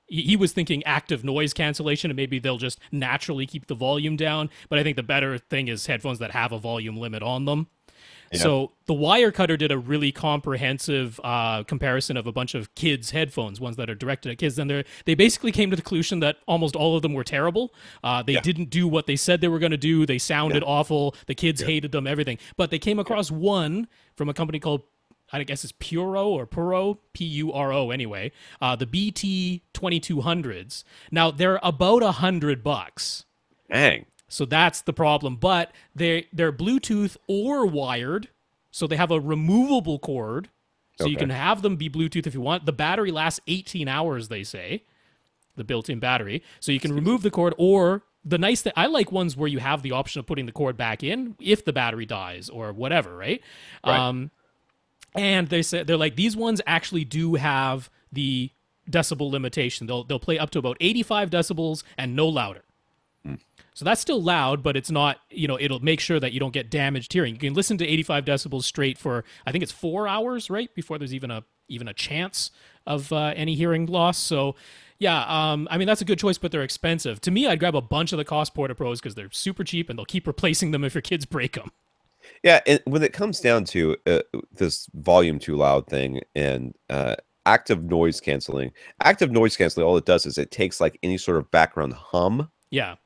he was thinking active noise cancellation, and maybe they'll just naturally keep the volume down. But I think the better thing is headphones that have a volume limit on them. Yeah. So the Wirecutter did a really comprehensive comparison of a bunch of kids' headphones, ones that are directed at kids. And they basically came to the conclusion that almost all of them were terrible. They didn't do what they said they were going to do. They sounded awful. The kids hated them, everything. But they came across one from a company called, I guess it's Puro, P-U-R-O anyway, the BT 2200s. Now, they're about $100. Dang. So that's the problem. But they're Bluetooth or wired, so they have a removable cord. So you can have them be Bluetooth if you want. The battery lasts 18 hours, they say, the built-in battery. So you can remove the cord, or the nice thing, I like ones where you have the option of putting the cord back in if the battery dies or whatever, right? And they're like, these ones actually do have the decibel limitation. They'll play up to about 85 decibels and no louder. So that's still loud, but it's not, it'll make sure that you don't get damaged hearing. You can listen to 85 decibels straight for, I think it's 4 hours, right? Before there's even a chance of any hearing loss. So yeah, I mean, that's a good choice, but they're expensive. To me, I'd grab a bunch of the Koss Porta Pros because they're super cheap and they'll keep replacing them if your kids break them. Yeah, and when it comes down to this volume too loud thing and active noise canceling, all it does is it takes like any sort of background hum. Yeah.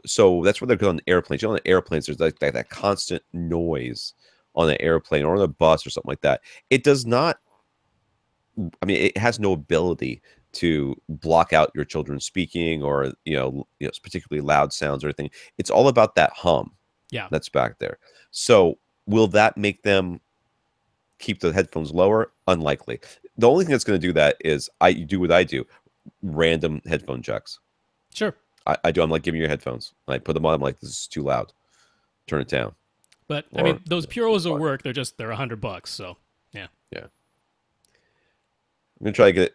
So that's what they're good on airplanes. On airplanes, there's like that constant noise on an airplane or on a bus or something like that. It does not, I mean, it has no ability to block out your children speaking or, particularly loud sounds or anything. It's all about that hum. Yeah. That's back there. So will that make them keep the headphones lower? Unlikely. The only thing that's going to do that is you do what I do, random headphone checks. Sure. I do. I'm like, give me your headphones. And I put them on. I'm like, this is too loud. Turn it down. But I mean, those Puros will work. They're $100. So yeah. Yeah. I'm gonna try to get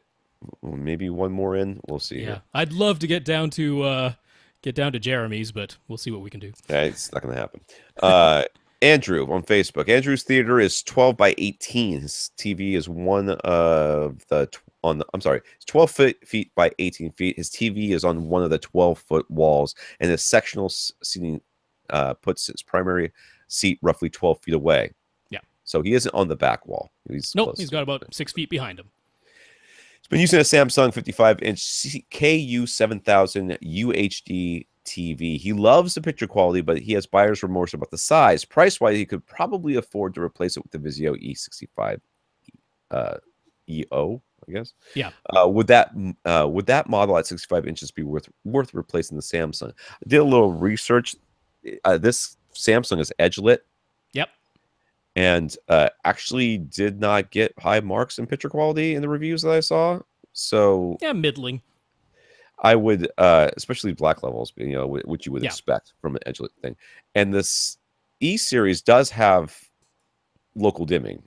maybe one more in. We'll see. Yeah. Here. I'd love to get down to Jeremy's, but we'll see what we can do. Yeah, it's not gonna happen. Andrew on Facebook. Andrew's theater is 12 by 18. His TV is one of the it's 12 feet by 18 feet. His TV is on one of the 12-foot walls, and his sectional seating puts his primary seat roughly 12 feet away. Yeah. So he isn't on the back wall. He's got about 6 feet behind him. He's been using a Samsung 55-inch KU7000 UHD TV. He loves the picture quality, but he has buyer's remorse about the size. Price-wise, he could probably afford to replace it with the Vizio E65 EO, I guess. Yeah. Would that model at 65 inches be worth replacing the Samsung? I did a little research. This Samsung is edge lit. Yep. And actually did not get high marks in picture quality in the reviews that I saw. So yeah, middling. I would, especially black levels, which you would expect from an edge lit thing. And this E series does have local dimming.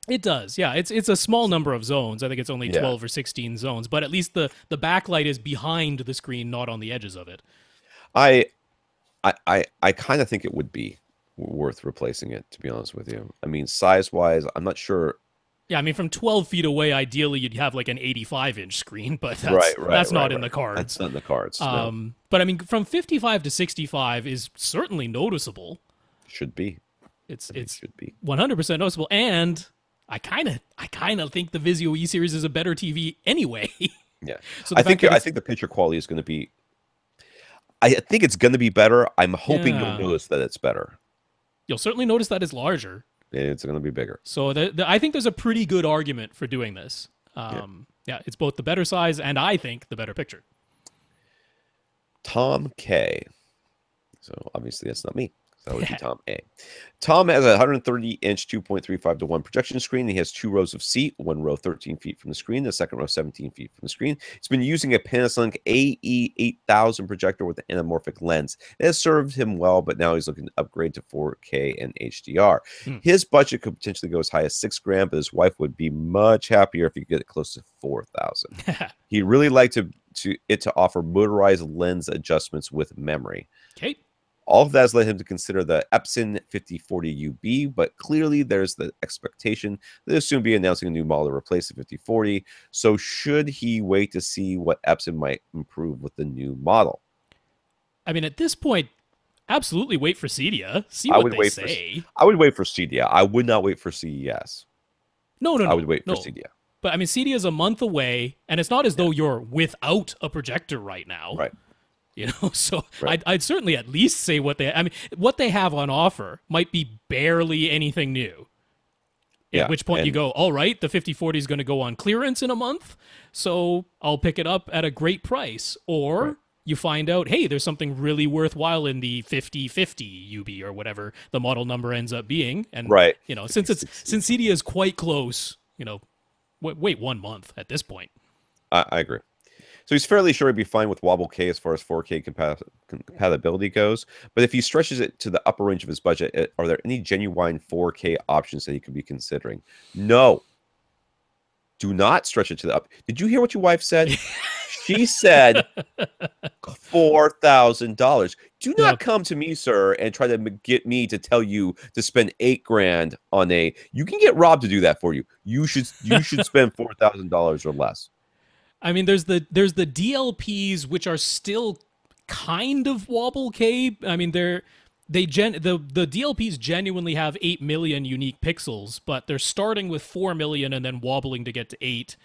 It does, yeah. It's a small number of zones. I think it's only 12 or 16 zones, but at least the backlight is behind the screen, not on the edges of it. I kind of think it would be worth replacing it, to be honest with you. I mean, size-wise, I'm not sure. Yeah, I mean, from 12 feet away, ideally, you'd have like an 85-inch screen, but that's not in the cards. That's not in the cards, no. But I mean, from 55 to 65 is certainly noticeable. Should be. It should be 100% noticeable, and I kind of think the Vizio E series is a better TV anyway. Yeah, so I think the picture quality is going to be. I think it's going to be better. I'm hoping you'll notice that it's better. You'll certainly notice that it's larger. It's going to be bigger. So I think there's a pretty good argument for doing this. Yeah, it's both the better size and I think the better picture. Tom K. So obviously that's not me. That would be Tom A. Tom has a 130-inch 2.35 to 1 projection screen. He has 2 rows of seat, one row 13 feet from the screen, the second row 17 feet from the screen. He's been using a Panasonic AE8000 projector with an anamorphic lens. It has served him well, but now he's looking to upgrade to 4K and HDR. His budget could potentially go as high as $6,000, but his wife would be much happier if he could get it close to $4,000. He'd really like it to offer motorized lens adjustments with memory. Okay. All of that has led him to consider the Epson 5040 UB, but clearly there's the expectation that they'll soon be announcing a new model to replace the 5040. So should he wait to see what Epson might improve with the new model? I mean, at this point, absolutely wait for Cedia. See what they say. I would wait for Cedia. I would not wait for CES. No. I would wait for Cedia. But I mean, Cedia is a month away, and it's not as though you're without a projector right now. Right. So I'd certainly at least say what they have on offer might be barely anything new. At which point you go, all right, the 5040 is going to go on clearance in a month, so I'll pick it up at a great price. Or you find out, hey, there's something really worthwhile in the 5050 UB or whatever the model number ends up being. And since Cedia is quite close, wait 1 month at this point. I agree. So he's fairly sure he'd be fine with Wobble K as far as 4K compatibility goes. But if he stretches it to the upper range of his budget, are there any genuine 4K options that he could be considering? No. Do not stretch it to the up. Did you hear what your wife said? She said $4,000. Do not come to me, sir, and try to get me to tell you to spend $8,000 on a. You can get Rob to do that for you. You should spend $4,000 or less. I mean, there's the DLPs, which are still kind of Wobble K. I mean, the DLPs genuinely have 8 million unique pixels, but they're starting with 4 million and then wobbling to get to 8.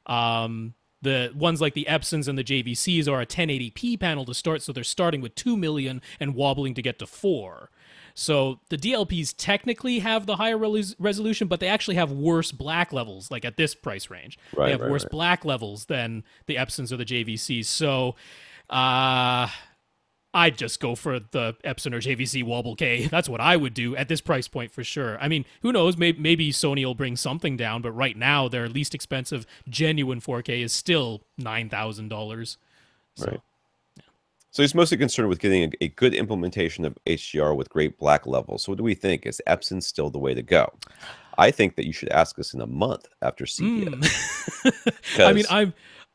The ones like the Epsons and the JVCs are a 1080p panel to start, so they're starting with 2 million and wobbling to get to 4. So the DLPs technically have the higher resolution, but they actually have worse black levels, like at this price range. They have worse black levels than the Epsons or the JVCs. So I'd just go for the Epson or JVC Wobble K. That's what I would do at this price point for sure. I mean, who knows? Maybe Sony will bring something down, but right now their least expensive genuine 4K is still $9,000. So. Right. So he's mostly concerned with getting a good implementation of HDR with great black levels. So what do we think? Is Epson still the way to go? I think that you should ask us in a month after CES. I mean,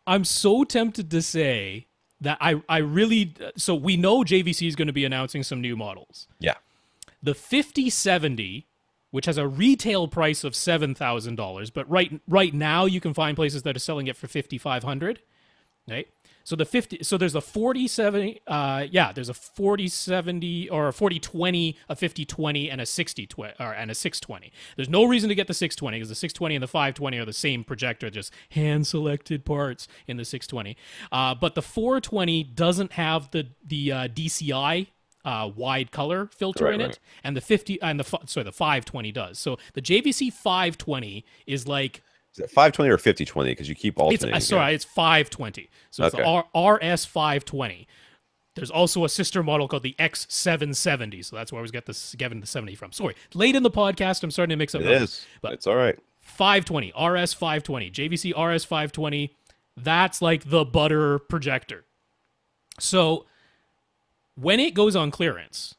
I'm so tempted to say that I really... So we know JVC is going to be announcing some new models. Yeah. The 5070, which has a retail price of $7,000, but right now you can find places that are selling it for $5,500. Right? So there's a 4070, there's a 4070 or a 4020, a 5020, and a 6020 and a 620. There's no reason to get the 620 because the 620 and the 520 are the same projector, just hand selected parts in the 620. But the 420 doesn't have the DCI wide color filter in it, and the 520 does. So the JVC 520 is like, is it 520 or 5020? Because you keep alternating. It's 520. So it's the RS 520. There's also a sister model called the X770. So that's where I was getting the 70 from. Sorry, late in the podcast, I'm starting to mix up. It is, but it's all right. 520, RS 520, JVC RS 520. That's like the butter projector. So when it goes on clearance,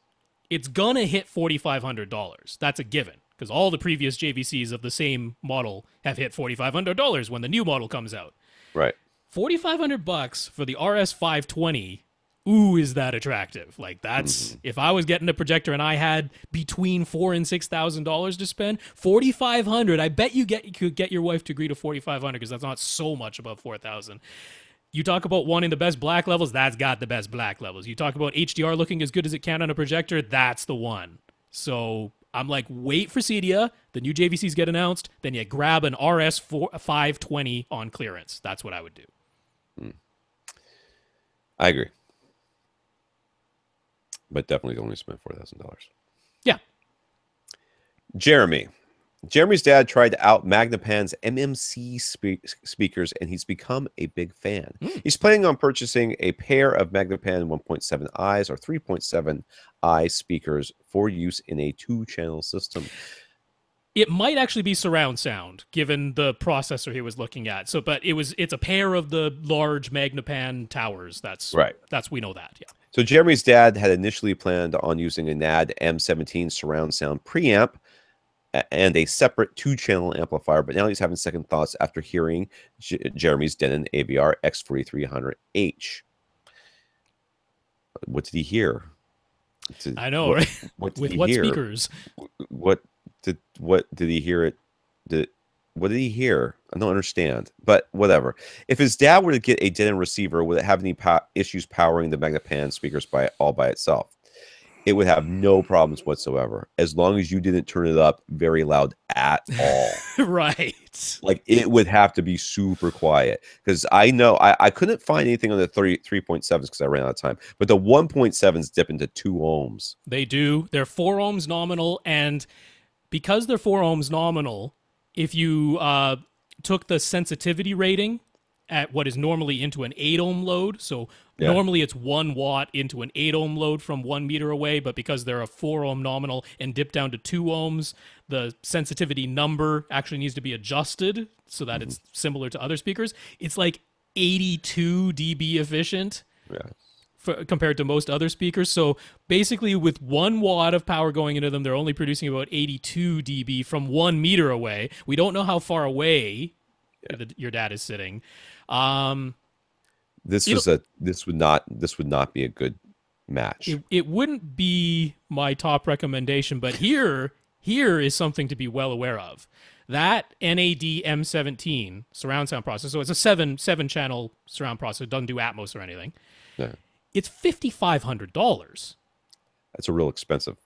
it's gonna hit $4,500. That's a given, because all the previous JVCs of the same model have hit $4,500 when the new model comes out. Right. $4,500 for the RS 520. Ooh, is that attractive? Like, that's if I was getting a projector and I had between $4,000 and $6,000 to spend, $4,500. I bet you could get your wife to agree to $4,500 because that's not so much above $4,000. You talk about wanting the best black levels, that's got the best black levels. You talk about HDR looking as good as it can on a projector, that's the one. So I'm like, wait for Cedia, the new JVCs get announced, then you grab an RS 520 on clearance. That's what I would do. I agree. But definitely only spent $4,000. Yeah. Jeremy's dad tried out Magnapan's MMC speakers, and he's become a big fan. He's planning on purchasing a pair of Magnapan 1.7i's or 3.7i speakers for use in a 2-channel system. It might actually be surround sound, given the processor he was looking at. So, but it's a pair of the large Magnapan towers. That's right. We know that. Yeah. So Jeremy's dad had initially planned on using a NAD M17 surround sound preamp and a separate 2-channel amplifier, but now he's having second thoughts after hearing Jeremy's Denon AVR X4300H. What did he hear? I know, right? With what speakers? What did he hear? What did he hear? I don't understand, but whatever. If his dad were to get a Denon receiver, would it have any issues powering the Magnapan speakers all by itself? It would have no problems whatsoever, as long as you didn't turn it up very loud at all. Right. Like, it would have to be super quiet, because I know I couldn't find anything on the 3.7s because I ran out of time, but the 1.7s dip into 2 ohms. They do. They're 4 ohms nominal, and because they're 4 ohms nominal, if you took the sensitivity rating at what is normally into an 8 ohm load, so normally it's 1 watt into an 8 ohm load from 1 meter away, but because they're a 4 ohm nominal and dip down to 2 ohms, the sensitivity number actually needs to be adjusted so that it's similar to other speakers. It's like 82 dB efficient. Compared to most other speakers. So basically with 1 watt of power going into them, they're only producing about 82 dB from 1 meter away. We don't know how far away your dad is sitting. This would not be a good match. It wouldn't be my top recommendation, but here is something to be well aware of. That NAD M17 surround sound processor, so it's a 7-channel surround processor, it doesn't do Atmos or anything. Yeah. It's $5,500. That's a real expensive.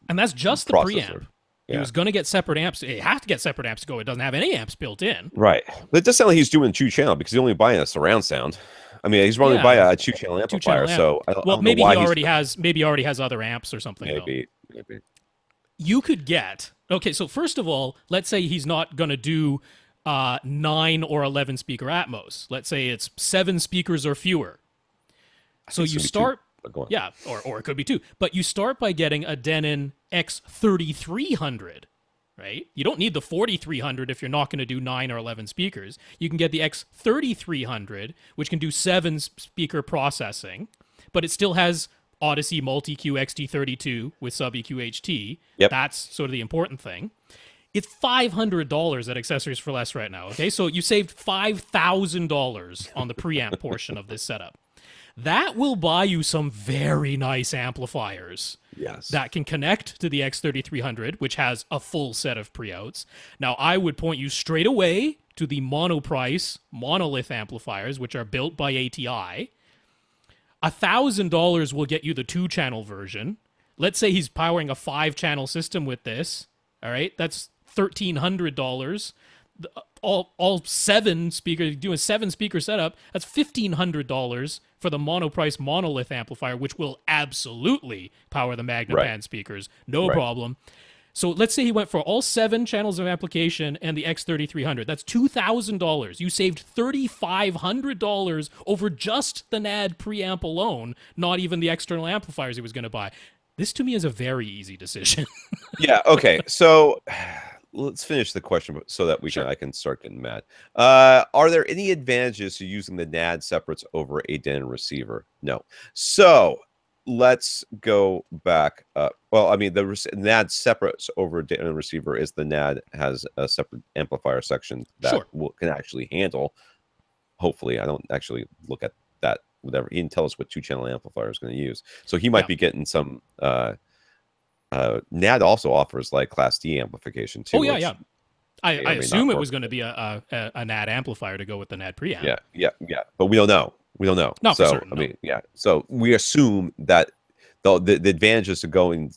And that's just the processor. preamp. He was going to get separate amps. It has to get separate amps to go. It doesn't have any amps built in. Right. But it does sound like he's doing 2-channel because he's only buying a surround sound. I mean, he's only buying a 2-channel amplifier. So I don't maybe know why he already has other amps or something. Maybe. You could get, okay, so first of all, let's say he's not going to do 9 or 11 speaker Atmos. Let's say it's 7 speakers or fewer. So you start, or it could be 2, but you start by getting a Denon X3300, right? You don't need the 4300 if you're not going to do 9 or 11 speakers. You can get the X3300, which can do 7 speaker processing, but it still has Odyssey Multi-Q XT32 with sub-EQ HT. That's sort of the important thing. It's $500 at Accessories for Less right now, okay? So you saved $5,000 on the preamp portion of this setup. That will buy you some very nice amplifiers that can connect to the X3300, which has a full set of pre-outs. Now, I would point you straight away to the monoprice monolith amplifiers, which are built by ATI. $1,000 will get you the 2-channel version. Let's say he's powering a 5-channel system with this. All right, that's $1,300. All 7 speakers, doing 7-speaker setup, that's $1,500 for the monoprice monolith amplifier, which will absolutely power the Magnaband speakers, no problem. So let's say he went for all 7 channels of amplification and the X3300. That's $2,000. You saved $3,500 over just the NAD preamp alone, not even the external amplifiers he was going to buy. This to me is a very easy decision. Yeah. Okay. So let's finish the question so that I can start getting mad. Are there any advantages to using the NAD separates over a DIN receiver? No. So let's go back up. Well, I mean, the NAD separates over a DIN receiver is the NAD has a separate amplifier section that can actually handle. Hopefully, I don't actually look at that. Whatever, he didn't tell us what 2-channel amplifier is going to use, so he might be getting some. NAD also offers like Class D amplification too. Oh yeah. I assume it was going to be a NAD amplifier to go with the NAD preamp. Yeah. But we don't know. Not so for certain, I mean, So we assume that the advantages of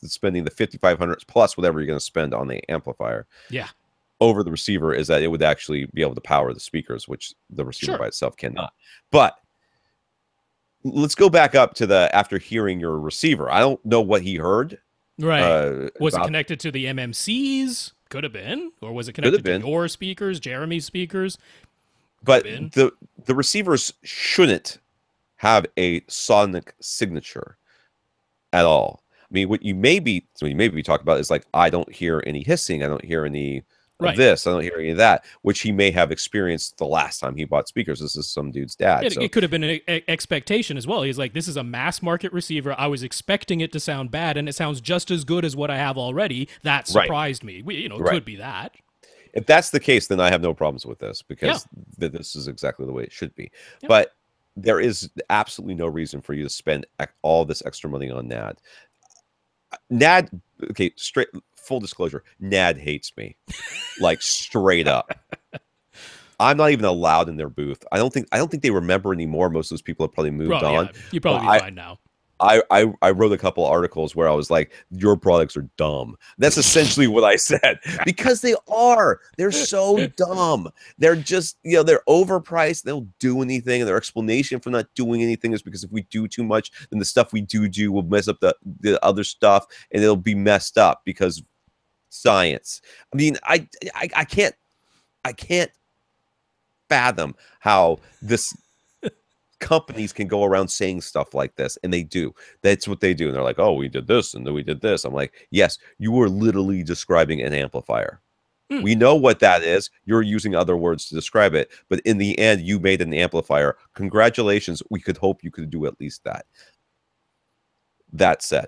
spending the $5,500 plus whatever you're going to spend on the amplifier. Yeah. Over the receiver is that it would actually be able to power the speakers, which the receiver by itself cannot. But let's go back up to after hearing your receiver. I don't know what he heard. Right. Was it connected to the MMCs? Could have been. Or was it connected to your speakers, Jeremy's speakers? But the receivers shouldn't have a sonic signature at all. I mean, what you maybe talk about is like, I don't hear any hissing. I don't hear any of this. I don't hear any of that, which he may have experienced the last time he bought speakers. This is some dude's dad. It could have been an expectation as well. He's like, this is a mass market receiver. I was expecting it to sound bad, and it sounds just as good as what I have already. That surprised me. It could be that. If that's the case, then I have no problems with this because this is exactly the way it should be. But there is absolutely no reason for you to spend all this extra money on NAD. NAD, okay, full disclosure, NAD hates me, like straight up. I'm not even allowed in their booth. I don't think they remember anymore. Most of those people have probably moved on. You're probably fine now. I wrote a couple articles where I was like, your products are dumb. That's essentially what I said, because they are. They're so dumb. They're just, they're overpriced. They don't do anything. And their explanation for not doing anything is because if we do too much, then the stuff we do will mess up the other stuff, and it'll be messed up because science. I mean, I can't fathom how this companies can go around saying stuff like this, and they do. That's what they do, and they're like, oh, we did this and then we did this. I'm like, yes, you were literally describing an amplifier. We know what that is. You're using other words to describe it, but in the end you made an amplifier. Congratulations. We could hope you could do at least that. That said,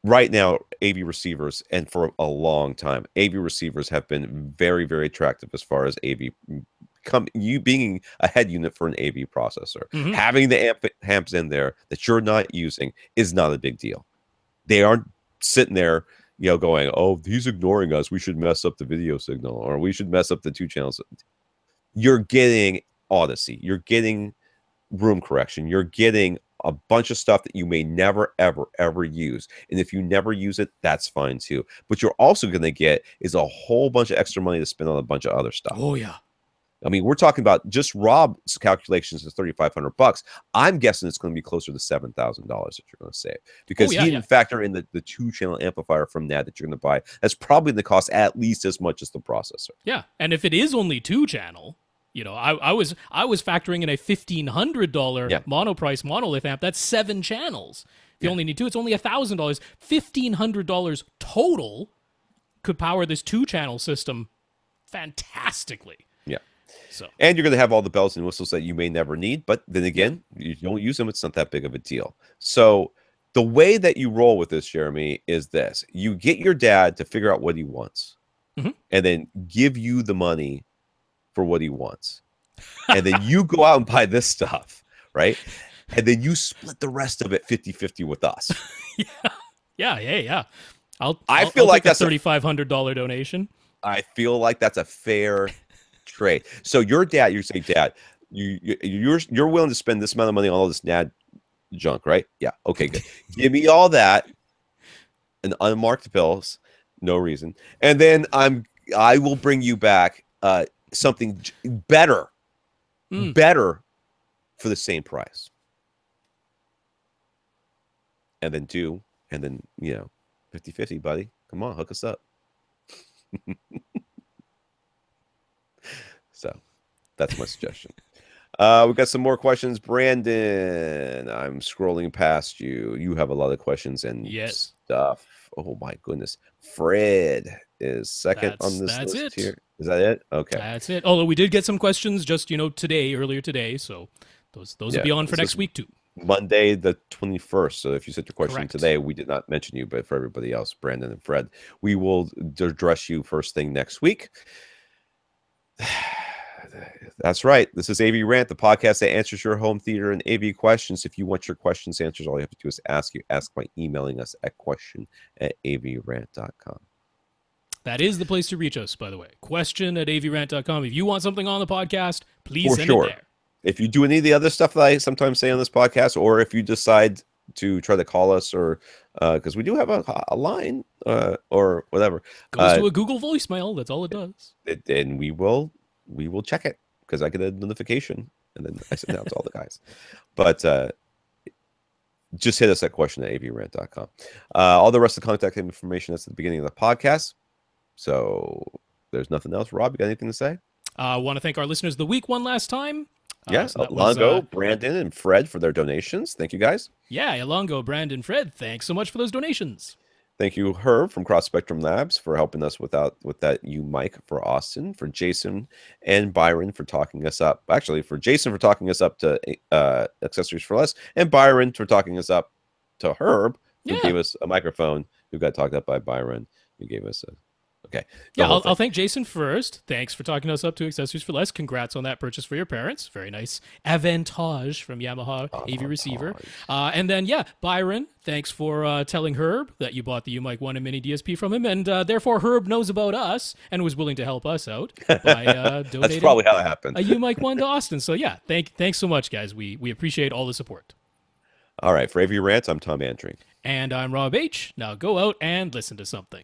right now, AV receivers, and for a long time, AV receivers have been very, very attractive as far as AV you being a head unit for an AV processor. Having the amps in there that you're not using is not a big deal. They aren't sitting there, going, oh, he's ignoring us. We should mess up the video signal, or we should mess up the 2 channels. You're getting Odyssey. You're getting room correction. You're getting a bunch of stuff that you may never, ever, ever use. And if you never use it, that's fine too. But you're also going to get is a whole bunch of extra money to spend on a bunch of other stuff. Oh, yeah. I mean, we're talking about just Rob's calculations is $3,500. I'm guessing it's going to be closer to $7,000 that you're going to save, because he didn't factor in the 2-channel amplifier from NAD that you're going to buy. That's probably going to cost at least as much as the processor. Yeah, and if it is only 2-channel, I was factoring in a $1,500 monoprice monolith amp. That's 7 channels. If you only need 2, it's only $1,000. $1,500 total could power this 2-channel system fantastically. So. And you're going to have all the bells and whistles that you may never need, but then again, you don't use them, it's not that big of a deal. So the way that you roll with this, Jeremy, is this. You get your dad to figure out what he wants, and then give you the money for what he wants. And then you go out and buy this stuff, right? And then you split the rest of it 50-50 with us. Yeah. I feel like that's a $3,500 donation. I feel like that's a fair trade. So your dad, you say, Dad, you're willing to spend this amount of money on all this NAD junk, right? Yeah. Okay, good. Give me all that and unmarked bills, no reason, and then I will bring you back something better, better for the same price, and then 50-50, buddy. Come on, hook us up. So that's my suggestion. We got some more questions. Brandon, I'm scrolling past you. You have a lot of questions and stuff. Oh my goodness. Fred is second on this list here. Is that it? Okay. That's it. Although we did get some questions just, earlier today. So those will be on for next week too. Monday the 21st. So if you sent your question today, we did not mention you, but for everybody else, Brandon and Fred, we will address you first thing next week. That's right. This is AV Rant, the podcast that answers your home theater and AV questions. If you want your questions answered, all you have to do is ask by emailing us at question@avrant.com. That is the place to reach us, by the way. Question@avrant.com. If you want something on the podcast, please send it there. If you do any of the other stuff that I sometimes say on this podcast, or if you decide to try to call us, or because we do have a line or whatever, goes to a Google voicemail. That's all it does. And we will check it because I get a notification and then I send it out to all the guys. But just hit us at question@avrant.com. All the rest of the contact information that's at the beginning of the podcast. So there's nothing else. Rob, you got anything to say? I want to thank our listeners of the week one last time. Yes, Alongo, Brandon, and Fred for their donations. Thank you, guys. Yeah, Alongo, Brandon, Fred, thanks so much for those donations. Thank you, Herb from Cross Spectrum Labs, for helping us with that mic for Austin, for Jason and Byron for talking us up. Actually, for Jason for talking us up to Accessories for Less, and Byron for talking us up to Herb, who gave us a microphone, who got talked up by Byron, who gave us a... Okay. Yeah, I'll thank Jason first. Thanks for talking us up to Accessories for Less. Congrats on that purchase for your parents. Very nice. Avantage from Yamaha AV Receiver. And then, Byron, thanks for telling Herb that you bought the UMic 1 and Mini DSP from him. And therefore, Herb knows about us and was willing to help us out by donating That's probably how it happened. a UMic 1 to Austin. So, thanks so much, guys. We appreciate all the support. All right. For AV Rant, I'm Tom Andry. And I'm Rob H. Now go out and listen to something.